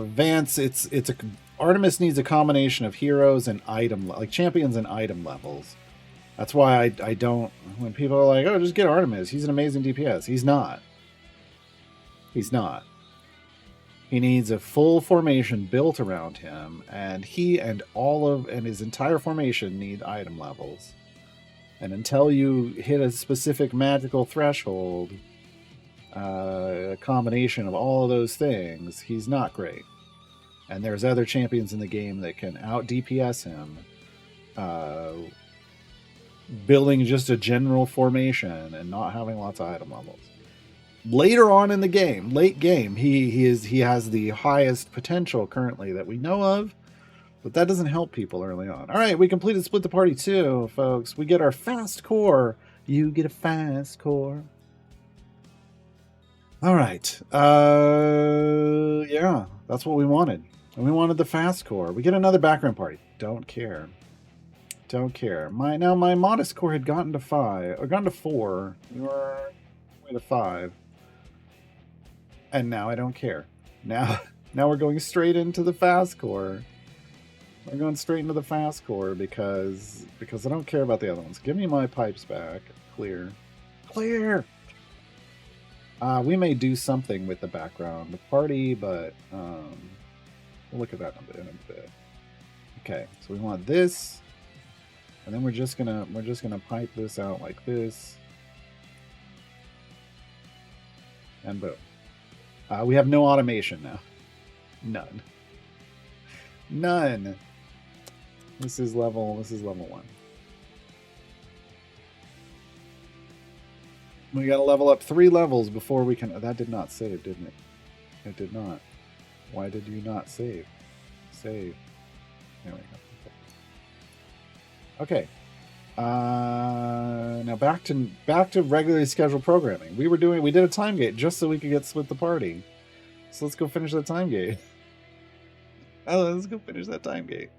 Vance, it's a Artemis needs a combination of heroes and item like champions and item levels. That's why I don't. When people are like, "Oh, just get Artemis. He's an amazing DPS." He's not. He's not. He needs a full formation built around him, and he and his entire formation need item levels. And until you hit a specific magical threshold, a combination of all of those things, he's not great. And there's other champions in the game that can out DPS him, building just a general formation and not having lots of item levels. Later on in the game, late game, he has the highest potential currently that we know of, but that doesn't help people early on. All right, we completed Split the Party 2, folks. We get our fast core. You get a fast core. All right. Yeah, that's what we wanted. And we wanted the fast core. We get another background party. Don't care. Don't care. My modest core had gotten to 5 or gotten to 4. We were way to 5. And now I don't care. Now we're going straight into the fast core. We're going straight into the fast core because I don't care about the other ones. Give me my pipes back. Clear. Clear. We may do something with the background party, but we'll look at that in a bit. Okay, so we want this, and then we're just gonna pipe this out like this, and boom. We have no automation now. None. None. This is level 1. We gotta level up 3 levels before we can. That did not save, didn't it? It did not. Why did you not save? Save. There we go. Okay. Now back to regularly scheduled programming. We did a time gate just so we could get split the party. So let's go finish that time gate. Oh, let's go finish that time gate.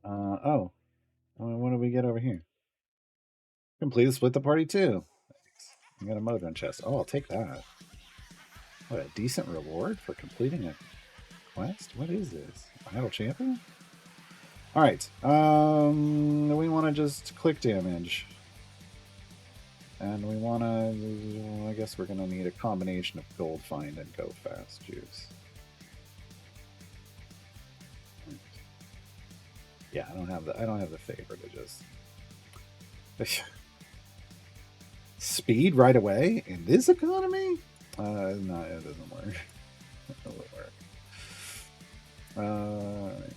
Oh. What do we get over here? Complete the split the party too. I got a modron chest. Oh, I'll take that. What a decent reward for completing a quest. What is this? Idle champion? Alright. We want to just click damage. And we want to... I guess we're going to need a combination of gold find and go fast juice. Yeah, I don't have the favor to just... Speed right away in this economy? No, it doesn't work. It doesn't work. Right.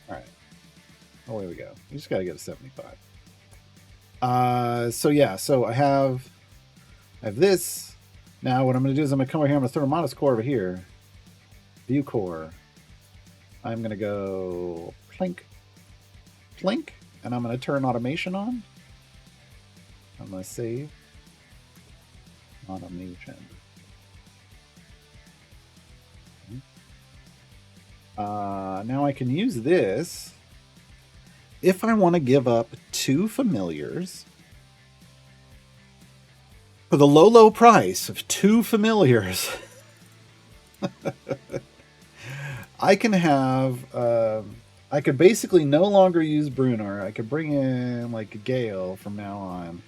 Alright. Away we go. We just gotta get a 75. So yeah, so I have this. Now what I'm gonna do is I'm gonna come over here, I'm gonna throw a modest core over here. View core. I'm gonna go plink, plink, and I'm gonna turn automation on. I'm gonna save automation. Now I can use this if I want to give up 2 familiars for the low price of 2 familiars. I can have, I could basically no longer use Brunner. I could bring in like Gale from now on.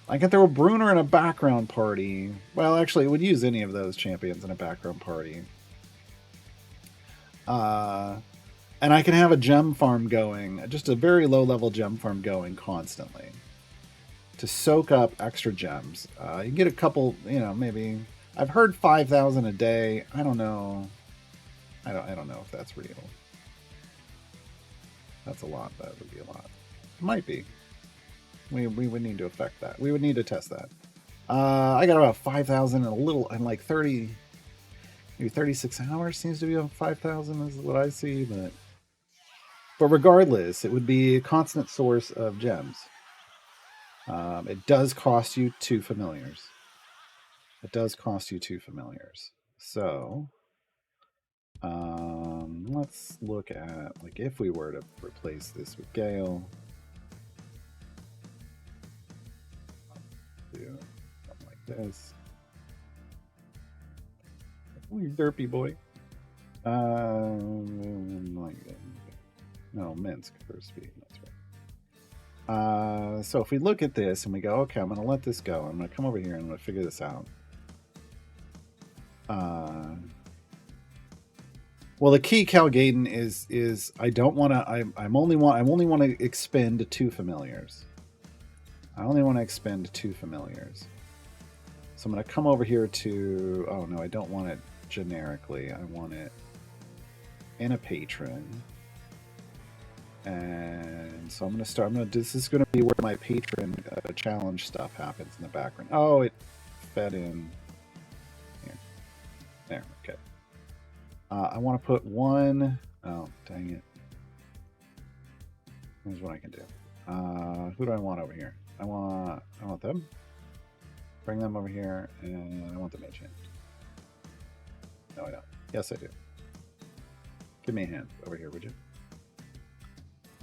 I can throw a Brunner in a background party. Well, actually, it would use any of those champions in a background party. And I can have a gem farm going, just a very low level gem farm going constantly to soak up extra gems. You can get a couple, maybe I've heard 5,000 a day. I don't know. I don't know if that's real. That's a lot. That would be a lot. It might be. We would need to affect that. We would need to test that. I got about 5,000 and a little, and like 30, maybe 36 hours seems to be on 5,000 is what I see. But regardless, it would be a constant source of gems. It does cost you 2 familiars. It does cost you 2 familiars. So let's look at, like, if we were to replace this with Gale. Do something like this. Oh, you derpy boy. No, Minsk for speed. That's right. So if we look at this and we go, okay, I'm going to let this go. I'm going to come over here and I'm going to figure this out. Well, the key, Cal Gaiden, is I don't want to. I only want to expend 2 familiars. I only want to expend 2 familiars. So I'm going to come over here to. Oh no, I don't want it generically. I want it in a patron. And so I'm going to start. This is going to be where my patron challenge stuff happens in the background. Oh, it fed in here. There. Okay. I want to put one. Oh, dang it. Here's what I can do. Who do I want over here? I want them. Bring them over here, and I want the mage hand. No, I don't. Yes, I do. Give me a hand over here, would you?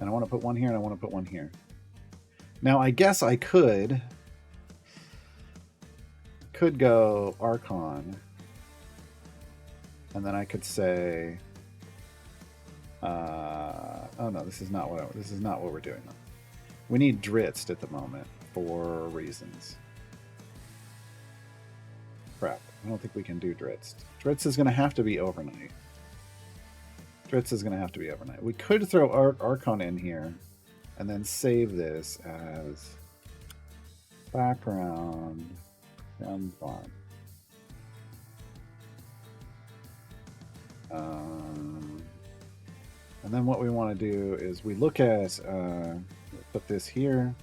And I want to put one here, and I want to put one here. Now, I guess I could go Archon. And then I could say, oh no, this is not what we're doing. We need Dritzt at the moment for reasons. Crap, I don't think we can do Dritzt. Dritzt is going to have to be overnight. We could throw Archon in here, and then save this as background gem farm. And then what we want to do is we look at, put this here,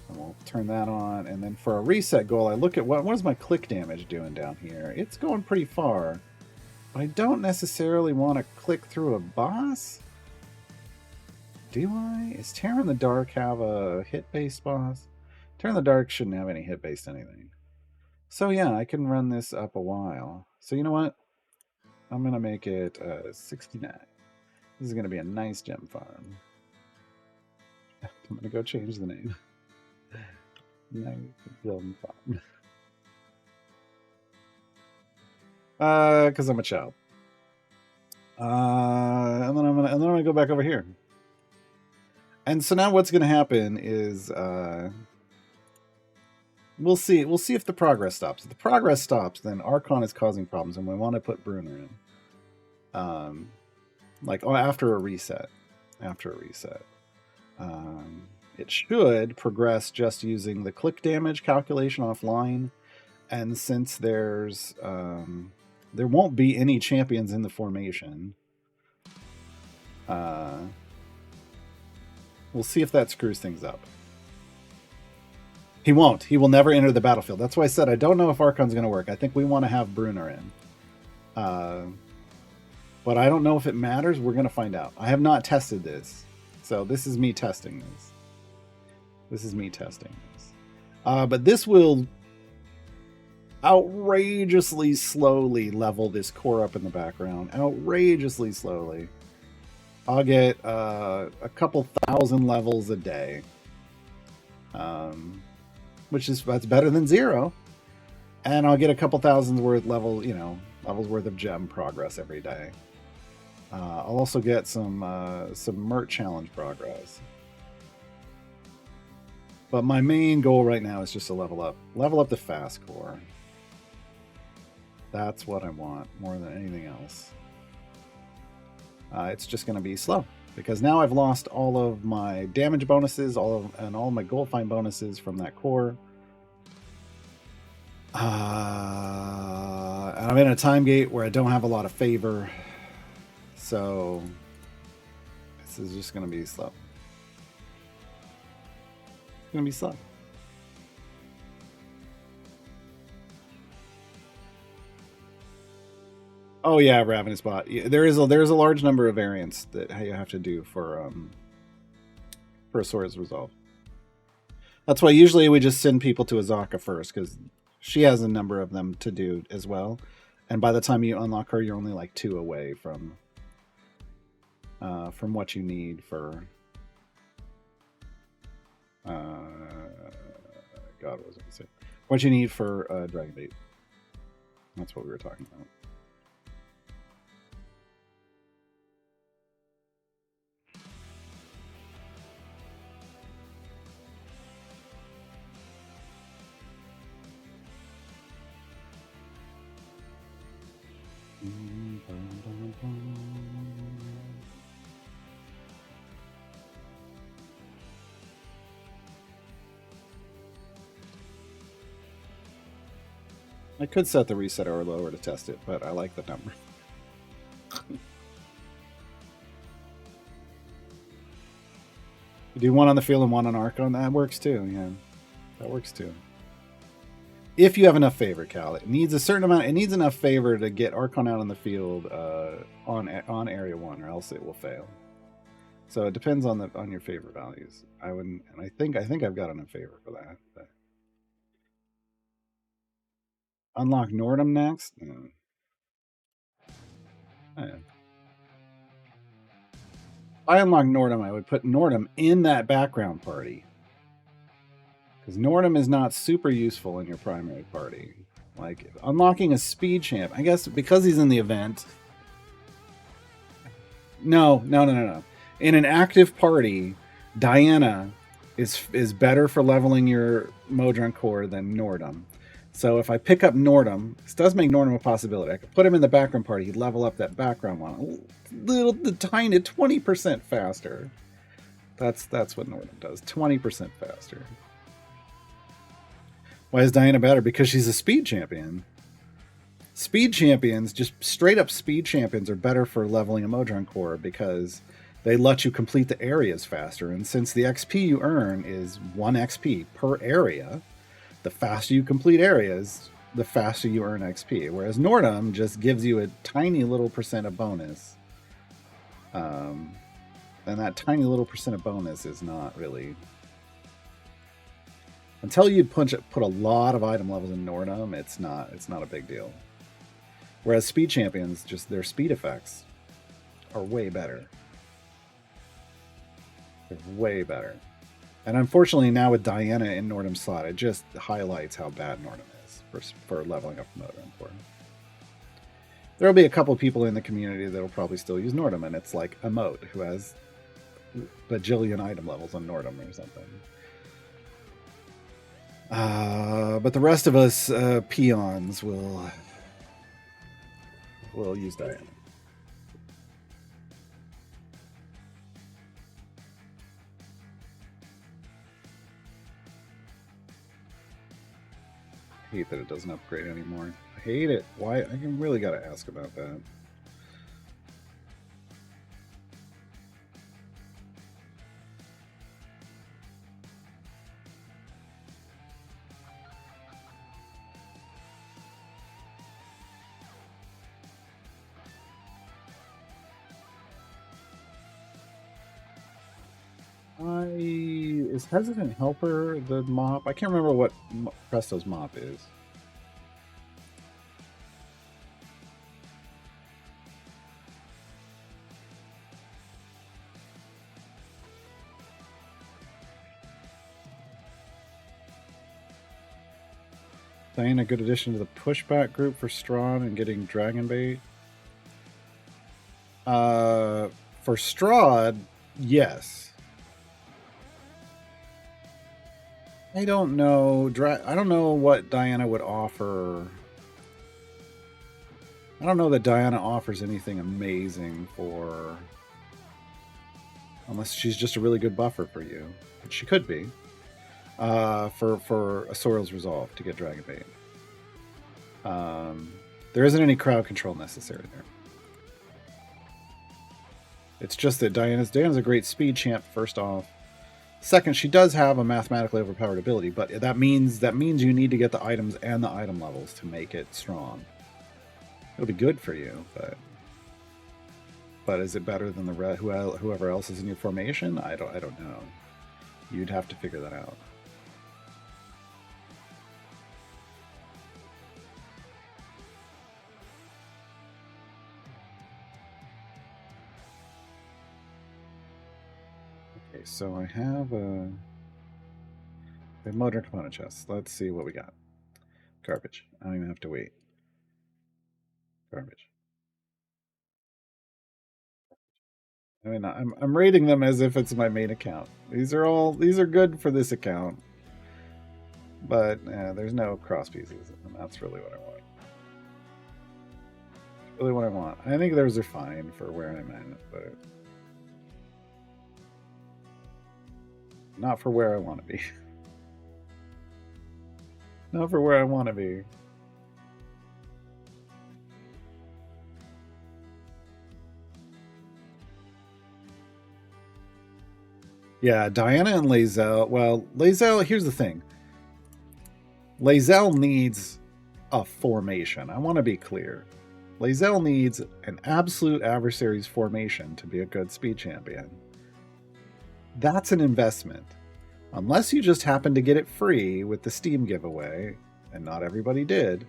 and we'll turn that on. And then for a reset goal, I look at what is my click damage doing down here. It's going pretty far, but I don't necessarily want to click through a boss. Do I? Is Terror in the Dark have a hit-based boss? Turn in the Dark shouldn't have any hit-based anything. So yeah, I can run this up a while. So you know what? I'm going to make it 69. This is going to be a nice gem farm. I'm going to go change the name. Nice gem farm. Because I'm a child. And then I'm gonna go back over here. And so now what's gonna happen is we'll see if the progress stops. If the progress stops, then Archon is causing problems, and we want to put Bruner in. Like after a reset. It should progress just using the click damage calculation offline, and since there's there won't be any champions in the formation. We'll see if that screws things up. He won't. He will never enter the battlefield. That's why I said I don't know if Archon's going to work. I think we want to have Bruner in. But I don't know if it matters. We're going to find out. I have not tested this. So this is me testing this. But this will outrageously slowly level this core up in the background. Outrageously slowly. I'll get a couple thousand levels a day. That's better than 0. And I'll get a couple thousand levels worth of gem progress every day. I'll also get some Mert challenge progress. But my main goal right now is just to level up the fast core. That's what I want more than anything else. It's just going to be slow because now I've lost all of my damage bonuses, all of my gold find bonuses from that core. And I'm in a time gate where I don't have a lot of favor. So this is just going to be slow. It's going to be slow. Oh yeah, Ravenous Bot. There's a large number of variants that you have to do for a Swords Resolve. That's why usually we just send people to Azaka first because she has a number of them to do as well. And by the time you unlock her, you're only like 2 away from what you need for God, what was I going to say? What you need for Dragon Bait. That's what we were talking about. I could set the reset hour lower to test it, but I like the number. You do one on the field and one on Archon. That works too. Yeah, that works too. If you have enough favor, Cal, it needs a certain amount. It needs enough favor to get Archon out on the field on area 1, or else it will fail. So it depends on your favor values. I wouldn't, and I think I've got enough favor for that. But. Unlock Nordum next. No. Oh, yeah. If I unlock Nordum, I would put Nordum in that background party. Because Nordum is not super useful in your primary party. Like, unlocking a speed champ, I guess because he's in the event. No. In an active party, Diana is better for leveling your Modron core than Nordum. So if I pick up Nordum, this does make Nordum a possibility. I could put him in the background party. He'd level up that background one the tiny 20% faster. That's what Nordum does. 20% faster. Why is Diana better? Because she's a speed champion. Speed champions, just straight up speed champions, are better for leveling a Modron core because they let you complete the areas faster. And since the XP you earn is 1 XP per area, the faster you complete areas, the faster you earn XP. Whereas Nordum just gives you a tiny little percent of bonus. And that tiny little percent of bonus is not really Until you put a lot of item levels in Nordum, it's not a big deal. Whereas speed champions, just their speed effects are way better. They're way better. And unfortunately, now with Diana in Nordum's slot, it just highlights how bad Nordum is for leveling up Nordum. There'll be a couple people in the community that'll probably still use Nordum, and it's like a moat who has bajillion item levels on Nordum or something. But the rest of us peons will use Diana. I hate that it doesn't upgrade anymore. I hate it. Why? I really got to ask about that. Is Hesitant Helper the mop? I can't remember what Presto's mop is. Diana, a good addition to the pushback group for Strahd and getting Dragon Bait. For Strahd, yes. I don't know. I don't know what Diana would offer. I don't know that Diana offers anything amazing for... Unless she's just a really good buffer for you. But she could be. For a Sorrel's Resolve to get Dragon Bait. There isn't any crowd control necessary there. It's just that Diana's a great speed champ, first off. Second, she does have a mathematically overpowered ability, but that means you need to get the items and the item levels to make it strong. It'll be good for you, but is it better than whoever else is in your formation? I don't know. You'd have to figure that out. Okay, so I have a modern component chest. Let's see what we got. Garbage. I don't even have to wait. Garbage. I mean, I'm rating them as if it's my main account. These are good for this account, but there's no cross pieces, and that's really what I want. Really what I want. I think those are fine for where I'm at, but not for where I want to be. Not for where I want to be. Yeah, Diana and Lae'zel. Well, Lae'zel, here's the thing. Lae'zel needs a formation. I want to be clear. Lae'zel needs an absolute adversary's formation to be a good speed champion. That's an investment. Unless you just happen to get it free with the Steam giveaway, and not everybody did,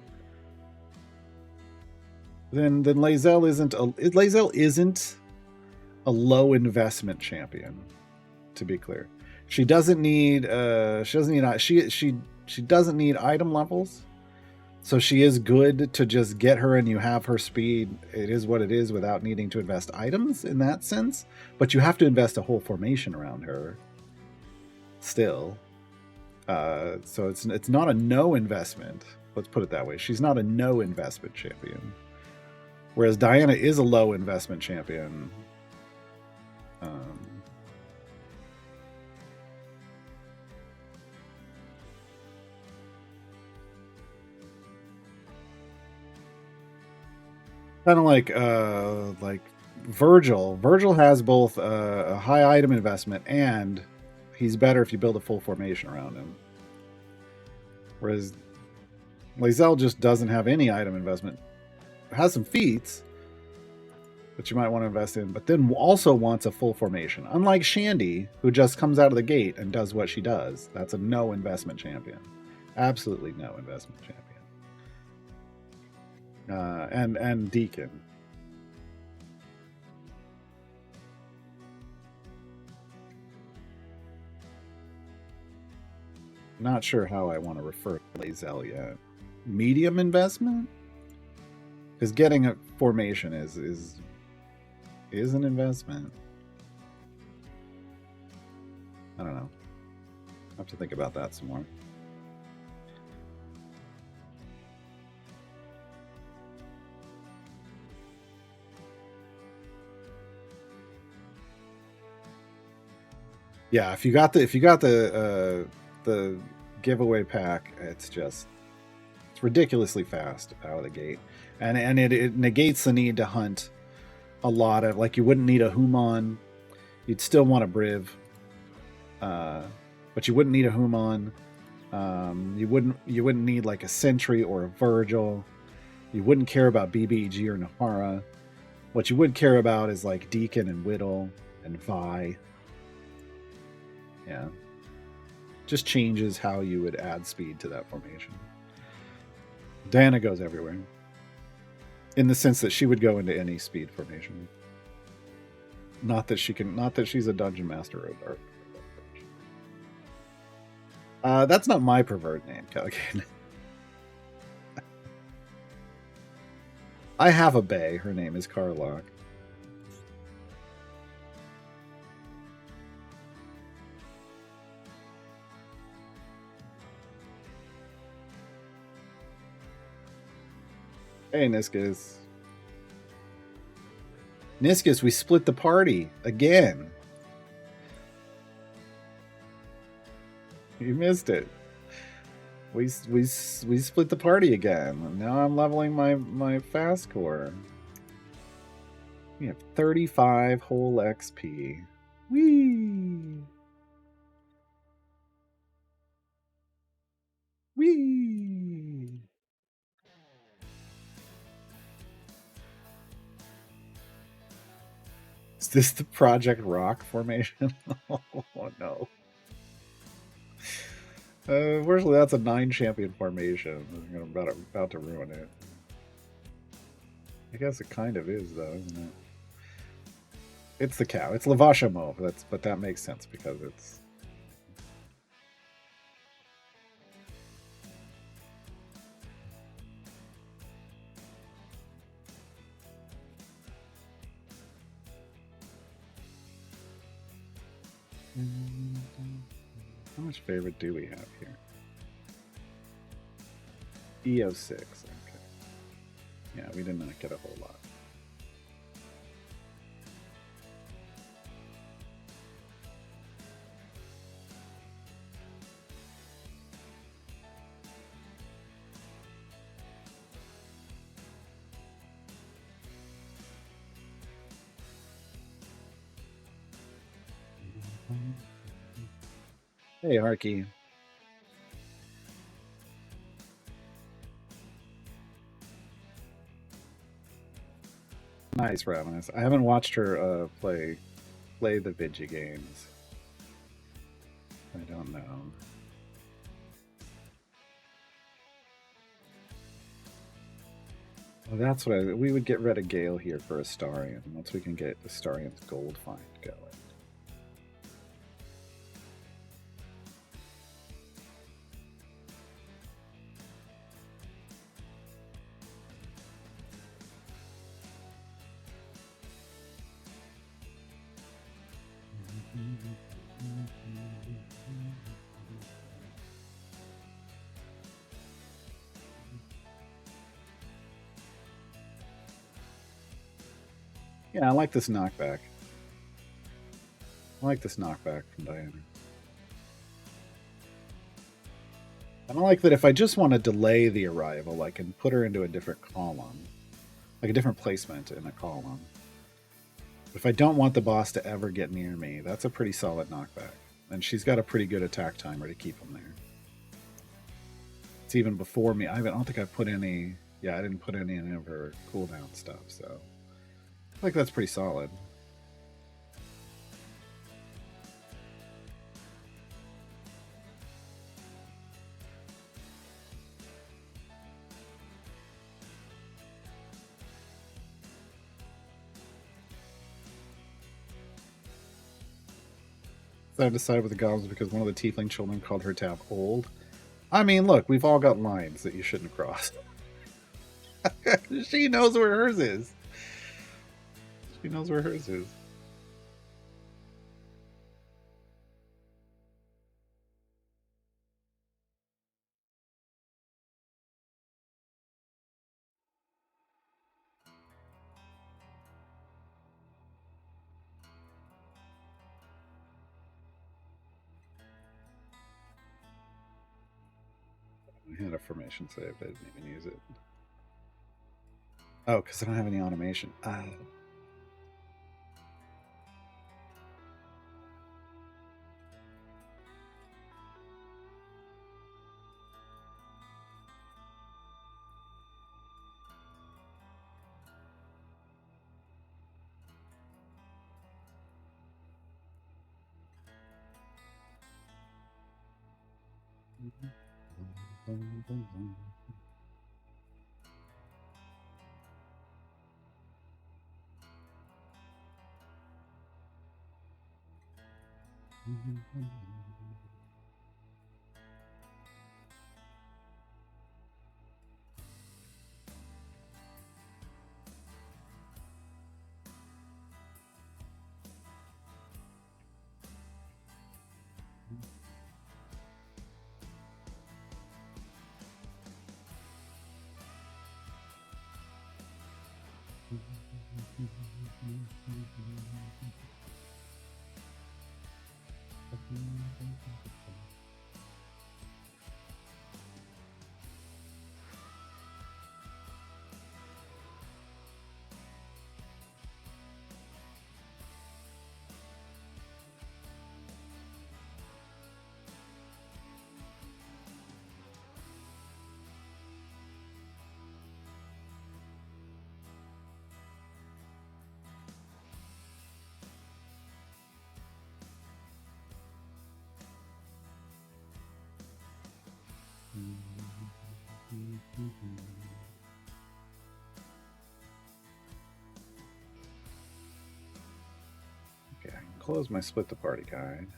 then Lae'zel isn't a low investment champion. To be clear, she doesn't need she doesn't need item levels, so she is good to just get her and you have her speed. It is what it is without needing to invest items in that sense, but you have to invest a whole formation around her still. So it's not a no investment. Let's put it that way. She's not a no investment champion, whereas Diana is a low investment champion. Kind of like Virgil. Virgil has both a high item investment, and he's better if you build a full formation around him. Whereas Lae'zel just doesn't have any item investment. Has some feats, that you might want to invest in, but then also wants a full formation. Unlike Shandy, who just comes out of the gate and does what she does. That's a no investment champion. Absolutely no investment champion. And Deacon. Not sure how I want to refer to Lae'zel yet. Medium investment? Because getting a formation is an investment. I don't know. I have to think about that some more. Yeah, if you got the giveaway pack, it's ridiculously fast out of the gate, and it negates the need to hunt a lot of, like, you wouldn't need a Human. You'd still want a Briv, but you wouldn't need a Human. You wouldn't need like a Sentry or a Virgil. You wouldn't care about BBG or Nahara. What you would care about is like Deacon and Whittle and Vi. Yeah. Just changes how you would add speed to that formation. Diana goes everywhere. In the sense that she would go into any speed formation. Not that she's a dungeon master or a dark. That's not my pervert name, Calican. I have a bae. Her name is Carlock. Hey, Niscus. Niscus, we split the party again. You missed it. We split the party again. Now I'm leveling my fast core. We have 35 whole XP. Whee! Whee! Is this the Project Rock formation? Oh no. Unfortunately, that's a 9 champion formation. I'm about to ruin it. I guess it kind of is, though, isn't it? It's the cow. It's Lavasha Mauve. But that makes sense because it's. How much favorite do we have here? EO6. Okay. Yeah, we did not get a whole lot. Hey, Harky. Nice, Ravenous. I haven't watched her play the Vigi games. I don't know. Well, that's what we would get rid of Gale here for Astarion once we can get Astarion's gold find going. Yeah, I like this knockback. I like this knockback from Diana. I don't like that if I just want to delay the arrival, I can put her into a different column. Like a different placement in a column. If I don't want the boss to ever get near me, that's a pretty solid knockback. And she's got a pretty good attack timer to keep him there. It's even before me. I don't think I put any... Yeah, I didn't put any of her cooldown stuff, so... Like that's pretty solid. So I decided with the goblins because one of the tiefling children called her tab old. I mean, look, we've all got lines that you shouldn't cross. She knows where hers is. She knows where hers is. I had a formation save, I didn't even use it. Oh, because I don't have any automation. Okay, I can close my split the party guide.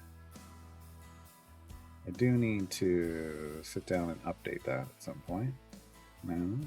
I do need to sit down and update that at some point. No.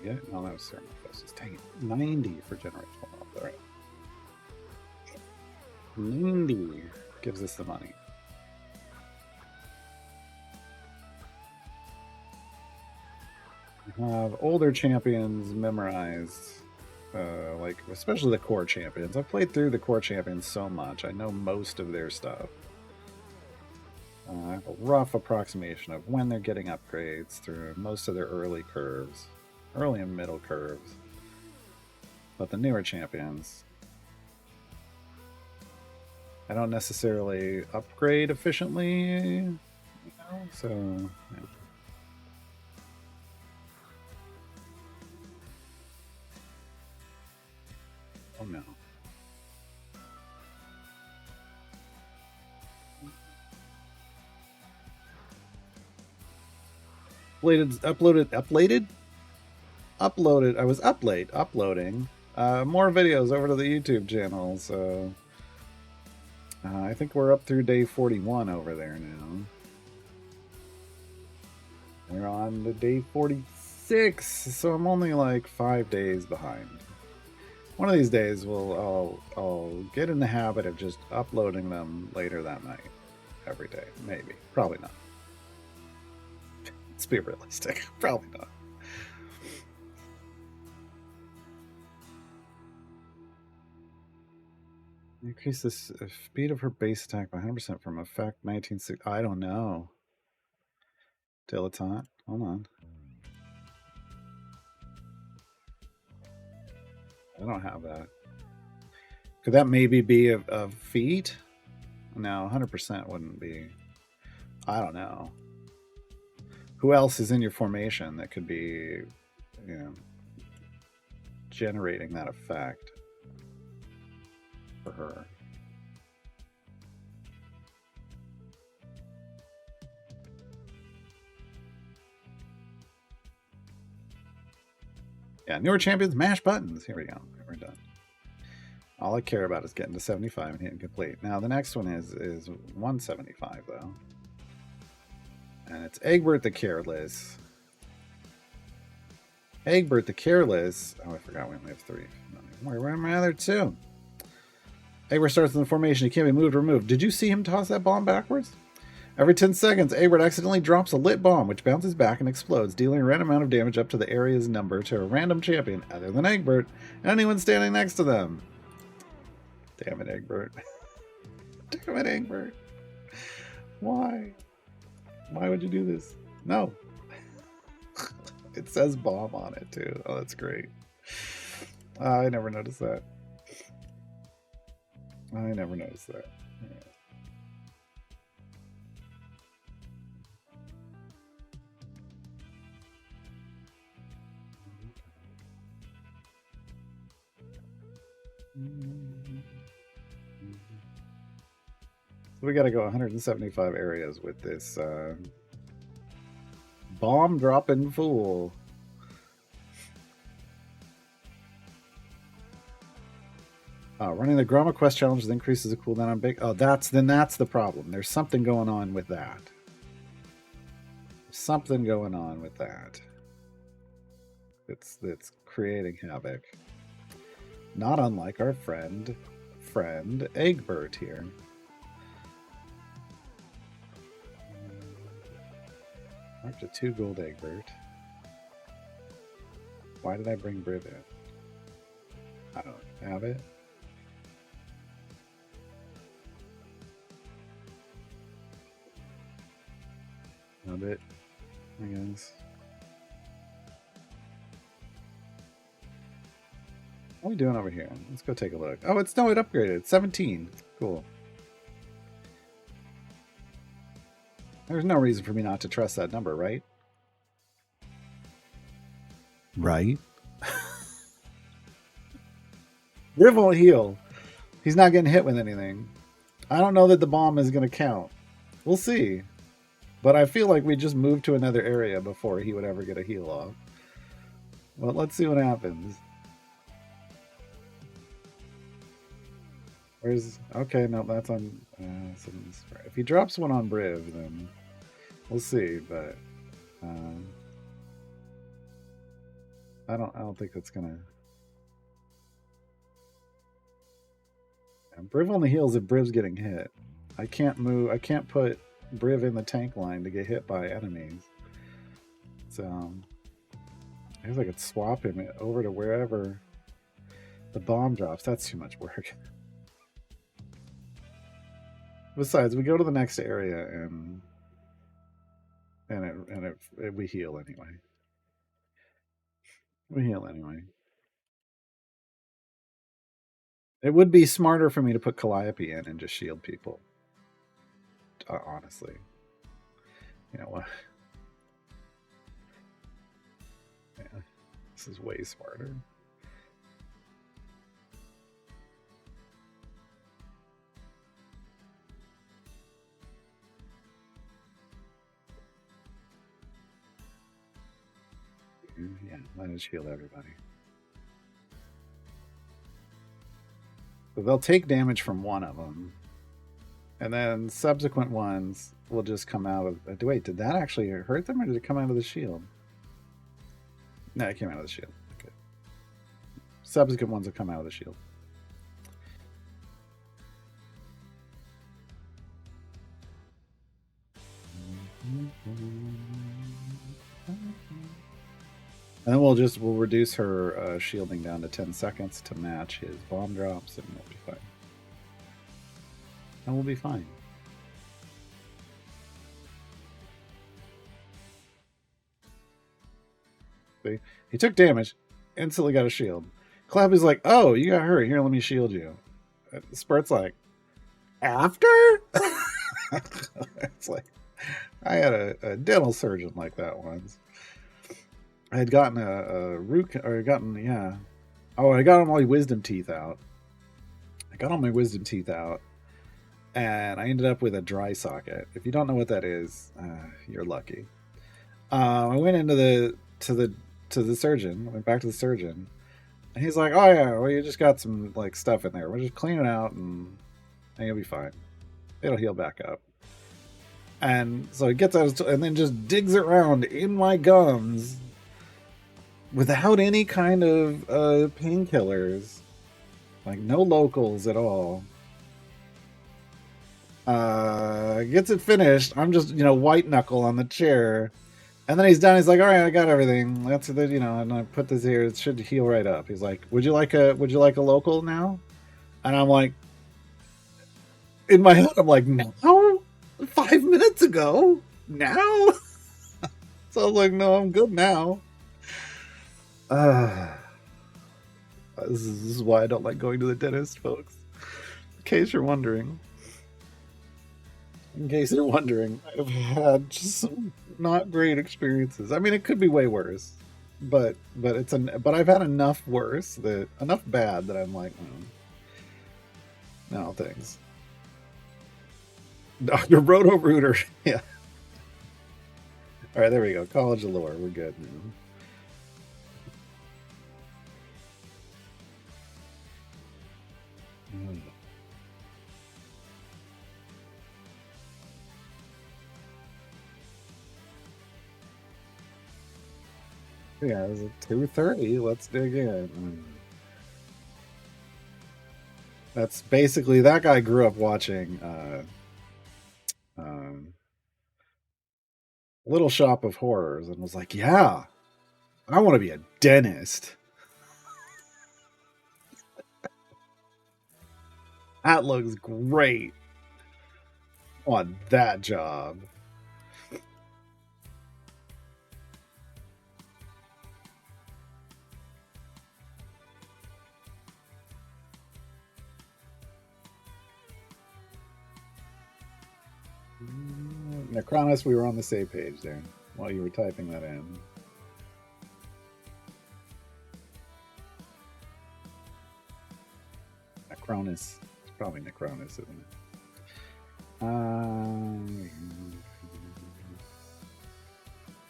Yeah, no, that was Ceramophosis. Dang it. 90 for generational wealth. All right. 90 gives us the money. We have older champions memorized, like especially the core champions. I've played through the core champions so much. I know most of their stuff. I have a rough approximation of when they're getting upgrades through most of their early curves. Early and middle curves. But the newer champions, I don't necessarily upgrade efficiently, you know, so yeah. Oh no. I was uploading more videos over to the YouTube channel, so I think we're up through day 41 over there now. We're on to day 46, so I'm only like 5 days behind. One of these days, I'll get in the habit of just uploading them later that night, every day. Maybe, probably not. Let's be realistic. Probably not. Increase the speed of her base attack by 100% from effect 1960. I don't know. Dilettante. Hold on. I don't have that. Could that maybe be a feat? No, 100% wouldn't be. I don't know. Who else is in your formation that could be, you know, generating that effect for her? Yeah, newer champions, mash buttons. Here we go. We're done. All I care about is getting to 75 and hitting complete. Now the next one is 175 though. And it's Egbert the Careless. Egbert the Careless. Oh, I forgot we only have 3. Where am my other 2? Egbert starts in the formation. He can't be moved or removed. Did you see him toss that bomb backwards? Every 10 seconds, Egbert accidentally drops a lit bomb, which bounces back and explodes, dealing a random amount of damage up to the area's number to a random champion other than Egbert and anyone standing next to them. Damn it, Egbert. Damn it, Egbert. Why? Why would you do this? No. It says bomb on it, too. Oh, that's great. I never noticed that. I never noticed that. Yeah. So we got to go 175 areas with this bomb dropping fool. Running the Gromma quest challenges increases the cooldown on big. Oh, that's the problem. There's something going on with that. Something going on with that. It's creating havoc. Not unlike our friend Egbert here. Up to 2 gold Egbert. Why did I bring Briv in? I don't have it. A bit, I guess. What are we doing over here? Let's go take a look. Oh, it upgraded. 17. Cool. There's no reason for me not to trust that number, right? Right. Riv won't heal. He's not getting hit with anything. I don't know that the bomb is going to count. We'll see. But I feel like we just moved to another area before he would ever get a heal off. Well, let's see what happens. Where's... Okay, no, that's on... if he drops one on Briv, then we'll see, but... I don't think that's gonna... Briv only heals if Briv's getting hit. I can't put Briv in the tank line to get hit by enemies. So I guess I could swap him over to wherever the bomb drops. That's too much work. Besides, we go to the next area and we heal anyway. We heal anyway. It would be smarter for me to put Calliope in and just shield people. Honestly. You know what? Yeah, this is way smarter. Yeah, let us shield everybody. So they'll take damage from one of them. And then subsequent ones will just come out of. Wait, did that actually hurt them, or did it come out of the shield? No, it came out of the shield. Okay. Subsequent ones will come out of the shield. And then we'll reduce her shielding down to 10 seconds to match his bomb drops, and we'll be fine. And we'll be fine. See? He took damage, instantly got a shield. Clappy's like, oh, you got hurt. Here, let me shield you. Spurt's like, after? It's like, I had a dental surgeon like that once. I had gotten a root, or gotten, yeah. Oh, I got all my wisdom teeth out. And I ended up with a dry socket. If you don't know what that is, you're lucky. I went into the surgeon. Went back to the surgeon, and he's like, "Oh yeah, well you just got some like stuff in there. We'll just clean it out, and you'll be fine. It'll heal back up." And so he gets out and then just digs around in my gums without any kind of painkillers, like no locals at all. Gets it finished. I'm just, white knuckle on the chair. And then he's done. He's like, all right, I got everything. That's the, and I put this here. It should heal right up. He's like, would you like a local now? And I'm like, in my head, I'm like, no, 5 minutes ago, now. So I'm like, no, I'm good now. This is why I don't like going to the dentist, folks. In case you're wondering. I've had just some not great experiences. I mean, it could be way worse, but I've had enough bad that I'm like, no, thanks. Dr. Roto Rooter, yeah. All right, there we go. College of Lore, we're good now. Yeah, it was at 2:30. Let's dig in. That's basically, that guy grew up watching Little Shop of Horrors and was like, yeah, I want to be a dentist. That looks great. I want that job. Necronis, we were on the same page there while you were typing that in. Necronis. It's probably Necronis, isn't it?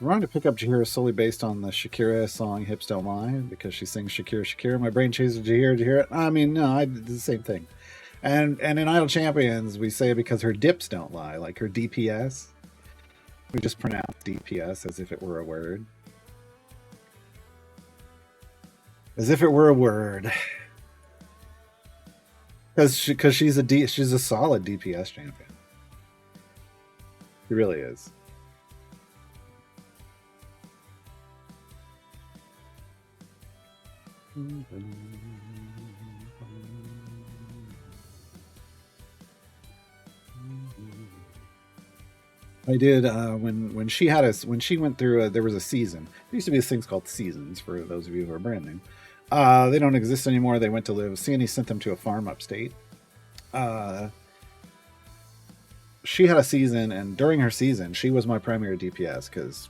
Wrong to pick up Jahira solely based on the Shakira song Hips Don't Lie because she sings Shakira, Shakira. My brain chases Jahira. I mean, no, I did the same thing. And in Idle Champions, we say it because her dips don't lie, like her DPS. We just pronounce DPS as if it were a word. As if it were a word. Because she's a solid DPS champion. She really is. I did when she went through there was a season. There used to be things called seasons for those of you who are brand new. They don't exist anymore. They went to live. Sandy sent them to a farm upstate. She had a season, and during her season, she was my primary DPS because,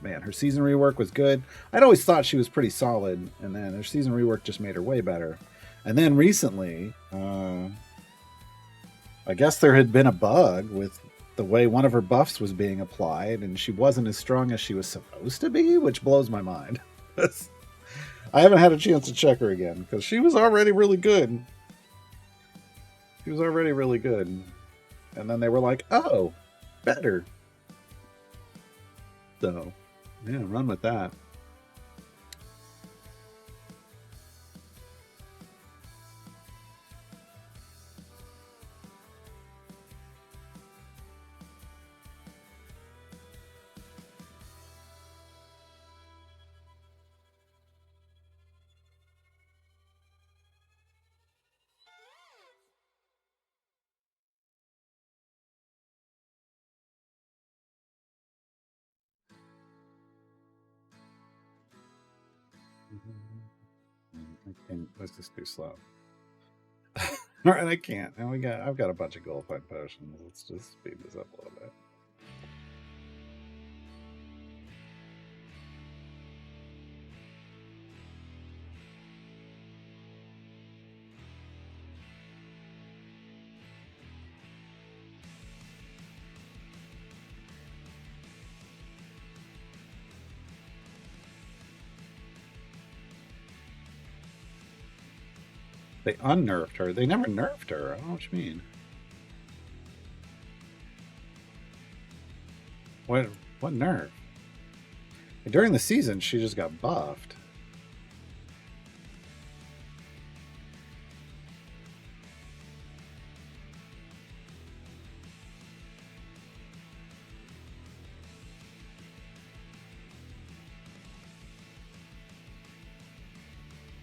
man, her season rework was good. I'd always thought she was pretty solid, and then her season rework just made her way better. And then recently, I guess there had been a bug with the way one of her buffs was being applied, and she wasn't as strong as she was supposed to be, which blows my mind. I haven't had a chance to check her again because she was already really good. And then they were like, oh, better. So, yeah, run with that. I can't. That's just too slow. All right, I can't. Now I've got a bunch of gold fight potions. Let's just speed this up a little bit. They unnerved her. They never nerfed her. I don't know what you mean. What nerf? During the season, she just got buffed.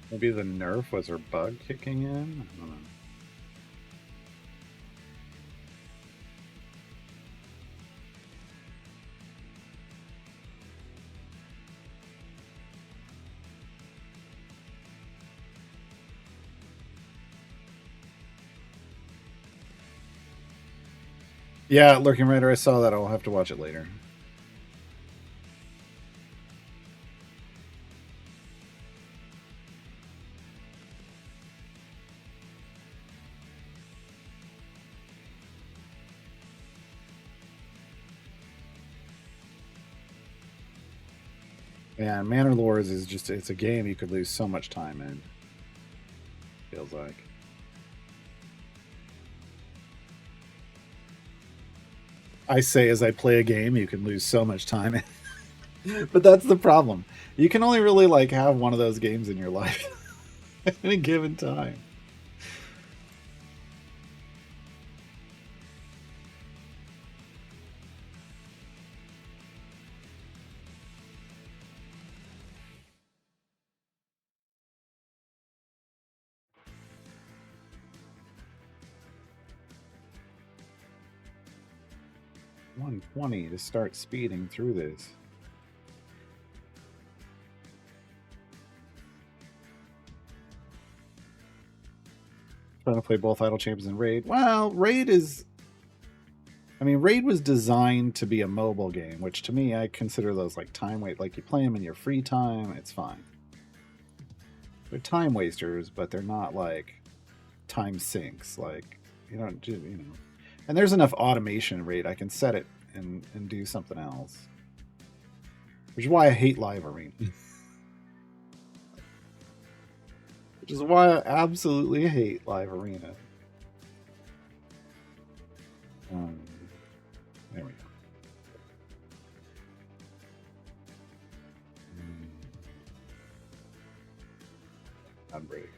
Maybe the nerf was her bug kicking in? I don't know. Yeah, Lurking Rider, I saw that. I'll have to watch it later. Yeah, Manor Lords is just, it's a game you could lose so much time in. Feels like. I say as I play a game, you can lose so much time in. But that's the problem. You can only really like have one of those games in your life at any given time. $120 to start speeding through this. Trying to play both Idle Champions and Raid. Well, Raid is... I mean, Raid was designed to be a mobile game, which to me, I consider those like time wait. Like you play them in your free time, it's fine. They're time wasters, but they're not like time sinks. Like you don't, you know. And there's enough automation in Raid. I can set it and do something else. Which is why I hate Live Arena. Which is why I absolutely hate Live Arena. There we go. I'm ready.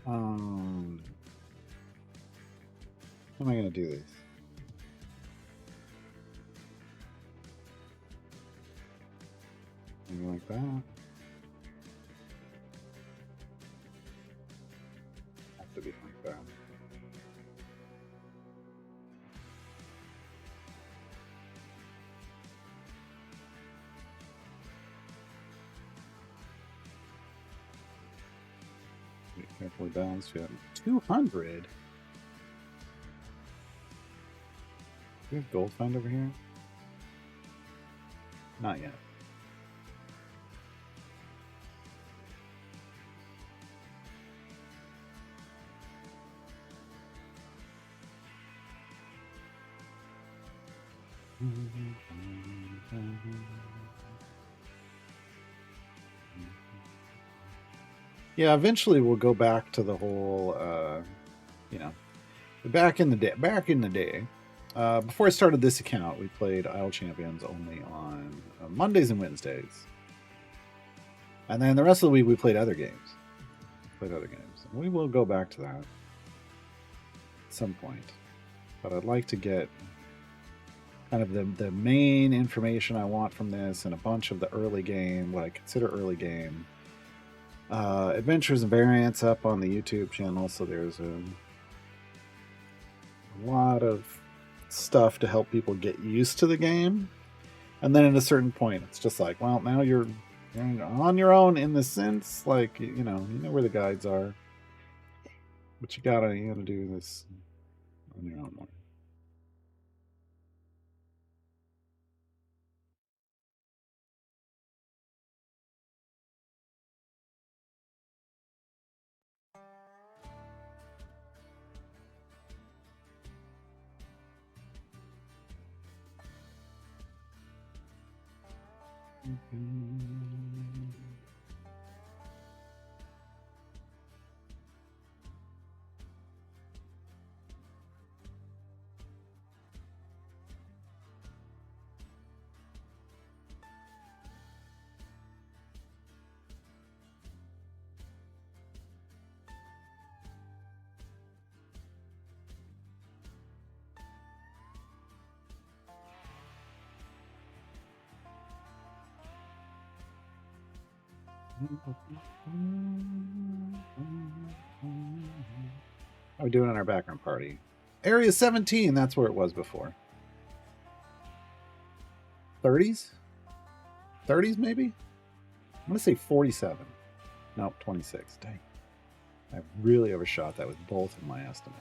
Um, How am I going to do this? Maybe like that. Have to be like that. Be carefully balanced yet. 200? Do we have gold find over here? Not yet. Yeah, eventually we'll go back to the whole, you know, back in the day. Before I started this account, we played Isle Champions only on Mondays and Wednesdays, and then the rest of the week we played other games. We will go back to that at some point, but I'd like to get kind of the main information I want from this and a bunch of the early game, what I consider early game adventures and variants up on the YouTube channel. So there's a lot of stuff to help people get used to the game, and then at a certain point it's just like, well, now you're on your own in the sense, like, you know where the guides are, but you gotta do this on your own more. How are we doing on our background party? Area 17, that's where it was before. 30s? 30s maybe? I'm going to say 47. Nope, 26. Dang. I really overshot that with both of my estimates.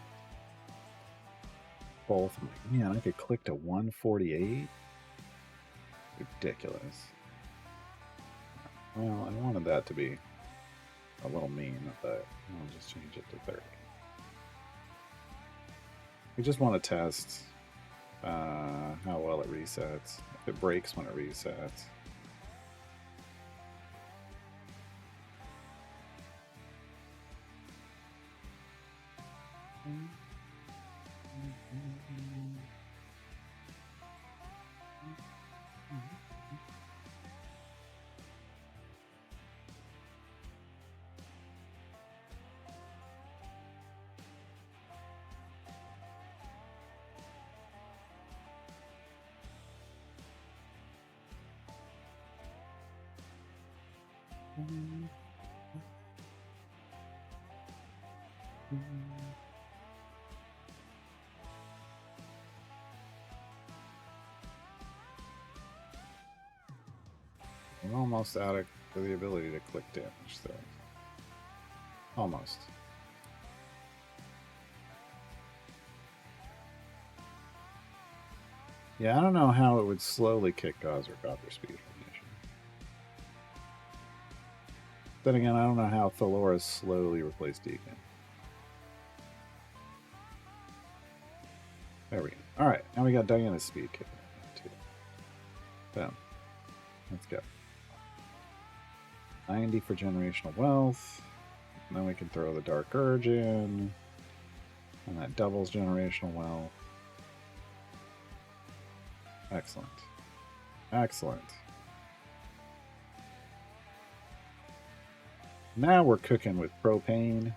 Both of my... Man, I could click to 148? Ridiculous. Well, I wanted that to be a little mean, but I'll just change it to 30. We just want to test how well it resets. If it breaks when it resets. I'm almost out of the ability to click damage, though. Almost. Yeah, I don't know how it would slowly kick Gosrick off their speed formation. Then again, I don't know how Thaloras slowly replaced Deacon. There we go. Alright, now we got Diana's speed kicking in too. Boom. Let's go. 90 for generational wealth. And then we can throw the Dark Urge in. And that doubles generational wealth. Excellent. Excellent. Now we're cooking with propane.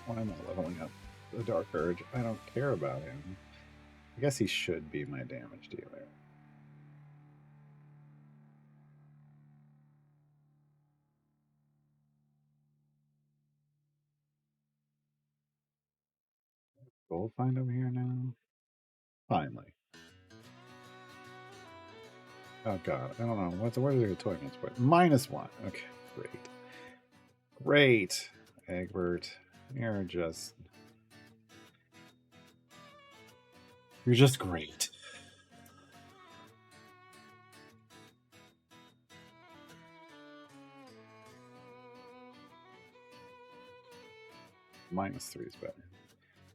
Why am I leveling up the Dark Urge? I don't care about him. I guess he should be my damage dealer. Gold find over here now? Finally. Oh god, I don't know. What are the tournaments for? -1. Okay, great. Great. Egbert. You're just great. -3 is better.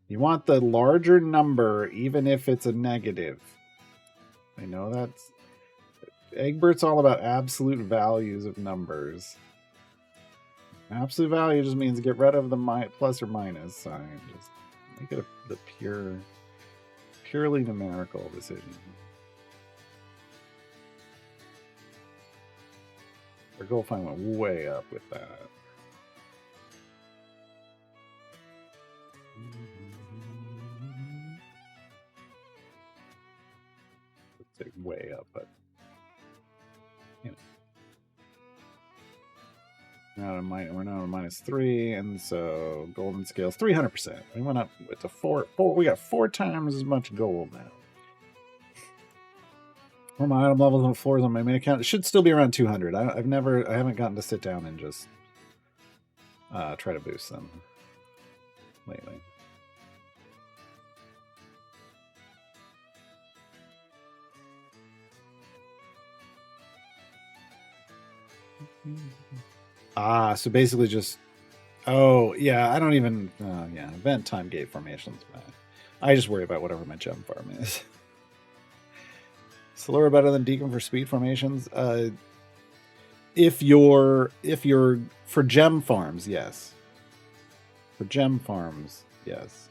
You want the larger number, even if it's a negative. I know that's Egbert's all about absolute values of numbers. Absolute value just means get rid of the plus or minus sign. Just make it the purely numerical decision. Our goal find went way up with that. Let's say way up, but you know. We're now at -3, and so golden scales 300%. We went up to four. We got 4 times as much gold now. Well, my item levels and floors on my main account, it should still be around 200. I haven't gotten to sit down and just try to boost them lately. So basically just, oh yeah, I don't even, yeah, event time gate formations. I just worry about whatever my gem farm is. Slower better than Deacon for speed formations. If you're for gem farms, yes. For gem farms, yes.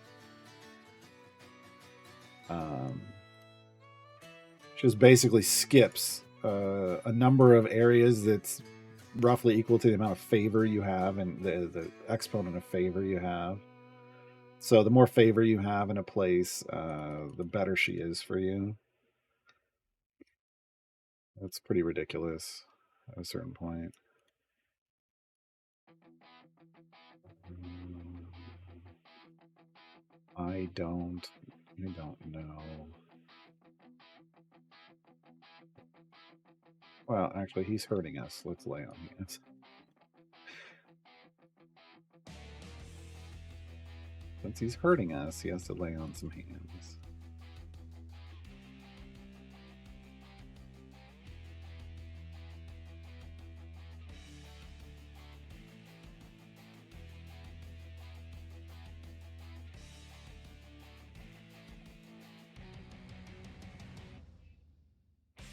Just basically skips a number of areas that's roughly equal to the amount of favor you have and the exponent of favor you have. So the more favor you have in a place, the better she is for you. That's pretty ridiculous at a certain point. I don't know. Well, actually, he's hurting us. Let's lay on hands. Since he's hurting us, he has to lay on some hands.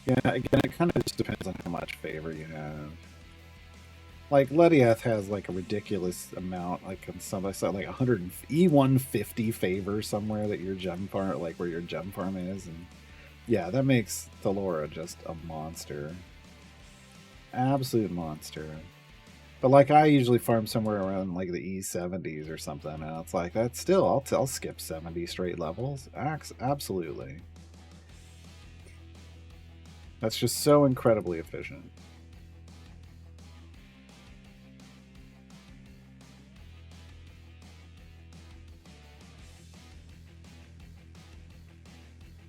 Yeah, again, it kind of just depends on how much favor you have. Like Lediath has like a ridiculous amount, like on some I saw like 100 E150 favor somewhere that your gem farm, like where your gem farm is, and yeah, that makes Thalora just a monster, absolute monster. But like I usually farm somewhere around like the E70s or something, and it's like that's still I'll skip 70 straight levels. Absolutely, that's just so incredibly efficient.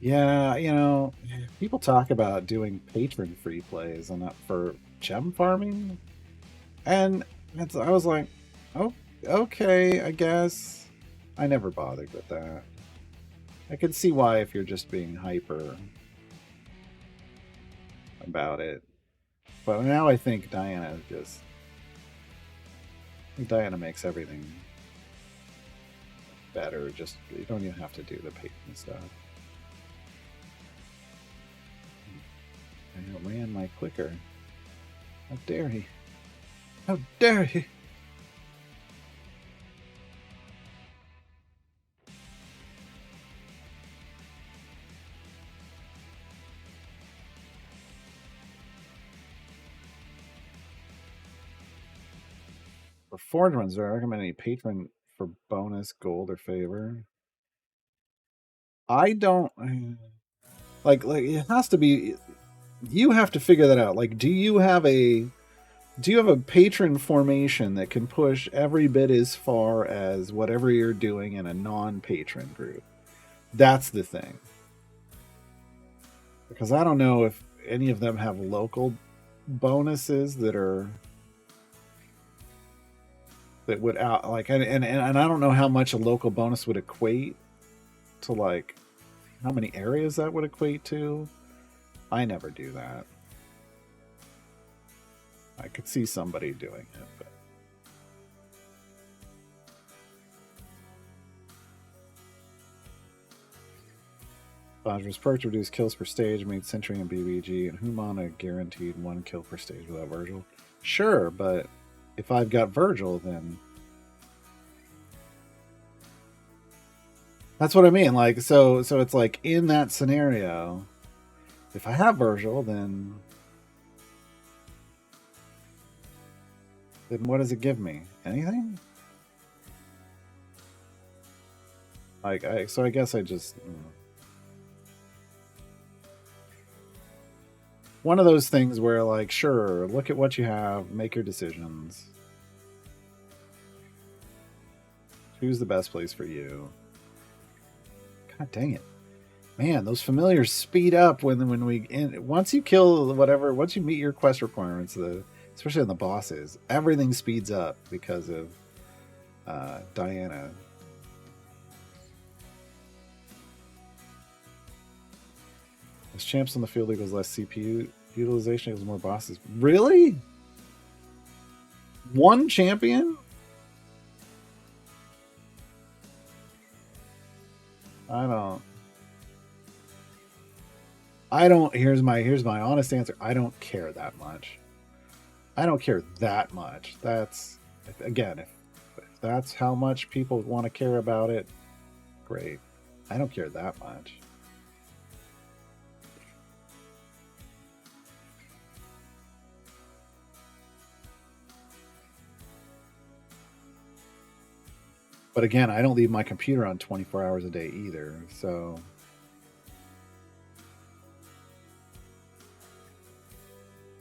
Yeah, you know, people talk about doing patron free plays and for gem farming, and I was like, oh, okay, I guess. I never bothered with that. I could see why if you're just being hyper about it, but now I think Diana makes everything better. Just you don't even have to do the patron stuff. I ran my clicker. How dare he? How dare he? For forge runs, do I recommend any patron for bonus gold or favor. I don't like it has to be. You have to figure that out. Like, do you have a patron formation that can push every bit as far as whatever you're doing in a non-patron group? That's the thing. Because I don't know if any of them have local bonuses that would out like and I don't know how much a local bonus would equate to, like how many areas that would equate to. I never do that. I could see somebody doing it, but Bajra's perk to reduce kills per stage made Sentry and BBG, and Humana guaranteed 1 kill per stage without Virgil. Sure, but if I've got Virgil, then that's what I mean. Like, so it's like in that scenario, if I have Virgil, then what does it give me? Anything? Like, so I guess I just one of those things where, like, sure, look at what you have, make your decisions, choose the best place for you. God dang it, man! Those familiars speed up when once you kill whatever, once you meet your quest requirements, especially on the bosses, everything speeds up because of Diana. As champs on the field equals less CPU utilization equals more bosses. Really? One champion? I don't. Here's my honest answer. I don't care that much. I don't care that much. That's, again, if that's how much people want to care about it, great. I don't care that much. But again, I don't leave my computer on 24 hours a day either, so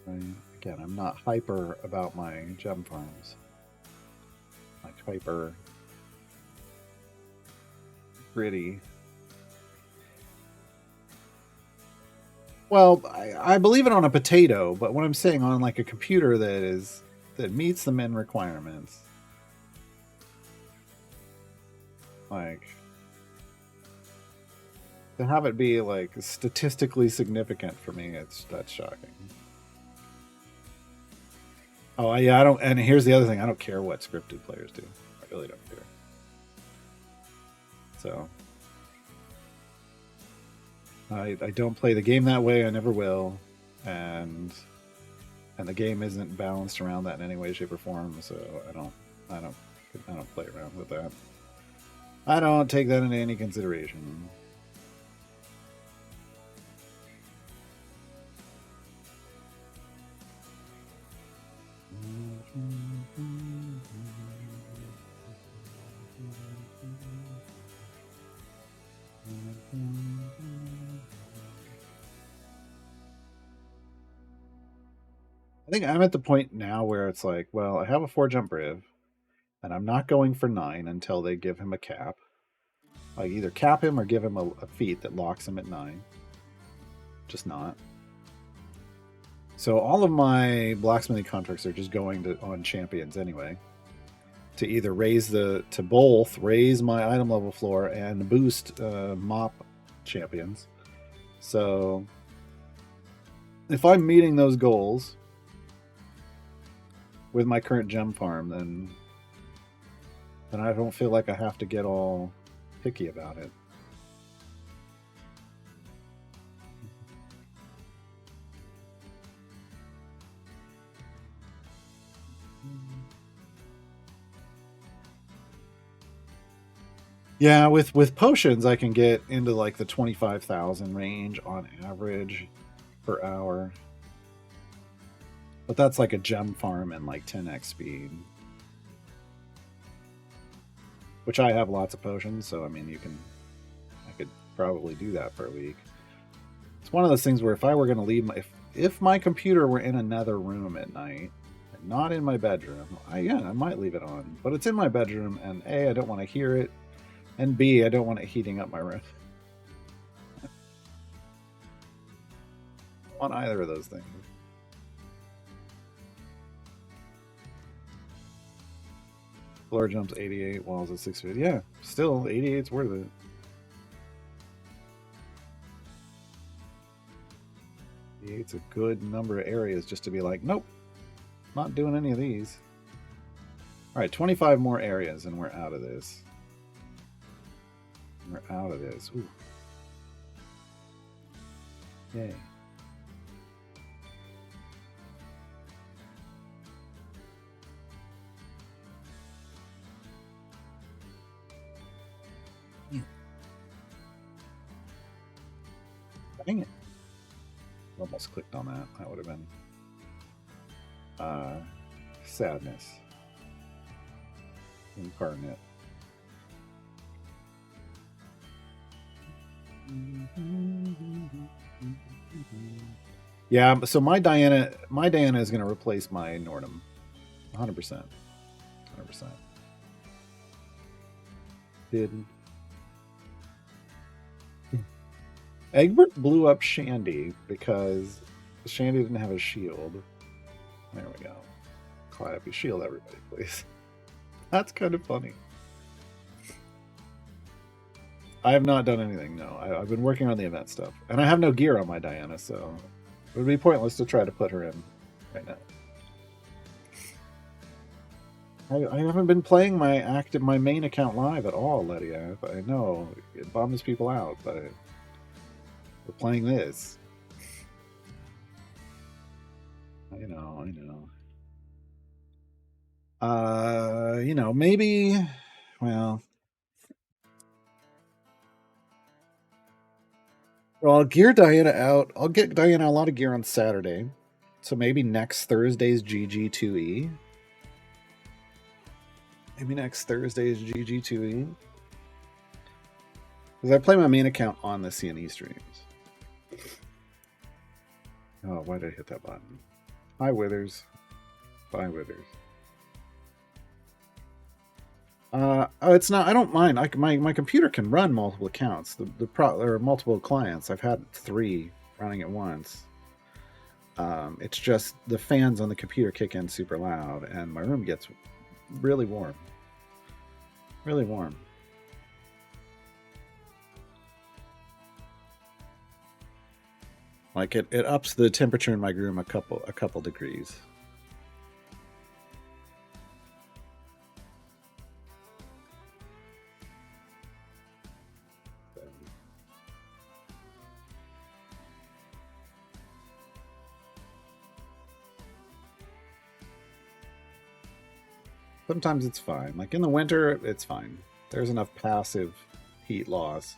again, I'm not hyper about my gem farms. Like hyper gritty. Well, I believe it on a potato, but what I'm saying on like a computer that meets the min requirements, like to have it be like statistically significant for me, that's shocking. Oh yeah, I don't. And here's the other thing: I don't care what scripted players do. I really don't care. So I don't play the game that way. I never will, and the game isn't balanced around that in any way, shape, or form. So I don't play around with that. I don't take that into any consideration. I think I'm at the point now where it's like, well, I have a 4-jump Riv, and I'm not going for 9 until they give him a cap. Like, either cap him or give him a feat that locks him at 9. Just not. So all of my blacksmithing contracts are just going on champions anyway. To either both raise my item level floor and boost mop champions. So if I'm meeting those goals with my current gem farm, then I don't feel like I have to get all picky about it. Yeah, with potions, I can get into like the 25,000 range on average per hour. But that's like a gem farm and like 10x speed. which I have lots of potions, so I mean, I could probably do that for a week. It's one of those things where if I were going to leave if my computer were in another room at night, and not in my bedroom, I might leave it on, but it's in my bedroom, and A, I don't want to hear it, and B, I don't want it heating up my room. On either of those things. Floor jumps 88, walls at 650. Yeah, still 88's worth it. It's a good number of areas just to be like, nope, not doing any of these. All right, 25 more areas and we're out of this. We're out of this. Ooh. Yay. Dang it. Almost clicked on that. That would have been sadness incarnate. Yeah, so my Diana is going to replace my Nordum. 100%. 100%. Didn't. Egbert blew up Shandy because Shandy didn't have a shield. There we go. Clap your shield, everybody, please. That's kind of funny. I have not done anything, no. I've been working on the event stuff. And I have no gear on my Diana, so it would be pointless to try to put her in right now. I haven't been playing my main account live at all, Lydia. I know it bums people out, but we're playing this. I know. Maybe, well, I'll gear Diana out. I'll get Diana a lot of gear on Saturday. So maybe next Thursday's GG2E. Maybe next Thursday's GG2E. Because I play my main account on the CNE streams. Oh, why did I hit that button? Hi, Withers. Bye, Withers. It's not. I don't mind. My computer can run multiple accounts. There are multiple clients. I've had 3 running at once. It's just the fans on the computer kick in super loud, and my room gets really warm. Really warm. Like it ups the temperature in my room a couple degrees. Sometimes it's fine. Like in the winter, it's fine. There's enough passive heat loss.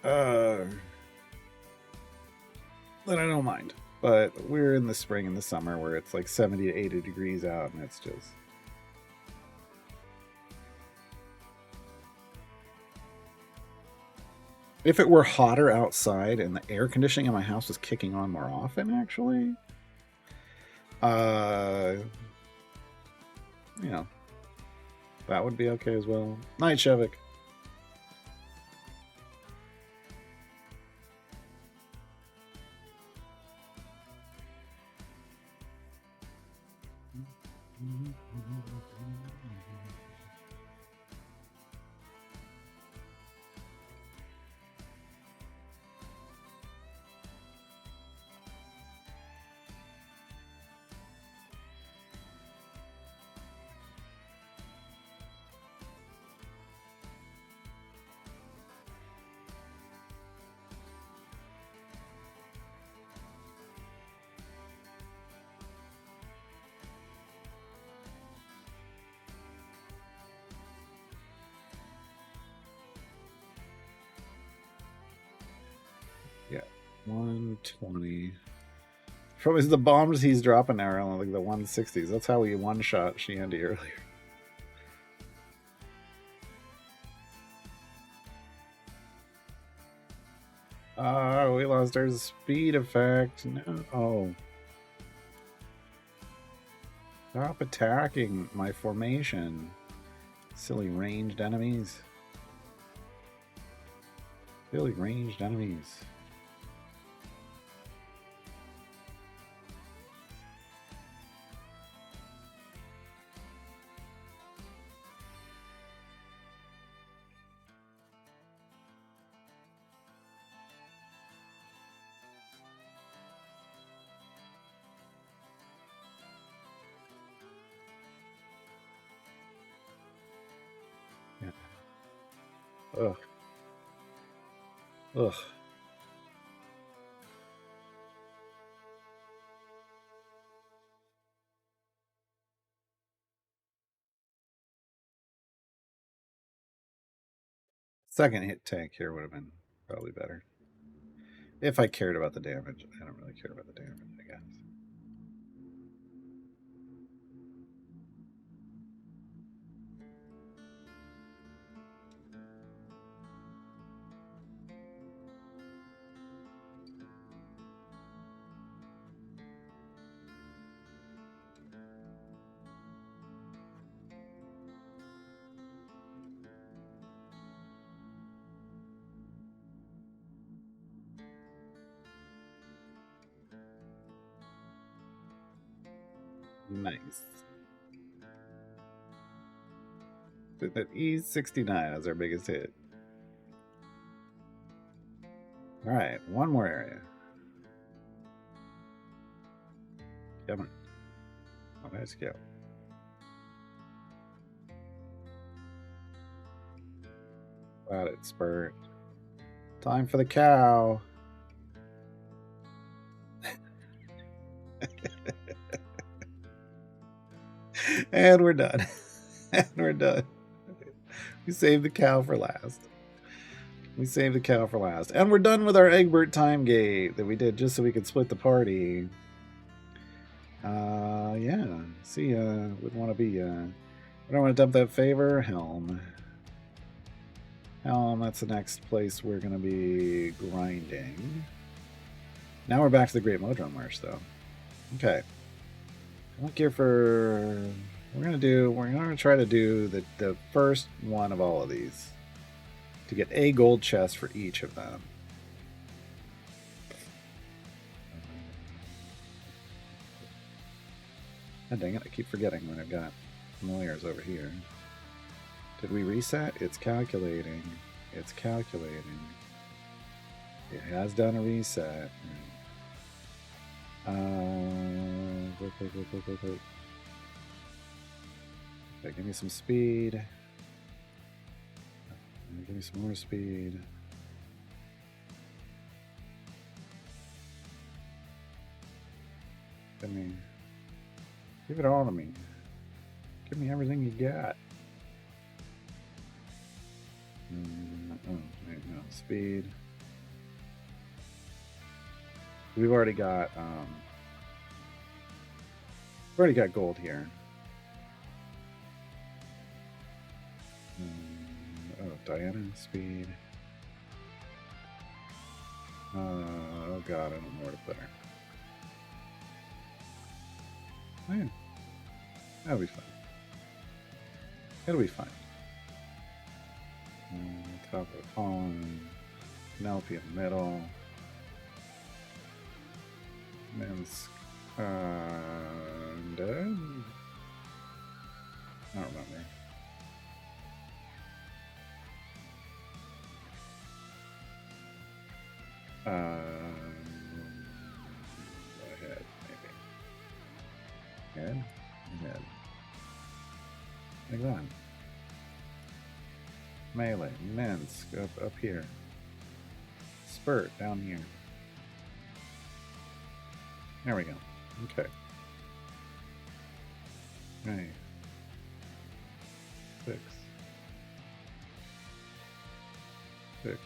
That I don't mind. But we're in the spring and the summer where it's like 70 to 80 degrees out, and it's just... If it were hotter outside and the air conditioning in my house was kicking on more often, actually, that would be okay as well. Night, Shevik. Yeah, 120. Probably the bombs he's dropping now are only like the 160s. That's how we one-shot Shandy earlier. Oh, we lost our speed effect. No. Stop attacking my formation. Silly ranged enemies. Silly ranged enemies. Yeah. Ugh. Ugh. Second hit tank here would have been probably better. If I cared about the damage. I don't really care about the damage, I guess. Nice. That E69 is our biggest hit. Alright, one more area. Come on. Oh, let's go. Got it, Spurt. Time for the cow. And we're done. And we're done. We saved the cow for last. We saved the cow for last. And we're done with our Egbert time gate that we did just so we could split the party. Yeah. See ya. Wouldn't want to be I don't want to dump that favor. Helm. Helm, that's the next place we're going to be grinding. Now we're back to the Great Modron Marsh, though. Okay. I don't care for... We're going to try to do the first one of all of these. To get a gold chest for each of them. Oh, dang it, I keep forgetting when I've got familiars over here. Did we reset? It's calculating. It's calculating. It has done a reset. Okay, give me some speed. Give me some more speed. Give it all to me. Give me everything you got. No, speed. We've already got gold here. Oh, Diana, speed. Oh god, I don't know where to put her. Oh, yeah. That'll be fine. It'll be fine. Top of the pond. Penelope in the middle. Minsk. And I don't remember. Ahead, maybe. Head? Head. Like that. Melee, Minsk, up here. Spurt, down here. There we go. Okay. Right. 6. 6.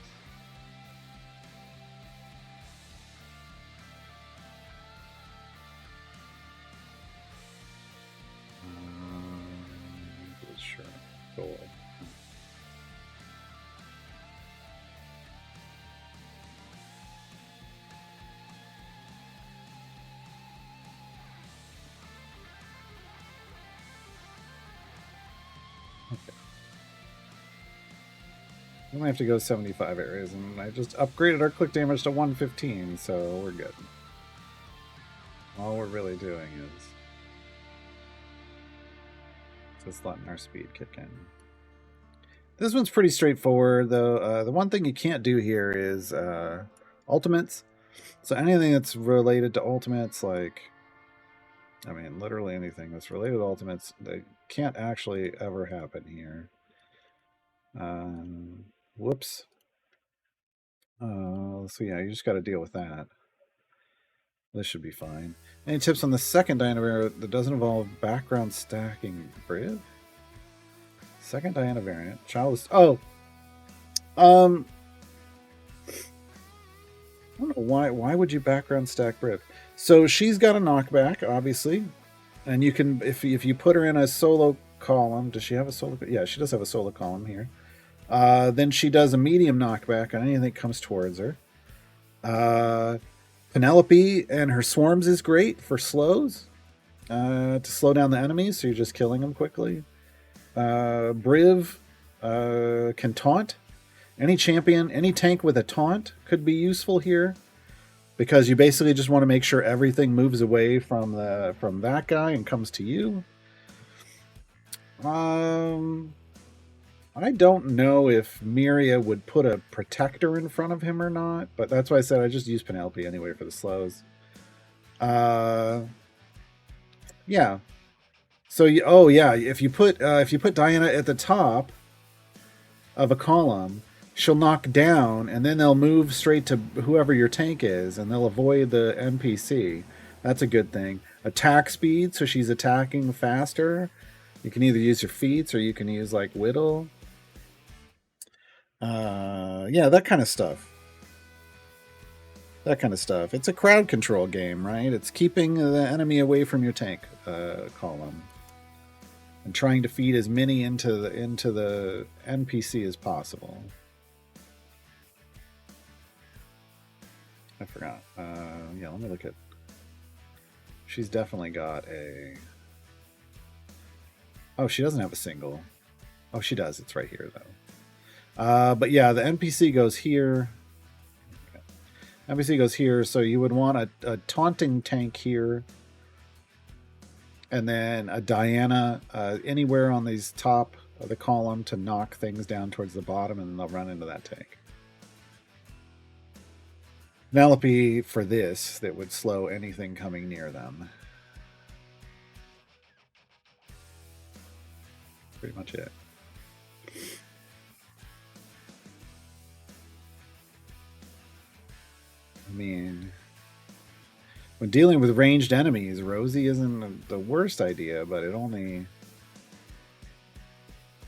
Sure. Gold. Okay. We might have to go 75 areas, and I just upgraded our click damage to 115, so we're good. All we're really doing is just letting our speed kick in. This one's pretty straightforward, though. The one thing you can't do here is ultimates. So anything that's related to ultimates, like, I mean, literally anything that's related to ultimates, they can't actually ever happen here. Whoops. So yeah, you just got to deal with that. This should be fine. Any tips on the second Diana variant that doesn't involve background stacking, Briv? Second Diana variant. Child is... Oh! I don't know why would you background stack Briv? So she's got a knockback, obviously. And you can, if you put her in a solo column, does she have a solo? Yeah, she does have a solo column here. Then she does a medium knockback on anything that comes towards her. Penelope and her swarms is great for slows. To slow down the enemies, so you're just killing them quickly. Briv can taunt. Any champion, any tank with a taunt could be useful here, because you basically just want to make sure everything moves away from that guy and comes to you. I don't know if Miria would put a protector in front of him or not, but that's why I said I just use Penelope anyway for the slows. Yeah. So if you put Diana at the top of a column, she'll knock down, and then they'll move straight to whoever your tank is, and they'll avoid the NPC. That's a good thing. Attack speed, so she's attacking faster. You can either use your feats or you can use like Whittle. Yeah, that kind of stuff. It's a crowd control game, right? It's keeping the enemy away from your tank column and trying to feed as many into the NPC as possible. I forgot. Yeah, let me look at... She's definitely got a... Oh, she doesn't have a single. Oh, she does. It's right here, though. But yeah, the NPC goes here. Okay. NPC goes here, so you would want a taunting tank here. And then a Diana anywhere on these top of the column to knock things down towards the bottom, and then they'll run into that tank. Penelope for this, that would slow anything coming near them. Pretty much it. I mean, when dealing with ranged enemies, Rosie isn't the worst idea, but it only...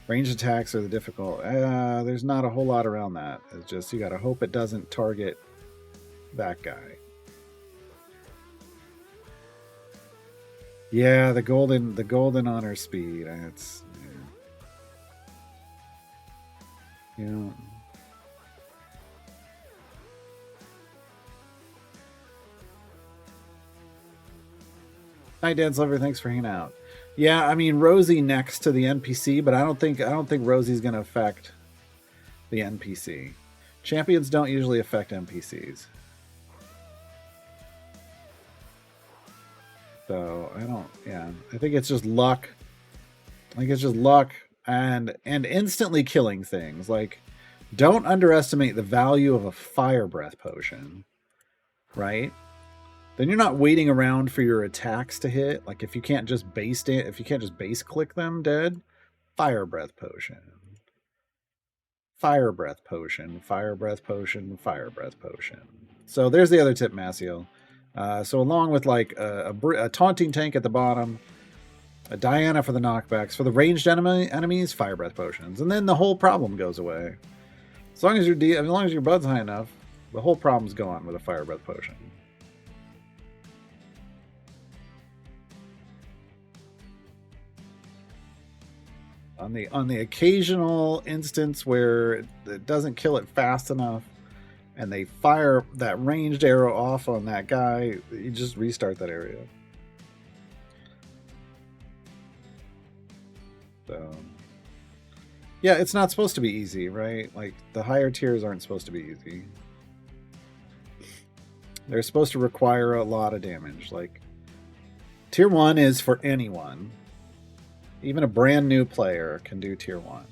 Ranged attacks are the difficult. There's not a whole lot around that. It's just you gotta hope it doesn't target that guy. Yeah, the golden honor speed. It's yeah. Hi, Dad's Lover. Thanks for hanging out. Yeah, I mean Rosie next to the NPC, but I don't think Rosie's gonna affect the NPC. Champions don't usually affect NPCs. So I think it's just luck. And instantly killing things. Like, don't underestimate the value of a fire breath potion, right? Then you're not waiting around for your attacks to hit. Like, if you can't just base click them dead, fire breath potion. Fire breath potion, fire breath potion, fire breath potion. So there's the other tip, Masio. So along with like a taunting tank at the bottom, a Diana for the knockbacks, for the ranged enemies, fire breath potions, and then the whole problem goes away. As long as your bud's high enough, the whole problem's gone with a fire breath potion. On the occasional instance where it doesn't kill it fast enough, and they fire that ranged arrow off on that guy, you just restart that area. So, Yeah, it's not supposed to be easy, right? Like, the higher tiers aren't supposed to be easy. They're supposed to require a lot of damage. Like, tier 1 is for anyone. Even a brand new player can do tier 1.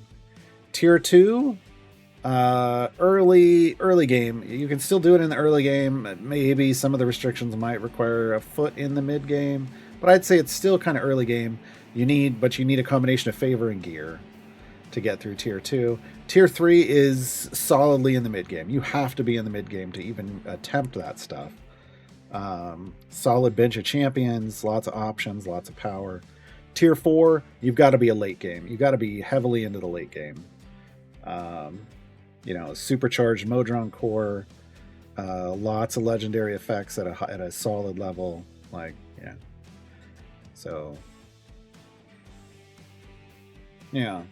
Tier 2, early game. You can still do it in the early game. Maybe some of the restrictions might require a foot in the mid game, but I'd say it's still kind of early game. You need a combination of favor and gear to get through tier 2. Tier 3 is solidly in the mid game. You have to be in the mid game to even attempt that stuff. Solid bench of champions, lots of options, lots of power. Tier 4, you've got to be a late game. You've got to be heavily into the late game. Supercharged Modron core, lots of legendary effects at a solid level. Like, yeah. So, yeah.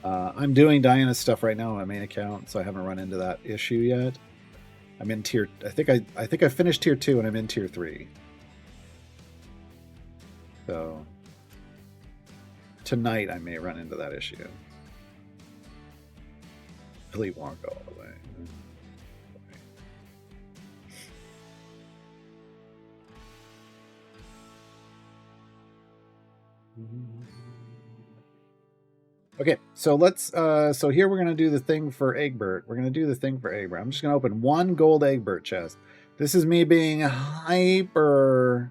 I'm doing Diana's stuff right now on my main account, so I haven't run into that issue yet. I'm in tier. I think I finished tier 2 and I'm in tier 3. So tonight I may run into that issue. Elite Wonka all the way. Okay, so let's. So here we're gonna do the thing for Egbert. We're gonna do the thing for Egbert. I'm just gonna open one gold Egbert chest. This is me being hyper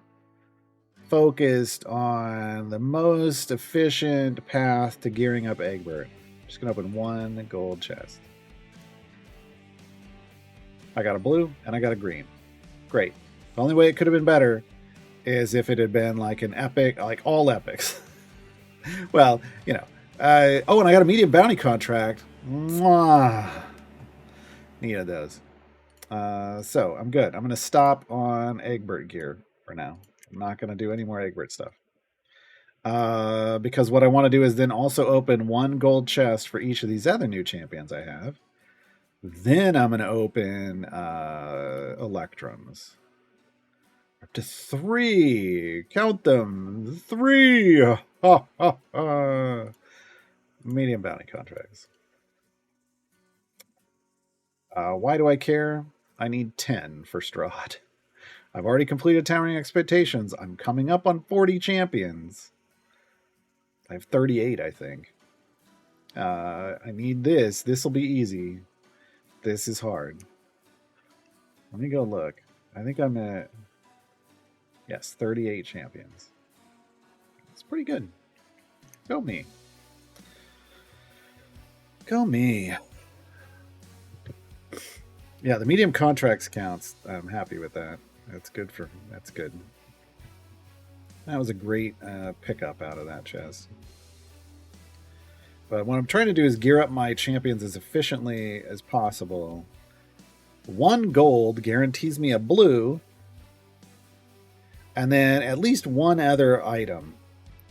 focused on the most efficient path to gearing up Egbert. I'm just gonna open one gold chest. I got a blue and I got a green. Great. The only way it could have been better is if it had been like an epic, like all epics. Well, you know. And I got a medium bounty contract. Mwah. Needed those. So I'm good. I'm going to stop on Egbert gear for now. I'm not going to do any more Egbert stuff. Because what I want to do is then also open one gold chest for each of these other new champions I have. Then I'm going to open Electrums. Up to 3. Count them. 3. Ha, ha, ha. Medium bounty contracts. Why do I care? I need 10 for Strahd. I've already completed Towering Expectations. I'm coming up on 40 champions. I have 38, I think. I need this. This will be easy. This is hard. Let me go look. I think I'm at... Yes, 38 champions. It's pretty good. Go me. Go me. Yeah, the medium contracts counts. I'm happy with that. That's good. That was a great pickup out of that chest. But what I'm trying to do is gear up my champions as efficiently as possible. 1 gold guarantees me a blue, and then at least one other item.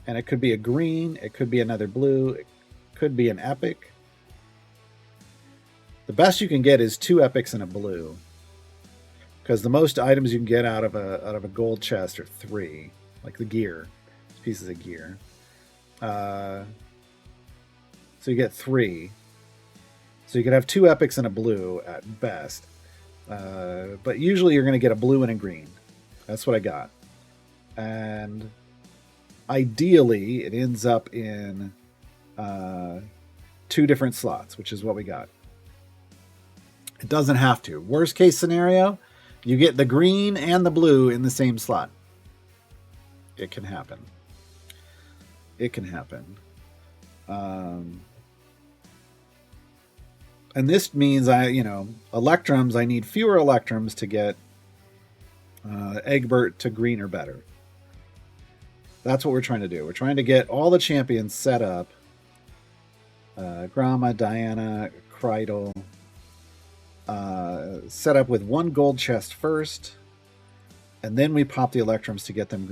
And it could be a green, it could be another blue, it could be an epic. The best you can get is 2 epics and a blue, because the most items you can get out of a gold chest are 3, like the gear, pieces of gear. So you get 3. So you could have 2 epics and a blue at best, but usually you're going to get a blue and a green. That's what I got, and ideally it ends up in 2 different slots, which is what we got. It doesn't have to. Worst case scenario, you get the green and the blue in the same slot. It can happen. It can happen. And this means Electrums, I need fewer Electrums to get Egbert to green or better. That's what we're trying to do. We're trying to get all the champions set up. Grama, Diana, Kreidel. Set up with 1 gold chest first, and then we pop the Electrums to get them